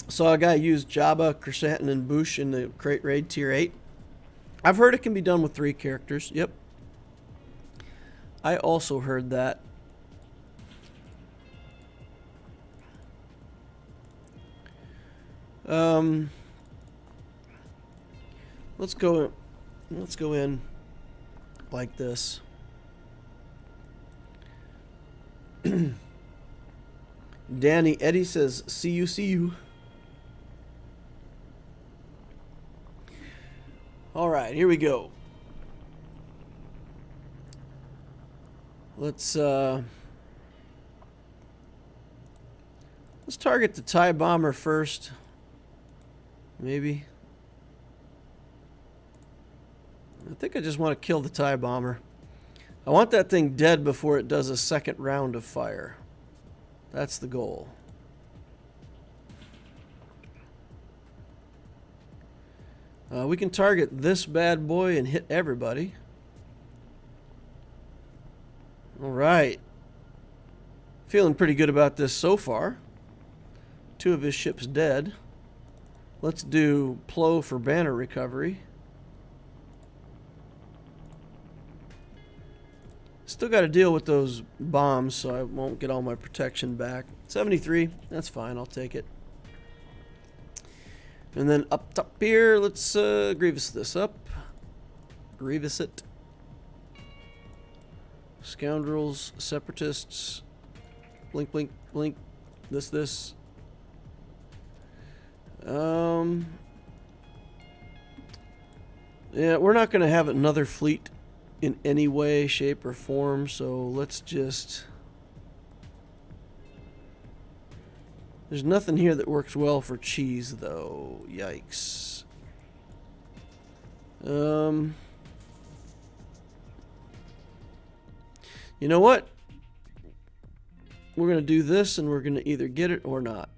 Saw a guy use Jabba, Chrysanthemum, and Boosh in the Crate Raid Tier 8. I've heard it can be done with 3 characters. Yep. I also heard that. Let's go in like this. Danny Eddie says, see you. All right, here we go. Let's target the TIE bomber first. Maybe. I think I just want to kill the TIE bomber. I want that thing dead before it does a second round of fire. That's the goal. We can target this bad boy and hit everybody. All right. Feeling pretty good about this so far. 2 of his ships dead. Let's do Plo for banner recovery. Still got to deal with those bombs, so I won't get all my protection back. 73, that's fine, I'll take it. And then up top here, let's Grievous this up. Grievous it. Scoundrels, Separatists. Blink, blink, blink. This. Yeah, we're not going to have another fleet in any way, shape, or form, so let's just... There's nothing here that works well for cheese, though. Yikes. You know what? We're going to do this, and we're going to either get it or not.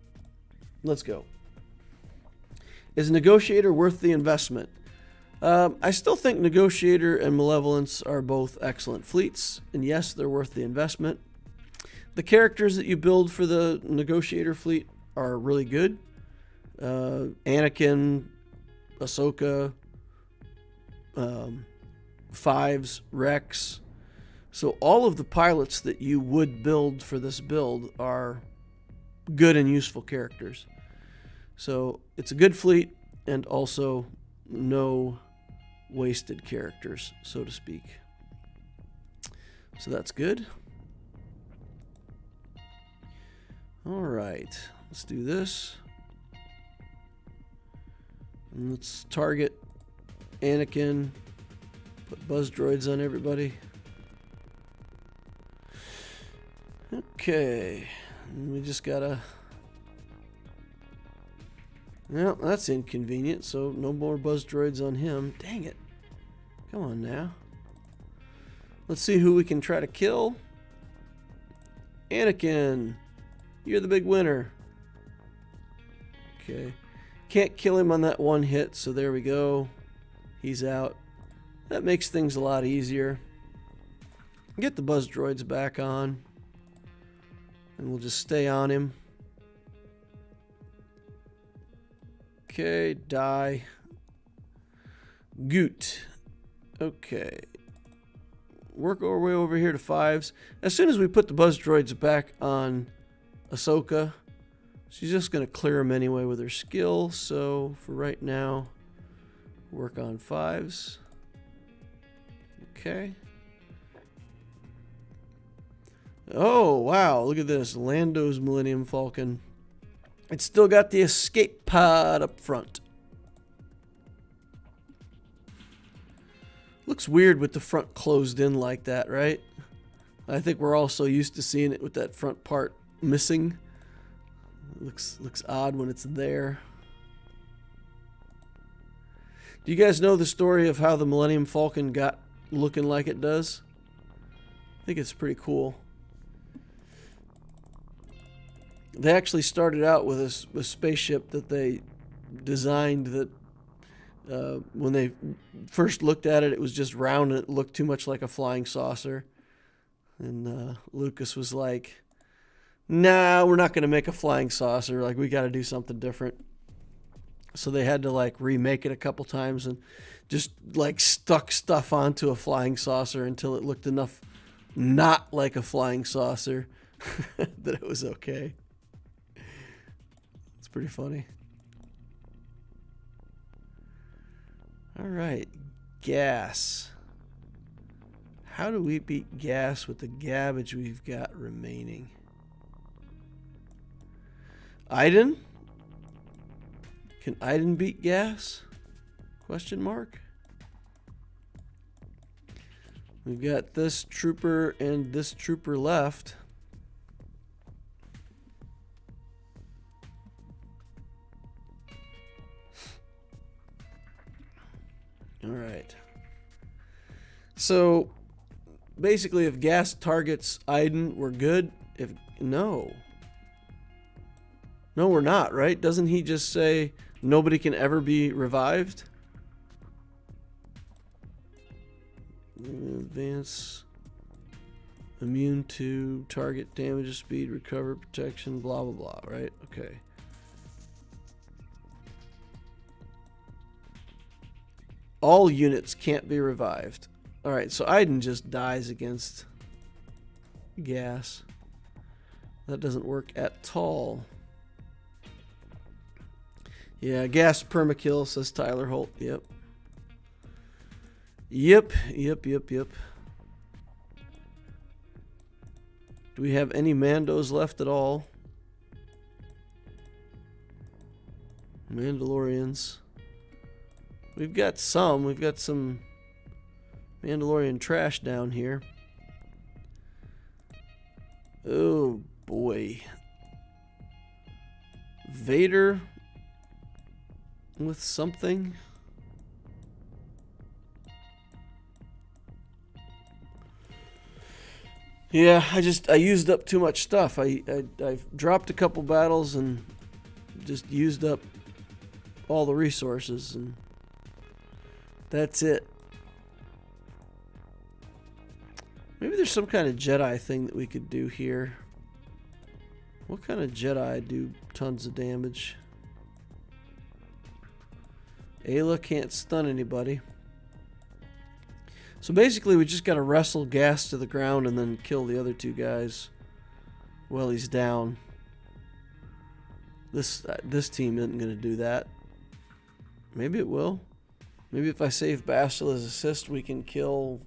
Let's go. Is Negotiator worth the investment? I still think Negotiator and Malevolence are both excellent fleets, and yes, they're worth the investment. The characters that you build for the Negotiator fleet are really good. Anakin, Ahsoka, Fives, Rex. So all of the pilots that you would build for this build are good and useful characters. So it's a good fleet and also no wasted characters, so to speak. So that's good. All right, let's do this. And let's target Anakin. Put buzz droids on everybody. Okay, and we just gotta... Well, that's inconvenient, so no more buzz droids on him. Dang it. Come on now. Let's see who we can try to kill. Anakin, you're the big winner. Okay. Can't kill him on that one hit, so there we go. He's out. That makes things a lot easier. Get the buzz droids back on. And we'll just stay on him. Okay, die. Goot. Okay. Work our way over here to Fives. As soon as we put the buzz droids back on Ahsoka, she's just going to clear them anyway with her skill. So for right now, work on Fives. Okay. Oh, wow. Look at this. Lando's Millennium Falcon. It's still got the escape pod up front. Looks weird with the front closed in like that, right? I think we're all so used to seeing it with that front part missing. It looks odd when it's there. Do you guys know the story of how the Millennium Falcon got looking like it does? I think it's pretty cool. They actually started out with a spaceship that they designed that When they first looked at it, it was just round and it looked too much like a flying saucer. And Lucas was like, nah, we're not going to make a flying saucer. Like, we got to do something different. So they had to like remake it a couple times and just like stuck stuff onto a flying saucer until it looked enough not like a flying saucer that it was okay. It's pretty funny. All right, gas. How do we beat gas with the garbage we've got remaining? Iden? Can Iden beat gas? Question mark. We've got this trooper and this trooper left. All right. So basically, if gas targets Iden, we're good. If no, we're not, right? Doesn't he just say nobody can ever be revived? Advance, immune to target damage, speed, recover, protection, blah blah blah, right? Okay. All units can't be revived. All right, so Iden just dies against gas. That doesn't work at all. Yeah, gas permakill, says Tyler Holt. Yep. Yep. Do we have any Mandos left at all? Mandalorians. We've got some. We've got some Mandalorian trash down here. Oh, boy. Vader with something. Yeah, I used up too much stuff. I dropped a couple battles and just used up all the resources, and that's it. Maybe there's some kind of Jedi thing that we could do here. What kind of Jedi do tons of damage? Ayla can't stun anybody. So basically we just got to wrestle gas to the ground and then kill the other two guys while he's down. This team isn't going to do that. Maybe it will. Maybe if I save Bastille as assist, we can kill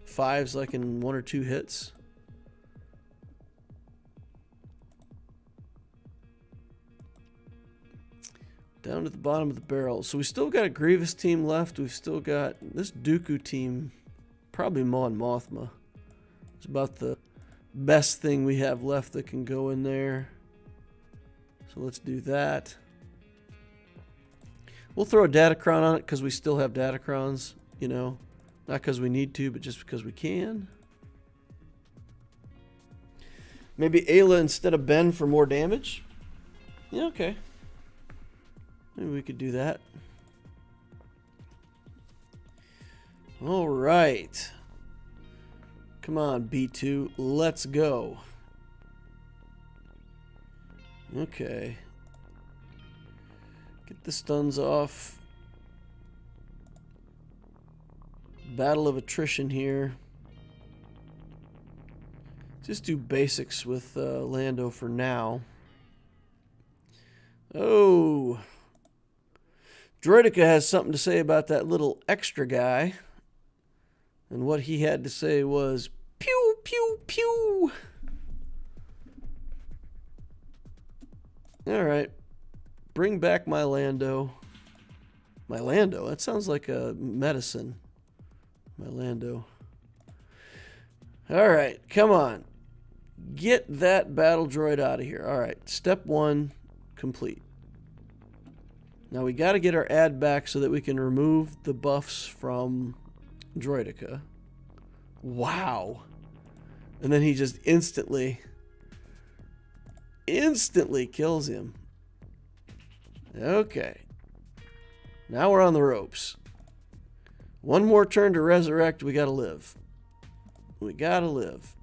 5s like in 1 or 2 hits. Down to the bottom of the barrel. So we still got a Grievous team left. We've still got this Dooku team. Probably Mon Mothma. It's about the best thing we have left that can go in there. So let's do that. We'll throw a datacron on it because we still have datacrons, you know. Not because we need to, but just because we can. Maybe Ayla instead of Ben for more damage? Yeah, okay. Maybe we could do that. All right. Come on, B2. Let's go. Okay. Get the stuns off. Battle of attrition here. Just do basics with Lando for now. Oh. Droideka has something to say about that little extra guy. And what he had to say was, pew, pew, pew. All right. Bring back my Lando. My Lando? That sounds like a medicine. My Lando. All right. Come on. Get that battle droid out of here. All right. Step 1 complete. Now we got to get our ad back so that we can remove the buffs from Droideka. Wow. And then he just instantly kills him. Okay. Now we're on the ropes. One more turn to resurrect. We gotta live. We gotta live.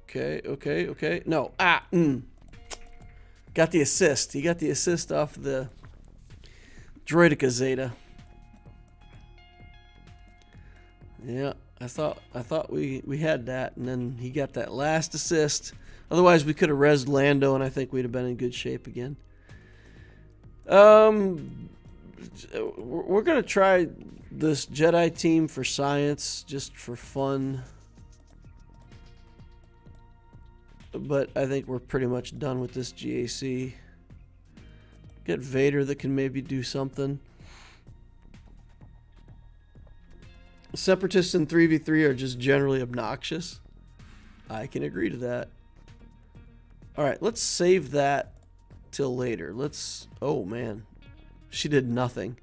Okay, okay, okay. No. Got the assist. He got the assist off the Droidica Zeta. Yeah, I thought we had that, and then he got that last assist. Otherwise, we could have rezzed Lando, and I think we'd have been in good shape again. We're gonna try this Jedi team for science, just for fun. But I think we're pretty much done with this GAC. Get Vader that can maybe do something. Separatists in 3v3 are just generally obnoxious. I can agree to that. Alright, let's save that till later. Oh man. She did nothing.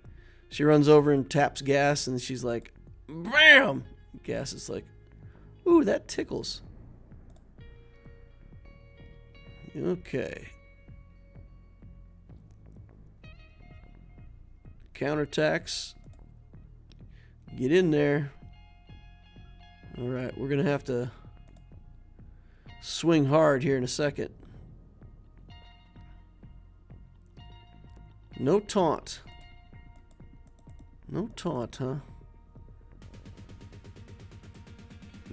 She runs over and taps gas and she's like, BAM! Gas is like, ooh, that tickles. Okay. Counterattacks. Get in there. Alright, we're going to have to swing hard here in a second. No taunt. No taunt, huh?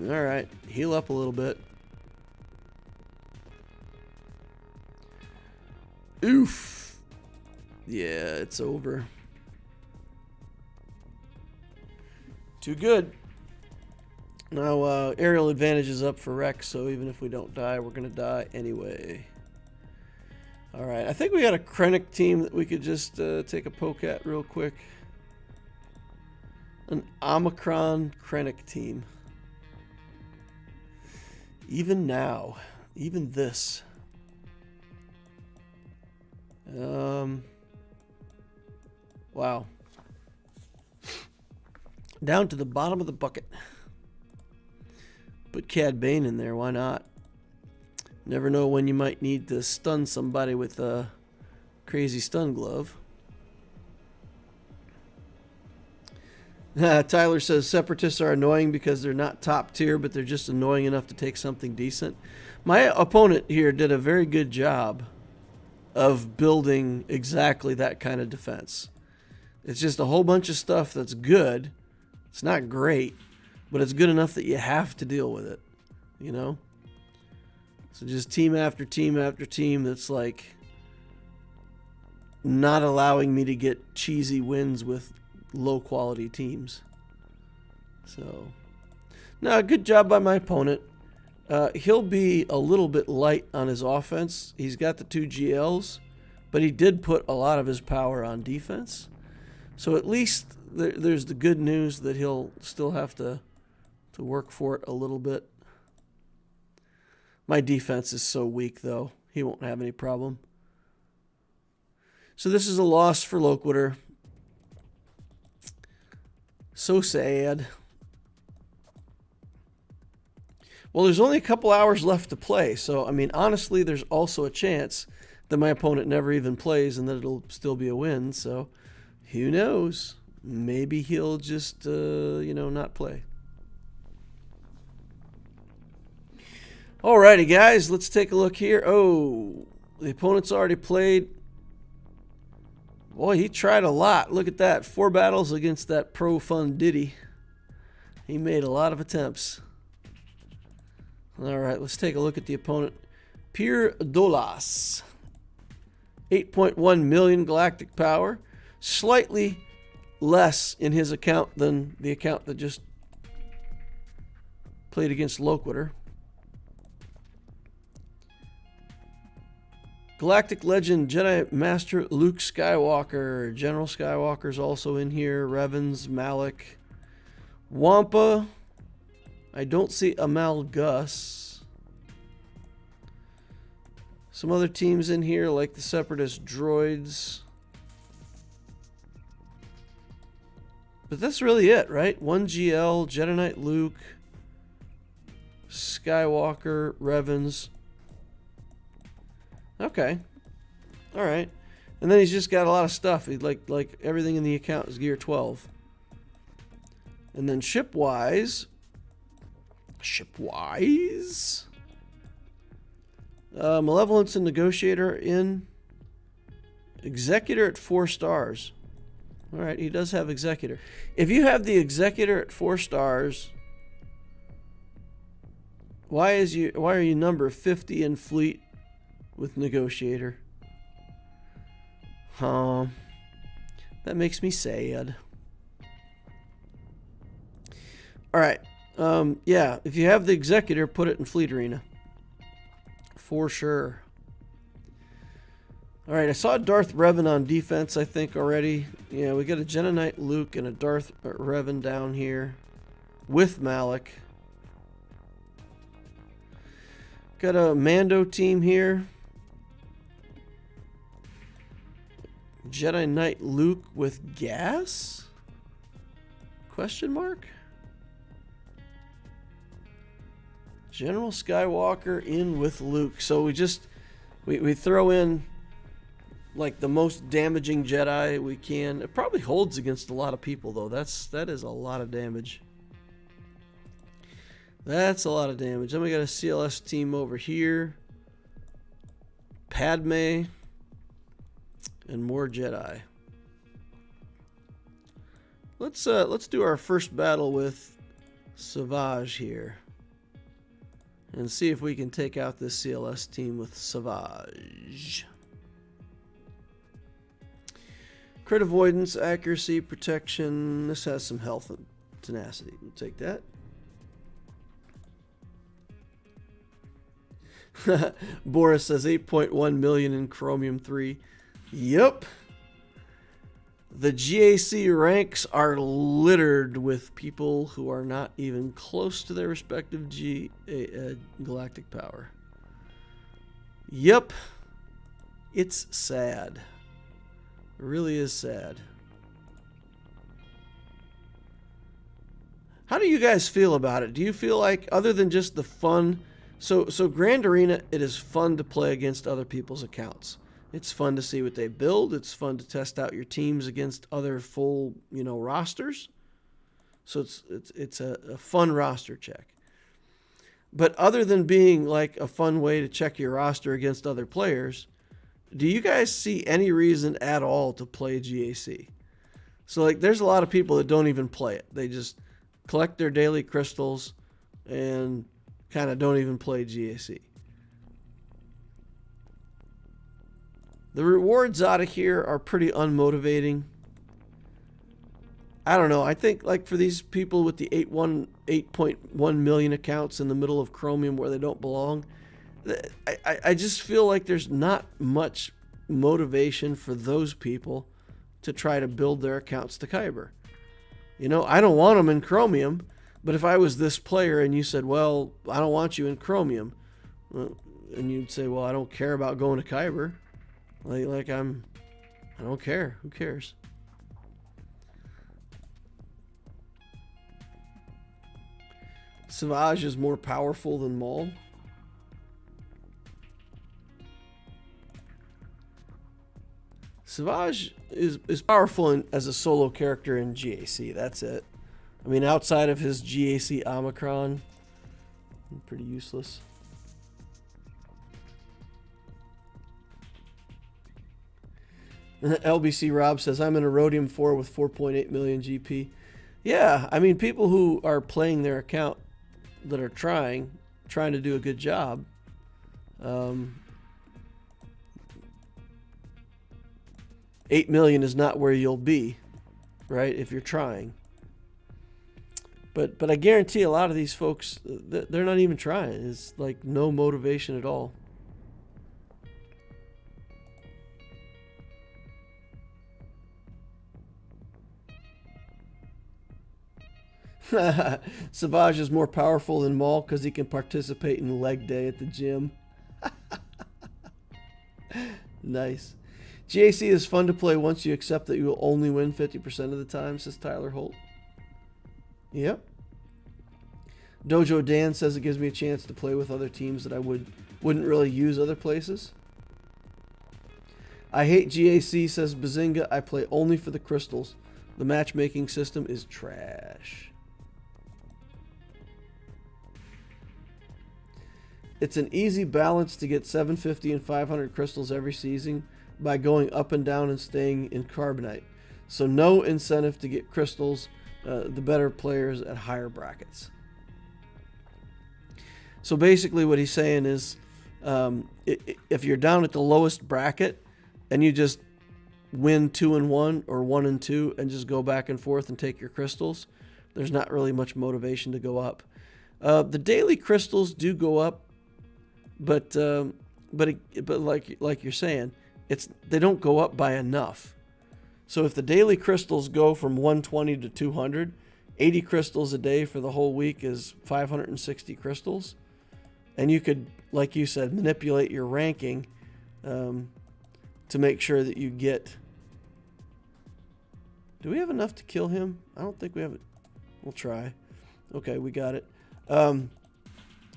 Alright, heal up a little bit. Oof. Yeah, it's over. Too good. Now, aerial advantage is up for Rex, so even if we don't die, we're going to die anyway. Alright, I think we got a Krennic team that we could just take a poke at real quick. An Omicron Krennic team. Even now. Even this. Wow. Down to the bottom of the bucket. Put Cad Bane in there, why not? Never know when you might need to stun somebody with a crazy stun glove. Tyler says separatists are annoying because they're not top tier, but they're just annoying enough to take something decent. My opponent here did a very good job of building exactly that kind of defense. It's just a whole bunch of stuff that's good. It's not great, but it's good enough that you have to deal with it, you know? So just team after team after team that's like not allowing me to get cheesy wins with low quality teams. So, no, good job by my opponent. He'll be a little bit light on his offense. He's got the 2 GLs, but he did put a lot of his power on defense. So at least there's the good news that he'll still have to work for it a little bit. My defense is so weak, though. He won't have any problem. So this is a loss for Loquitur. So sad. Well, there's only a couple hours left to play. So, I mean, honestly, there's also a chance that my opponent never even plays and that it'll still be a win. So, who knows? Maybe he'll just, not play. Alrighty, guys, let's take a look here. Oh, the opponent's already played. Boy, he tried a lot. Look at that. 4 battles against that pro fun Diddy. He made a lot of attempts. Alright, let's take a look at the opponent. Pierre Dolas. 8.1 million galactic power. Slightly less in his account than the account that just played against Loquitur. Galactic Legend Jedi Master Luke Skywalker. General Skywalker's also in here. Revens, Malik. Wampa. I don't see Amal Gus. Some other teams in here like the Separatist Droids. But that's really it, right? 1 GL, Jedi Knight Luke, Skywalker, Revens. Okay. All right. And then he's just got a lot of stuff. He like everything in the account is gear 12. And then ship-wise, Malevolence and Negotiator in. Executor at 4 stars. All right, he does have Executor. If you have the Executor at 4 stars, why are you number 50 in fleet with Negotiator? That makes me sad. All right. Yeah, if you have the Executor, put it in Fleet Arena. For sure. All right, I saw Darth Revan on defense, I think, already. Yeah, we got a Jedi Knight Luke and a Darth Revan down here with Malik. Got a Mando team here. Jedi Knight Luke with gas? Question mark? General Skywalker in with Luke. So we throw in like the most damaging Jedi we can. It probably holds against a lot of people though. That is a lot of damage. That's a lot of damage. Then we got a CLS team over here. Padme and more Jedi. Let's do our first battle with Savage here. And see if we can take out this CLS team with Savage. Crit avoidance, accuracy, protection. This has some health and tenacity. We'll take that. Boris says 8.1 million in Chromium 3. Yep. The GAC ranks are littered with people who are not even close to their respective galactic power. Yep. It's sad. It really is sad. How do you guys feel about it? Do you feel like, other than just the fun, so Grand Arena, it is fun to play against other people's accounts. It's fun to see what they build. It's fun to test out your teams against other full, rosters. So it's a fun roster check. But other than being like a fun way to check your roster against other players, do you guys see any reason at all to play GAC? So like there's a lot of people that don't even play it. They just collect their daily crystals and kind of don't even play GAC. The rewards out of here are pretty unmotivating. I don't know. I think like for these people with the 8.1 million accounts in the middle of Chromium where they don't belong, I just feel like there's not much motivation for those people to try to build their accounts to Kyber. I don't want them in Chromium, but if I was this player and you said, well, I don't want you in Chromium, and you'd say, well, I don't care about going to Kyber. I don't care. Who cares? Savage is more powerful than Maul. Savage is powerful as a solo character in GAC. That's it. I mean, outside of his GAC Omicron, pretty useless. LBC Rob says, I'm in a Rhodium 4 with 4.8 million GP. Yeah, I mean, people who are playing their account that are trying to do a good job. 8 million is not where you'll be, right, if you're trying. But I guarantee a lot of these folks, they're not even trying. It's like no motivation at all. Savage is more powerful than Maul because he can participate in leg day at the gym. Nice. GAC is fun to play once you accept that you will only win 50% of the time, says Tyler Holt. Yep. Dojo Dan says it gives me a chance to play with other teams that I wouldn't really use other places. I hate GAC, says Bazinga. I play only for the crystals. The matchmaking system is trash. It's an easy balance to get 750 and 500 crystals every season by going up and down and staying in carbonite. So no incentive to get crystals, the better players at higher brackets. So basically what he's saying is if you're down at the lowest bracket and you just win 2 and 1 or 1 and 2 and just go back and forth and take your crystals, there's not really much motivation to go up. The daily crystals do go up, but like you're saying, they don't go up by enough. So if the daily crystals go from 120 to 200, 80 crystals a day for the whole week is 560 crystals. And you could, like you said, manipulate your ranking to make sure that you get... Do we have enough to kill him? I don't think we have it. We'll try. Okay, we got it.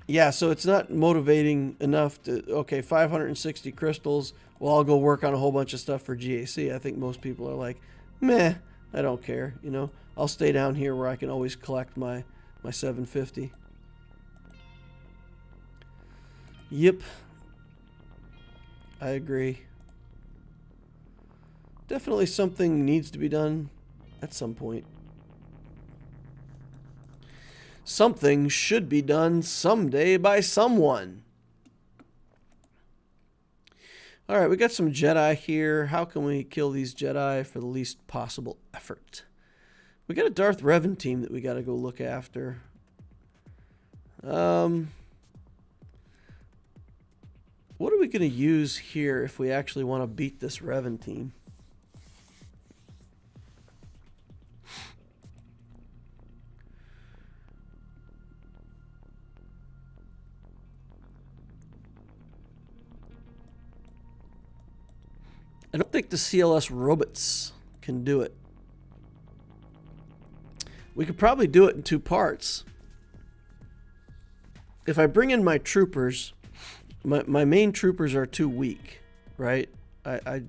Yeah, so it's not motivating enough to... Okay, 560 crystals. Well, I'll go work on a whole bunch of stuff for GAC. I think most people are like, meh, I don't care. You know, I'll stay down here where I can always collect my 750. Yep. I agree. Definitely something needs to be done at some point. Something should be done someday by someone. All right, we got some Jedi here. How can we kill these Jedi for the least possible effort? We got a Darth Revan team that we got to go look after. What are we going to use here if we actually want to beat this Revan team? I don't think the CLS robots can do it. We could probably do it in 2 parts. If I bring in my troopers, my main troopers are too weak, right? If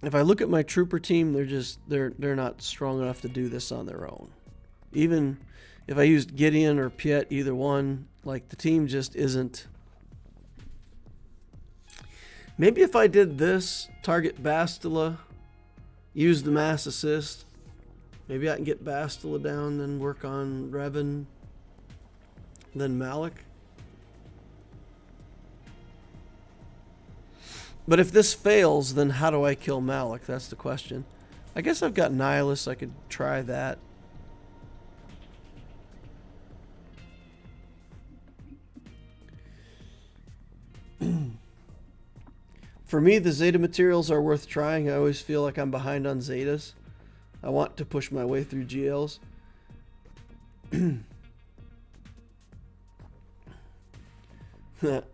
I look at my trooper team, they're not strong enough to do this on their own. Even if I used Gideon or Piet, either one, like the team just isn't. Maybe if I did this, target Bastila, use the mass assist, maybe I can get Bastila down, then work on Revan, then Malik. But if this fails, then how do I kill Malik? That's the question. I guess I've got Nihilus, I could try that. For me, the Zeta materials are worth trying. I always feel like I'm behind on Zetas. I want to push my way through GLs.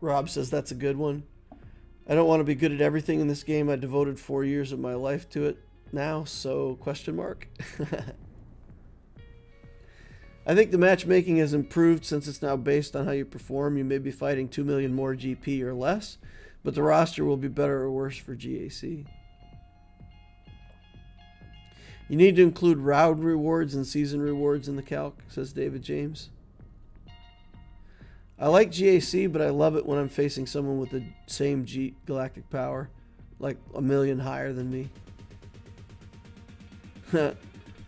Rob says that's a good one. I don't want to be good at everything in this game. I devoted 4 years of my life to it now, so question mark. I think the matchmaking has improved since it's now based on how you perform. You may be fighting 2 million more GP or less, but the roster will be better or worse for GAC. You need to include round rewards and season rewards in the calc, says David James. I like GAC, but I love it when I'm facing someone with the same galactic power, like a million higher than me.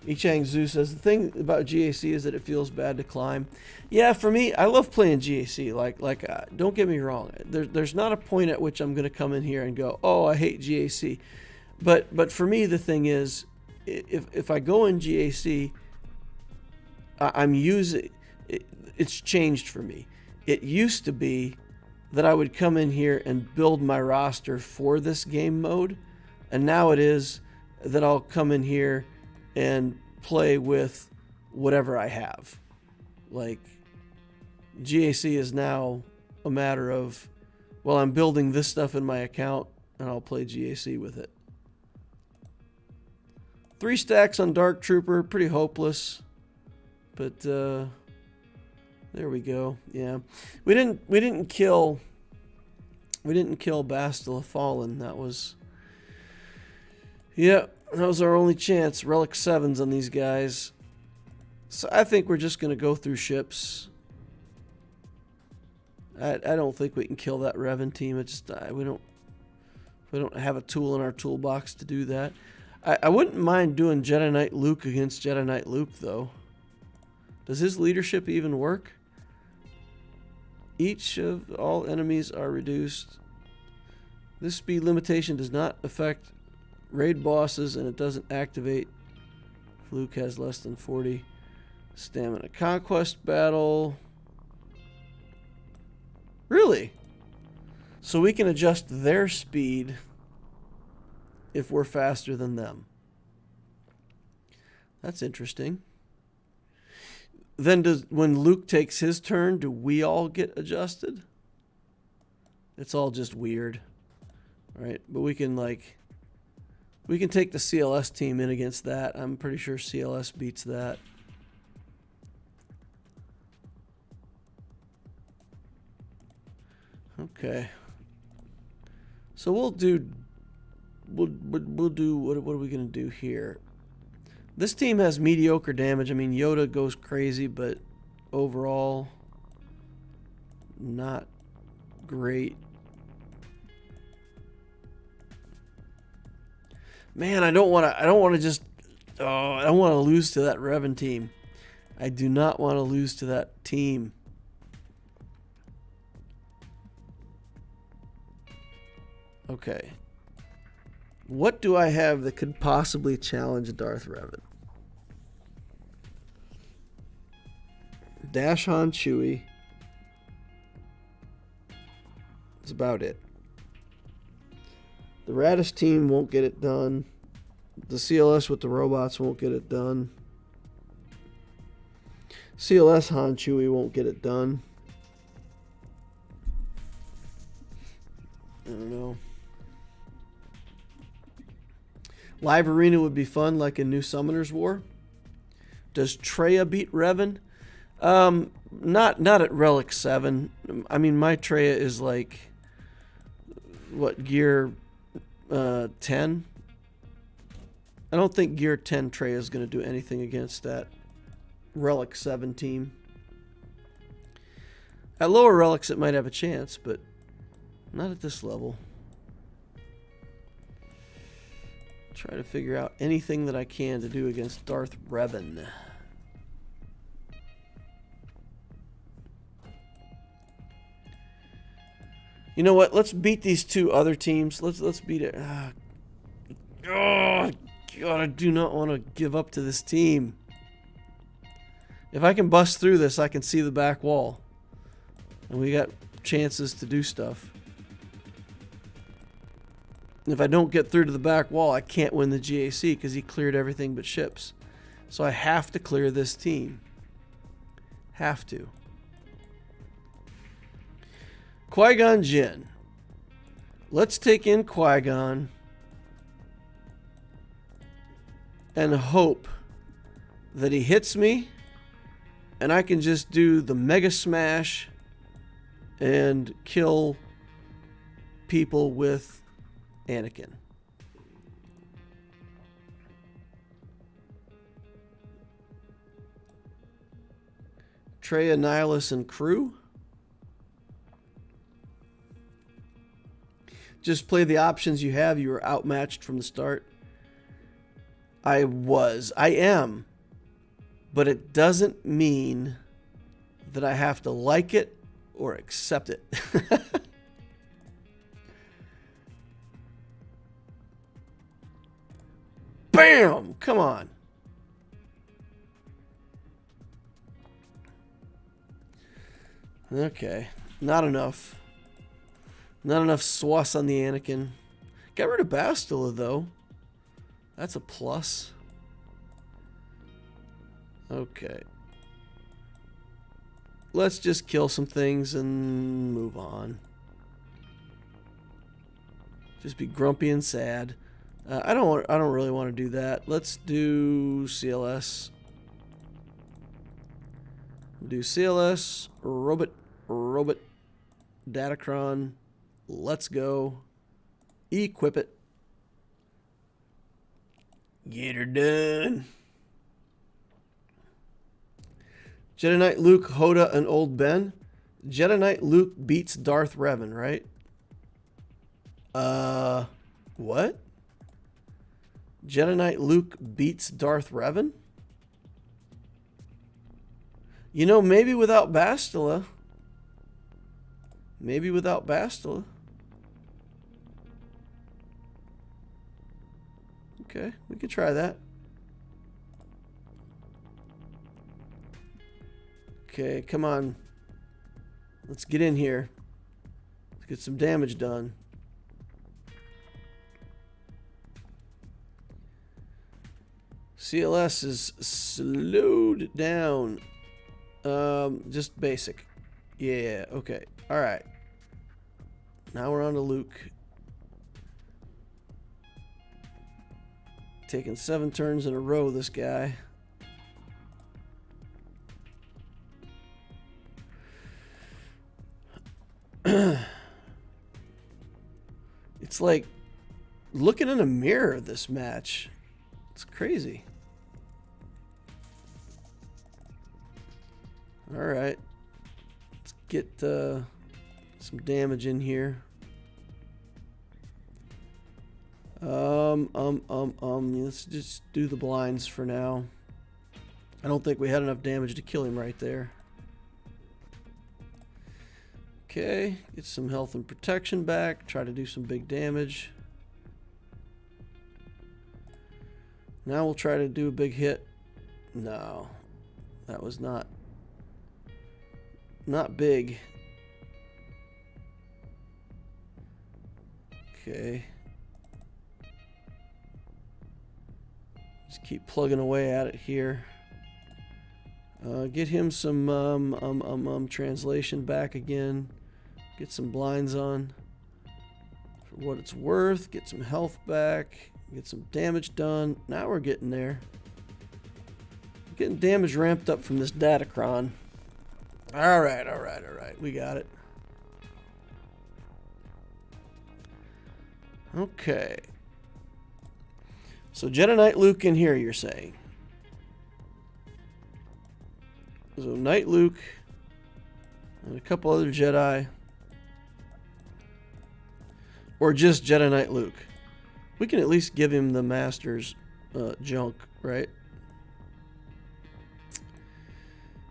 Ichang Zhu says, the thing about GAC is that it feels bad to climb. Yeah, for me, I love playing GAC. Don't get me wrong. There's not a point at which I'm going to come in here and go, oh, I hate GAC. But for me, the thing is, if I go in GAC, I'm using... It's changed for me. It used to be that I would come in here and build my roster for this game mode. And now it is that I'll come in here and play with whatever I have. Like, GAC is now a matter of, well, I'm building this stuff in my account and I'll play GAC with it. 3 stacks on Dark Trooper, pretty hopeless. But there we go. Yeah. We didn't kill We didn't kill Bastila Fallen. That was... Yeah, that was our only chance. Relic 7s on these guys. So I think we're just going to go through ships. I don't think we can kill that Revan team. It's just, we don't have a tool in our toolbox to do that. I wouldn't mind doing Jedi Knight Luke against Jedi Knight Luke, though. Does his leadership even work? Each of all enemies are reduced. This speed limitation does not affect raid bosses, and it doesn't activate if Luke has less than 40 stamina. Conquest battle. Really? So we can adjust their speed if we're faster than them. That's interesting. Then when Luke takes his turn, do we all get adjusted? It's all just weird. Right? But we can take the CLS team in against that. I'm pretty sure CLS beats that. Okay. So we'll do what are we going to do here? This team has mediocre damage. I mean, Yoda goes crazy, but overall not great. Man, I don't want to lose to that Revan team. I do not want to lose to that team. Okay. What do I have that could possibly challenge Darth Revan? Dash Han Chewie. That's about it. The Radish team won't get it done. The CLS with the robots won't get it done. CLS Han Chewie won't get it done. I don't know. Live Arena would be fun, like a New Summoners War. Does Traya beat Revan? Not at Relic 7. I mean, my Traya is like, what, gear 10? I don't think gear 10 Traya is going to do anything against that Relic 7 team. At lower relics, it might have a chance, but not at this level. Try to figure out anything that I can to do against Darth Revan. You know what? Let's beat these two other teams. Let's beat it. Oh, God, I do not want to give up to this team. If I can bust through this, I can see the back wall. And we got chances to do stuff. If I don't get through to the back wall, I can't win the GAC because he cleared everything but ships. So I have to clear this team. Have to. Qui-Gon Jinn. Let's take in Qui-Gon and hope that he hits me and I can just do the Mega Smash and kill people with Anakin. Traya, Nihilus, and crew. Just play the options you have. You were outmatched from the start. I am. But it doesn't mean that I have to like it or accept it. Bam! Come on. Okay. Not enough. Not enough sauce on the Anakin. Got rid of Bastila, though. That's a plus. Okay. Let's just kill some things and move on. Just be grumpy and sad. I don't really want to do that. Let's do CLS. Do CLS, robot, datacron, Let's go. Equip it. Get her done. Jedi Knight Luke, Hoda, and Old Ben. Jedi Knight Luke beats Darth Revan, right? What? Jedi Knight Luke beats Darth Revan? You know, maybe without Bastila. Maybe without Bastila. Okay, we could try that. Okay, come on. Let's get in here. Let's get some damage done. CLS is slowed down. Just basic. Yeah, okay. Alright. Now we're on to Luke. Taking 7 turns in a row, this guy. It's like looking in a mirror, this match. It's crazy. Alright. Let's get some damage in here. Let's just do the blinds for now. I don't think we had enough damage to kill him right there. Okay, get some health and protection back. Try to do some big damage. Now we'll try to do a big hit. No, that was not big. Okay. Just keep plugging away at it here. Get him some translation back again. Get some blinds on for what it's worth. Get some health back. Get some damage done. Now we're getting there. Getting damage ramped up from this datacron. Alright. We got it. Okay. So Jedi Knight Luke in here, you're saying? So Knight Luke and a couple other Jedi. Or just Jedi Knight Luke. We can at least give him the Master's junk, right?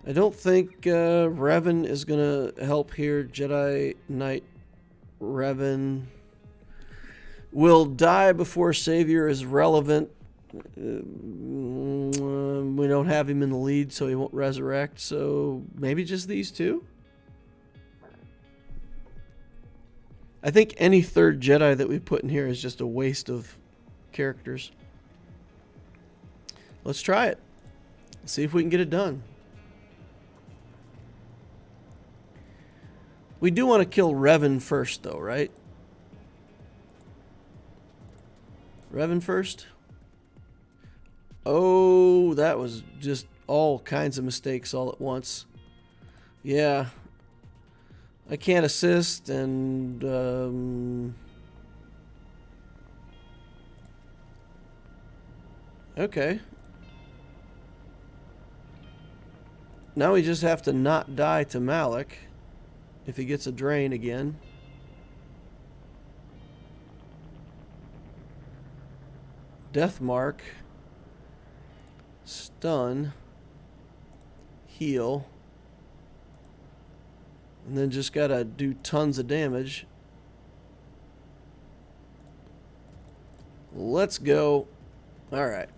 I don't think Revan is going to help here. Jedi Knight Revan will die before Savior is relevant. We don't have him in the lead, so he won't resurrect. So maybe just these two? I think any third Jedi that we put in here is just a waste of characters. Let's try it. See if we can get it done. We do want to kill Revan first, though, right? Revan first? Oh, that was just all kinds of mistakes all at once. Yeah. I can't assist, and okay. Now we just have to not die to Malik if he gets a drain again. Death mark. Stun. Heal. And then just gotta do tons of damage. Let's go. Alright.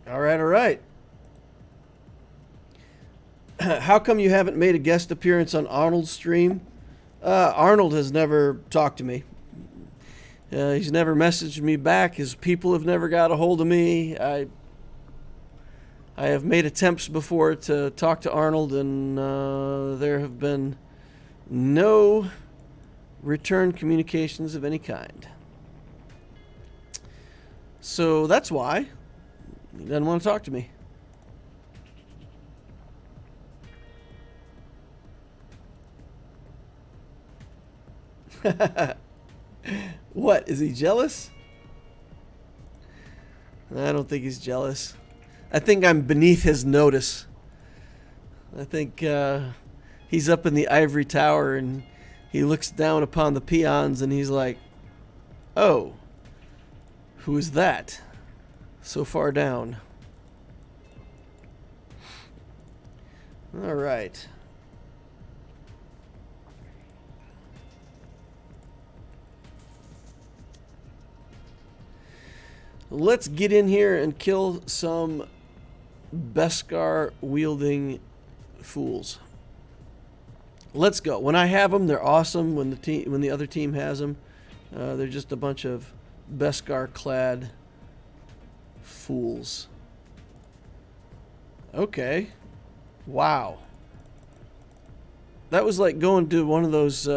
Alright. How come you haven't made a guest appearance on Arnold's stream? Arnold has never talked to me. He's never messaged me back. His people have never got a hold of me. I have made attempts before to talk to Arnold, and there have been no return communications of any kind. So that's why he doesn't want to talk to me. What? Is he jealous? I don't think he's jealous. I think I'm beneath his notice. I think he's up in the ivory tower and he looks down upon the peons and he's like, oh, who is that? So far down. All right. Let's get in here and kill some Beskar wielding fools. Let's go. When I have them, they're awesome. When the other team has them, they're just a bunch of Beskar clad fools. Okay. Wow. That was like going to one of those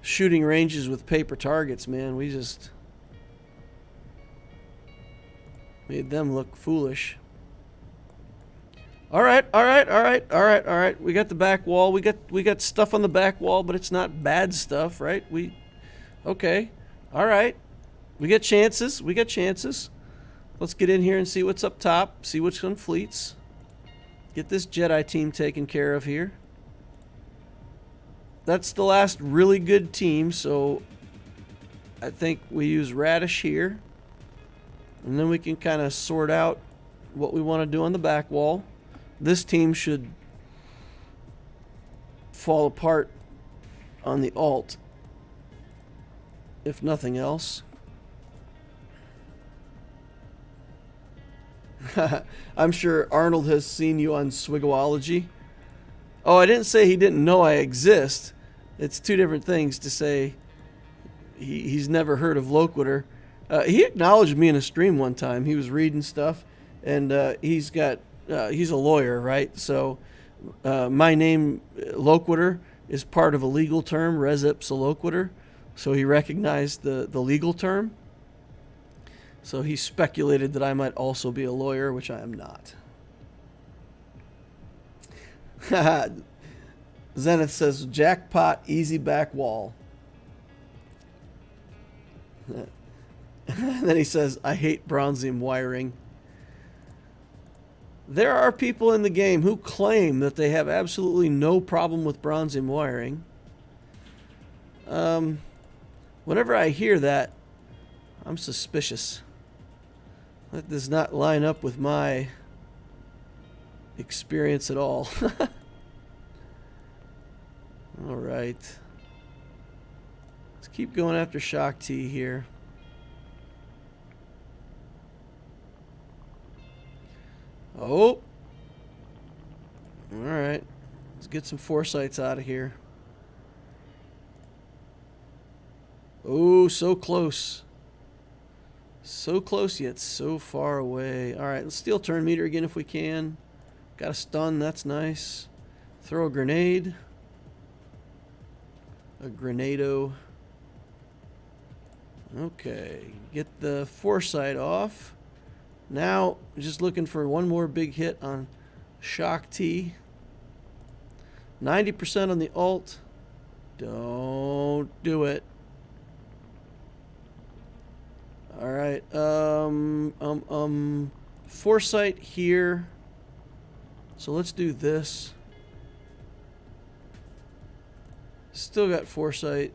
shooting ranges with paper targets, man. We just made them look foolish. All right. We got the back wall. We got stuff on the back wall, but it's not bad stuff, right? Okay. All right. We got chances. Let's get in here and see what's up top. See what's on fleets. Get this Jedi team taken care of here. That's the last really good team, so I think we use Radish here. And then we can kind of sort out what we want to do on the back wall. This team should fall apart on the alt, if nothing else. I'm sure Arnold has seen you on Swgohology. Oh, I didn't say he didn't know I exist. It's two different things to say he's never heard of Loquitur. He acknowledged me in a stream one time. He was reading stuff, and he's a lawyer, right? So my name, Loquitur, is part of a legal term, res ipsa loquitur. So he recognized the legal term. So he speculated that I might also be a lawyer, which I am not. Zenith says, jackpot, easy back wall. Then he says, I hate bronzium wiring. There are people in the game who claim that they have absolutely no problem with bronzium wiring. Whenever I hear that, I'm suspicious. That does not line up with my experience at all. All right. Let's keep going after Shock T here. Oh. All right. Let's get some foresights out of here. Oh, so close. So close yet so far away. All right, let's steal turn meter again if we can. Got a stun, that's nice. Throw a grenade. A grenado. Okay, get the foresight off. Now, just looking for one more big hit on Shock T. 90% on the alt. Don't do it. All right. Foresight here. So let's do this. Still got foresight.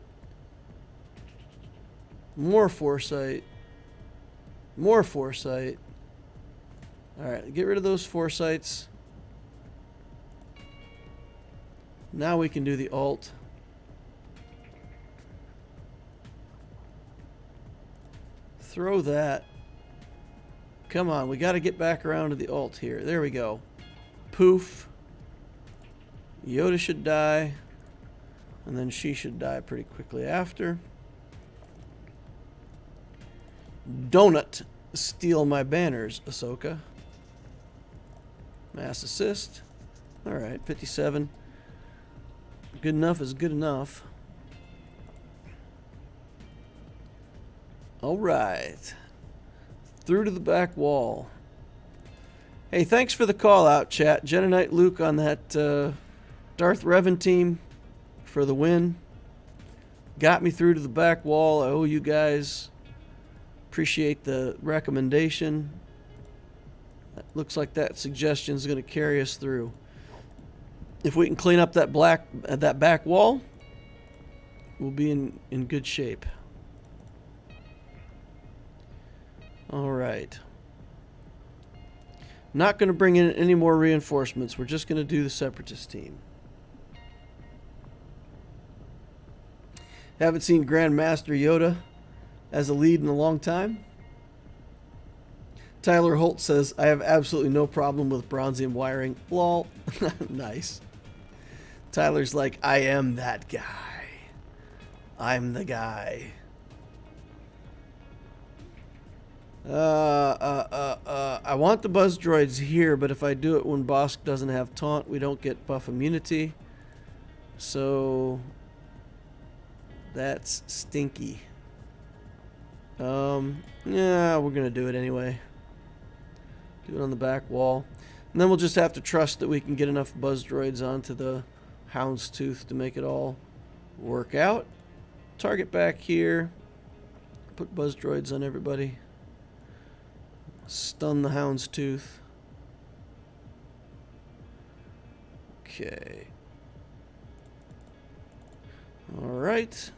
More foresight. More foresight. All right, get rid of those foresights. Now we can do the alt. Throw that. Come on, we got to get back around to the alt here. There we go. Poof. Yoda should die. And then she should die pretty quickly after. Donut. Steal my banners, Ahsoka. Mass assist. Alright, 57. Good enough is good enough. Alright. Through to the back wall. Hey, thanks for the call out, chat. Jedi Knight Luke on that Darth Revan team for the win. got me through to the back wall. I owe you guys. Appreciate the recommendation. Looks like that suggestion is going to carry us through. If we can clean up that back wall, we'll be in good shape. All right. Not going to bring in any more reinforcements. We're just going to do the Separatist team. Haven't seen Grandmaster Yoda as a lead in a long time. Tyler Holt says, I have absolutely no problem with bronzium wiring. Lol. Nice. Tyler's like, I am that guy. I'm the guy. I want the buzz droids here, but if I do it when Bosk doesn't have taunt, we don't get buff immunity. So that's stinky. Yeah, we're gonna do it anyway. Do it on the back wall. And then we'll just have to trust that we can get enough buzz droids onto the Houndstooth to make it all work out. Target back here. Put buzz droids on everybody. Stun the Houndstooth. Okay. Alright.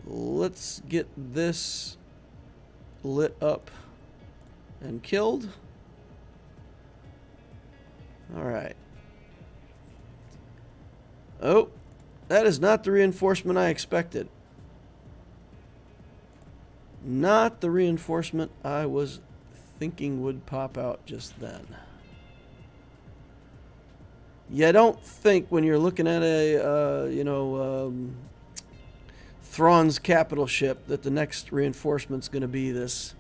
Let's get this lit up and killed. Alright. Oh, that is not the reinforcement I expected. Not the reinforcement I was thinking would pop out just then. You don't think when you're looking at a, Thrawn's capital ship that the next reinforcement's going to be this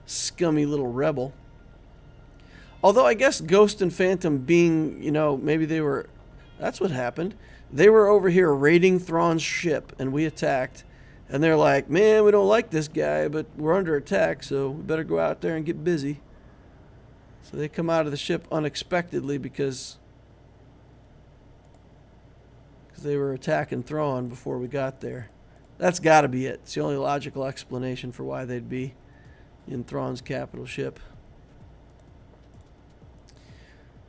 scummy little rebel. Although I guess Ghost and Phantom being, maybe they were... That's what happened. They were over here raiding Thrawn's ship, and we attacked. And they're like, man, we don't like this guy, but we're under attack, so we better go out there and get busy. So they come out of the ship unexpectedly because they were attacking Thrawn before we got there. That's got to be it. It's the only logical explanation for why they'd be in Thrawn's capital ship.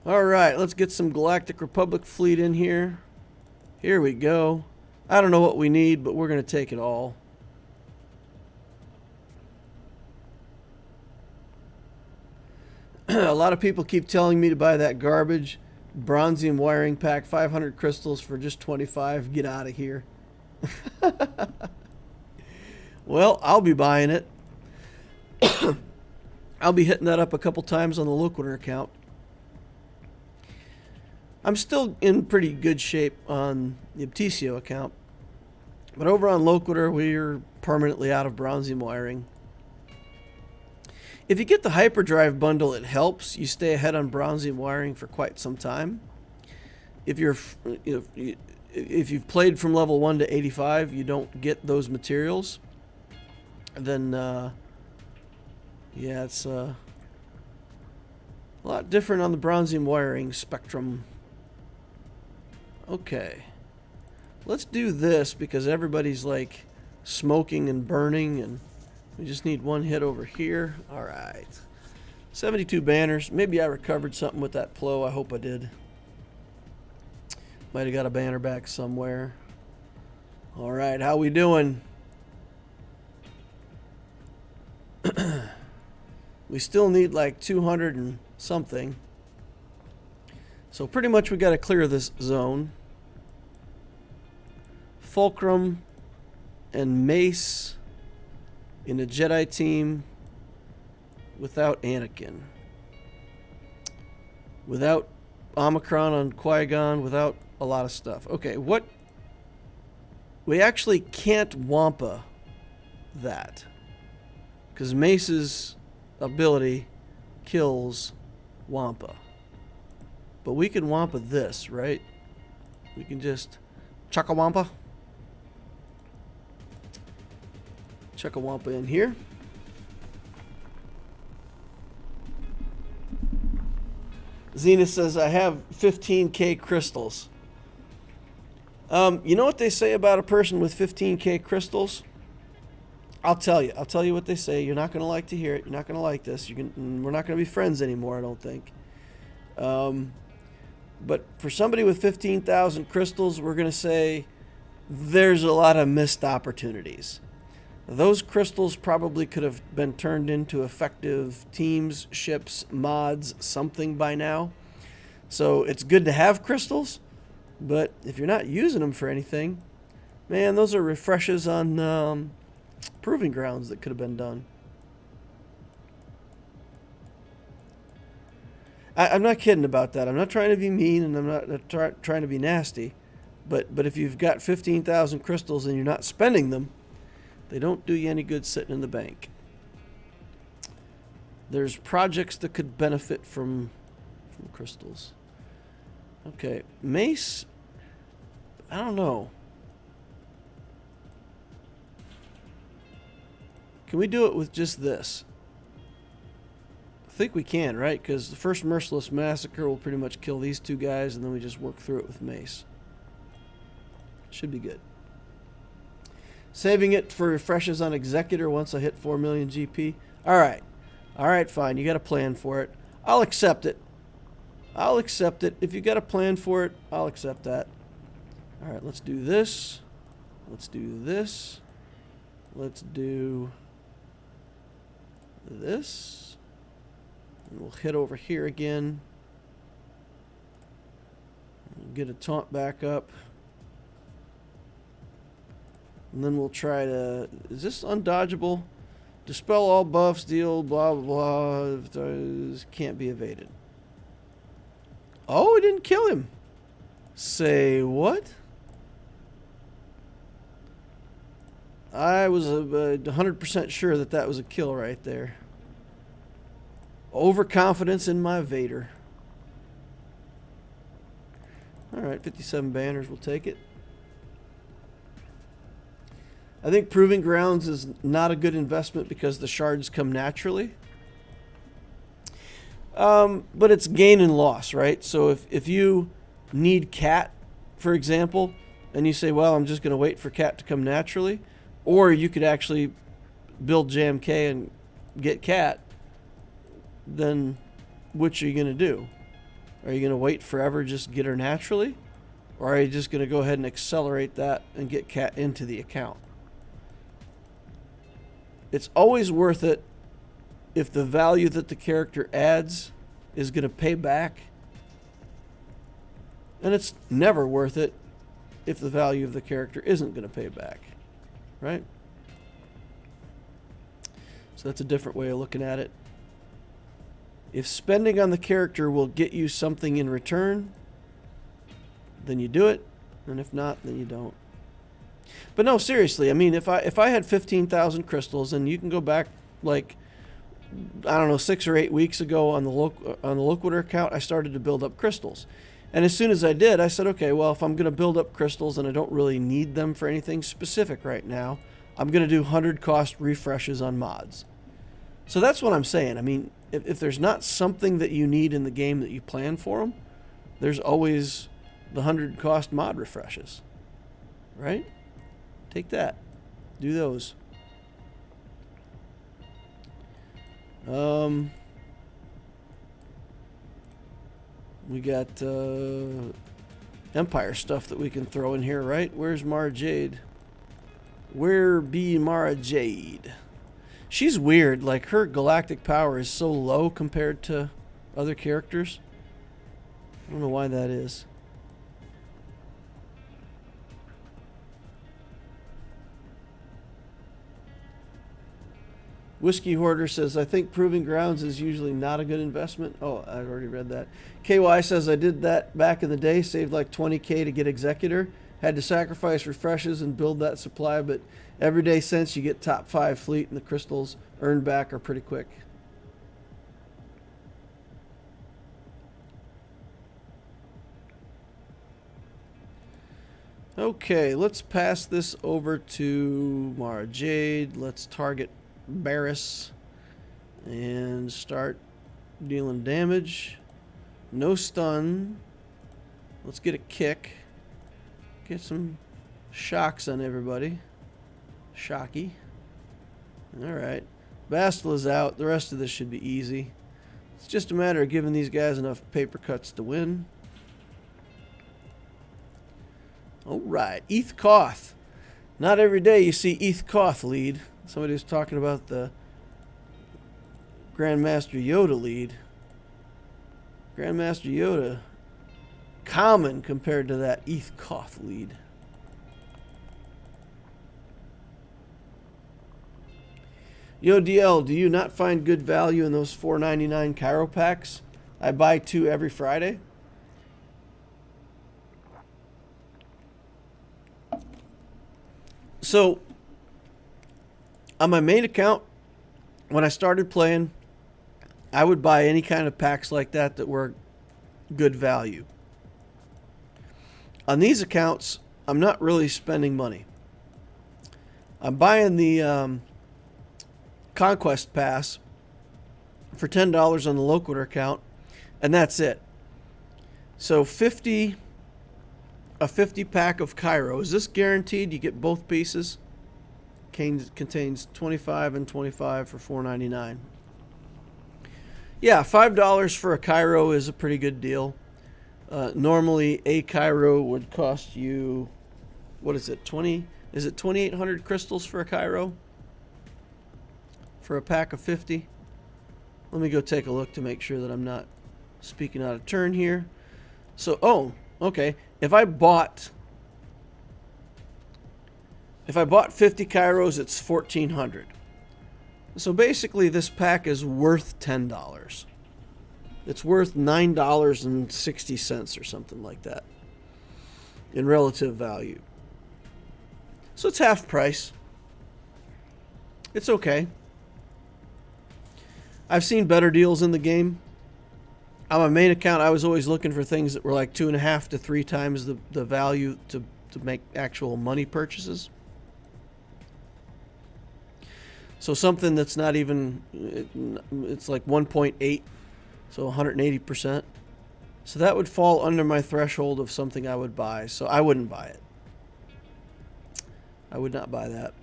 All right, let's get some Galactic Republic fleet in here. Here we go. I don't know what we need, but we're going to take it all. A lot of people keep telling me to buy that garbage bronzium wiring pack, 500 crystals for just 25. Get out of here. Well, I'll be buying it. I'll be hitting that up a couple times on the Loquitur account. I'm still in pretty good shape on the Abtisio account. But over on Loquitur, we're permanently out of bronzium wiring. If you get the hyperdrive bundle, it helps. You stay ahead on bronzium wiring for quite some time. If you've played from level 1 to 85, you don't get those materials. Then, yeah, it's a lot different on the bronzium wiring spectrum. Okay. Let's do this because everybody's like smoking and burning, and we just need one hit over here. All right. 72 banners. Maybe I recovered something with that plow. I hope I did. Might have got a banner back somewhere. All right. How we doing? We still need like 200 and something. So pretty much we got to clear this zone. Fulcrum and Mace in a Jedi team without Anakin. Without Omicron on Qui-Gon, without a lot of stuff. Okay, what... We actually can't Wampa that. Because Mace's ability kills Wampa. But we can Wampa this, right? We can just chuck a Wampa. Chuck a Wampa in here. Xena says, I have 15k crystals. You know what they say about a person with 15k crystals? I'll tell you. I'll tell you what they say. You're not going to like to hear it. You're not going to like this. We're not going to be friends anymore, I don't think. But for somebody with 15,000 crystals, we're going to say there's a lot of missed opportunities. Those crystals probably could have been turned into effective teams, ships, mods, something by now. So it's good to have crystals, but if you're not using them for anything, man, those are refreshes on proving grounds that could have been done. I'm not kidding about that. I'm not trying to be mean, and I'm not trying to be nasty. But if you've got 15,000 crystals and you're not spending them, they don't do you any good sitting in the bank. There's projects that could benefit from crystals. Okay, mace. I don't know. Can we do it with just this? I think we can, right? Because the first Merciless Massacre will pretty much kill these two guys, and then we just work through it with mace. Should be good. Saving it for refreshes on Executor once I hit 4 million GP. Alright. Alright, fine. You got a plan for it. I'll accept it. I'll accept it. If you got a plan for it, I'll accept that. Alright, let's do this. Let's do this. Let's do this. And we'll hit over here again. Get a taunt back up. And then we'll try to... Is this undodgeable? Dispel all buffs, deal blah blah blah. Can't be evaded. Oh, it didn't kill him. Say what? I was 100% sure that that was a kill right there. Overconfidence in my Vader. Alright, 57 banners, we'll take it. I think Proving Grounds is not a good investment because the shards come naturally. But it's gain and loss, right? So if you need Cat, for example, and you say, well, I'm just going to wait for Cat to come naturally, or you could actually build JMK and get Cat, then which are you going to do? Are you going to wait forever, just get her naturally? Or are you just going to go ahead and accelerate that and get Cat into the account? It's always worth it if the value that the character adds is going to pay back. And it's never worth it if the value of the character isn't going to pay back. Right? So that's a different way of looking at it. If spending on the character will get you something in return, then you do it. And if not, then you don't. But no, seriously, I mean, if I had 15,000 crystals, and you can go back like, I don't know, 6 or 8 weeks ago on the Loquitur account, I started to build up crystals. And as soon as I did, I said, okay, well, if I'm going to build up crystals and I don't really need them for anything specific right now, I'm going to do 100 cost refreshes on mods. So that's what I'm saying. I mean, if there's not something that you need in the game that you plan for them, there's always the 100 cost mod refreshes. Right? Take that. Do those. We got Empire stuff that we can throw in here, right? Where's Mara Jade? Where be Mara Jade? She's weird. Like, her galactic power is so low compared to other characters. I don't know why that is. Whiskey Hoarder says, I think Proving Grounds is usually not a good investment. Oh, I've already read that. KY says, I did that back in the day, saved like 20k to get Executor. Had to sacrifice refreshes and build that supply, but every day since you get top 5 fleet and the crystals earned back are pretty quick. Okay, let's pass this over to Mara Jade. Let's target Barris and start dealing damage. No stun. Let's get a kick. Get some shocks on everybody. Shocky. Alright. Bastila's out. The rest of this should be easy. It's just a matter of giving these guys enough paper cuts to win. Alright. Eth Koth. Not every day you see Eth Koth lead. Somebody was talking about the Grandmaster Yoda lead. Grandmaster Yoda, common compared to that Eth Koth lead. Yo DL, do you not find good value in those $4.99 Cairo packs? I buy 2 every Friday. So, on my main account, when I started playing, I would buy any kind of packs like that that were good value. On these accounts, I'm not really spending money. I'm buying the Conquest pass for $10 on the Loquitur account, and that's it. So a 50 pack of Cairo. Is this guaranteed? You get both pieces. Contains 25 and 25 for $4.99. Yeah, $5 for a Cairo is a pretty good deal. Normally, a Cairo would cost you, what is it, 20? Is it 2,800 crystals for a Cairo? For a pack of 50? Let me go take a look to make sure that I'm not speaking out of turn here. So, oh, okay. If I bought 50 Cairos, it's 1,400. So basically, this pack is worth $10. It's worth $9.60 or something like that in relative value. So it's half price. It's okay. I've seen better deals in the game. On my main account, I was always looking for things that were like 2.5 to 3 times the value to make actual money purchases. So something that's not even, it's like 1.8, so 180%. So that would fall under my threshold of something I would buy. So I wouldn't buy it. I would not buy that.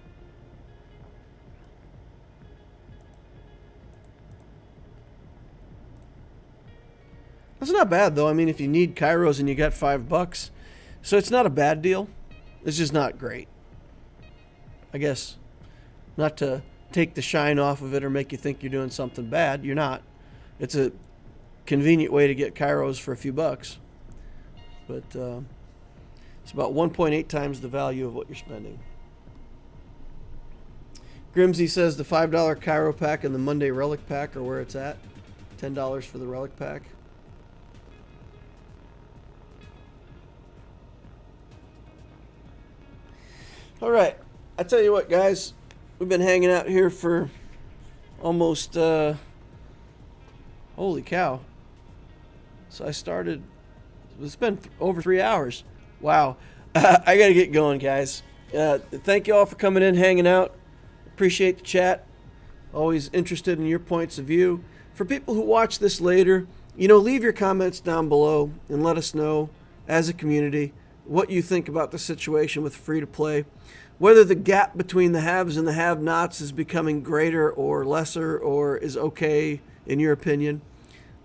That's not bad though. I mean, if you need Cairos and you got $5, so it's not a bad deal. It's just not great. I guess not to take the shine off of it or make you think you're doing something bad. You're not. It's a convenient way to get Cairos for a few bucks. But it's about 1.8 times the value of what you're spending. Grimsy says the $5 Cairo pack and the Monday Relic pack are where it's at. $10 for the Relic pack. All right. I tell you what, guys. We've been hanging out here for almost, holy cow. So I started, it's been over 3 hours. Wow. I got to get going, guys. Thank you all for coming in, hanging out. Appreciate the chat. Always interested in your points of view. For people who watch this later, leave your comments down below and let us know as a community what you think about the situation with free-to-play. Whether the gap between the haves and the have-nots is becoming greater or lesser or is okay in your opinion.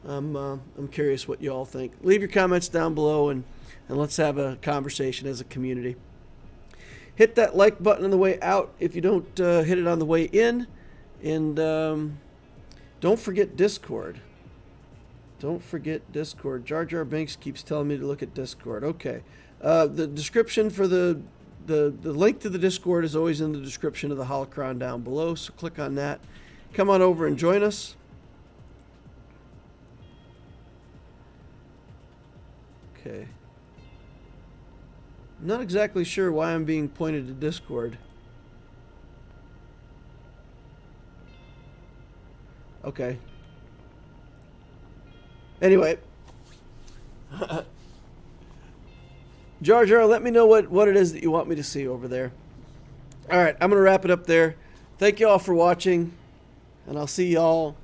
I'm curious what you all think. Leave your comments down below and let's have a conversation as a community. Hit that like button on the way out if you don't hit it on the way in. And don't forget Discord. Don't forget Discord. Jar Jar Binks keeps telling me to look at Discord. Okay. The description for the link to the Discord is always in the description of the holocron down below, so click on that. Come on over and join us. Okay. I'm not exactly sure why I'm being pointed to Discord. Okay. Anyway. Jar Jar, let me know what it is that you want me to see over there. All right, I'm going to wrap it up there. Thank you all for watching, and I'll see y'all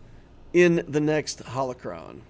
in the next holocron.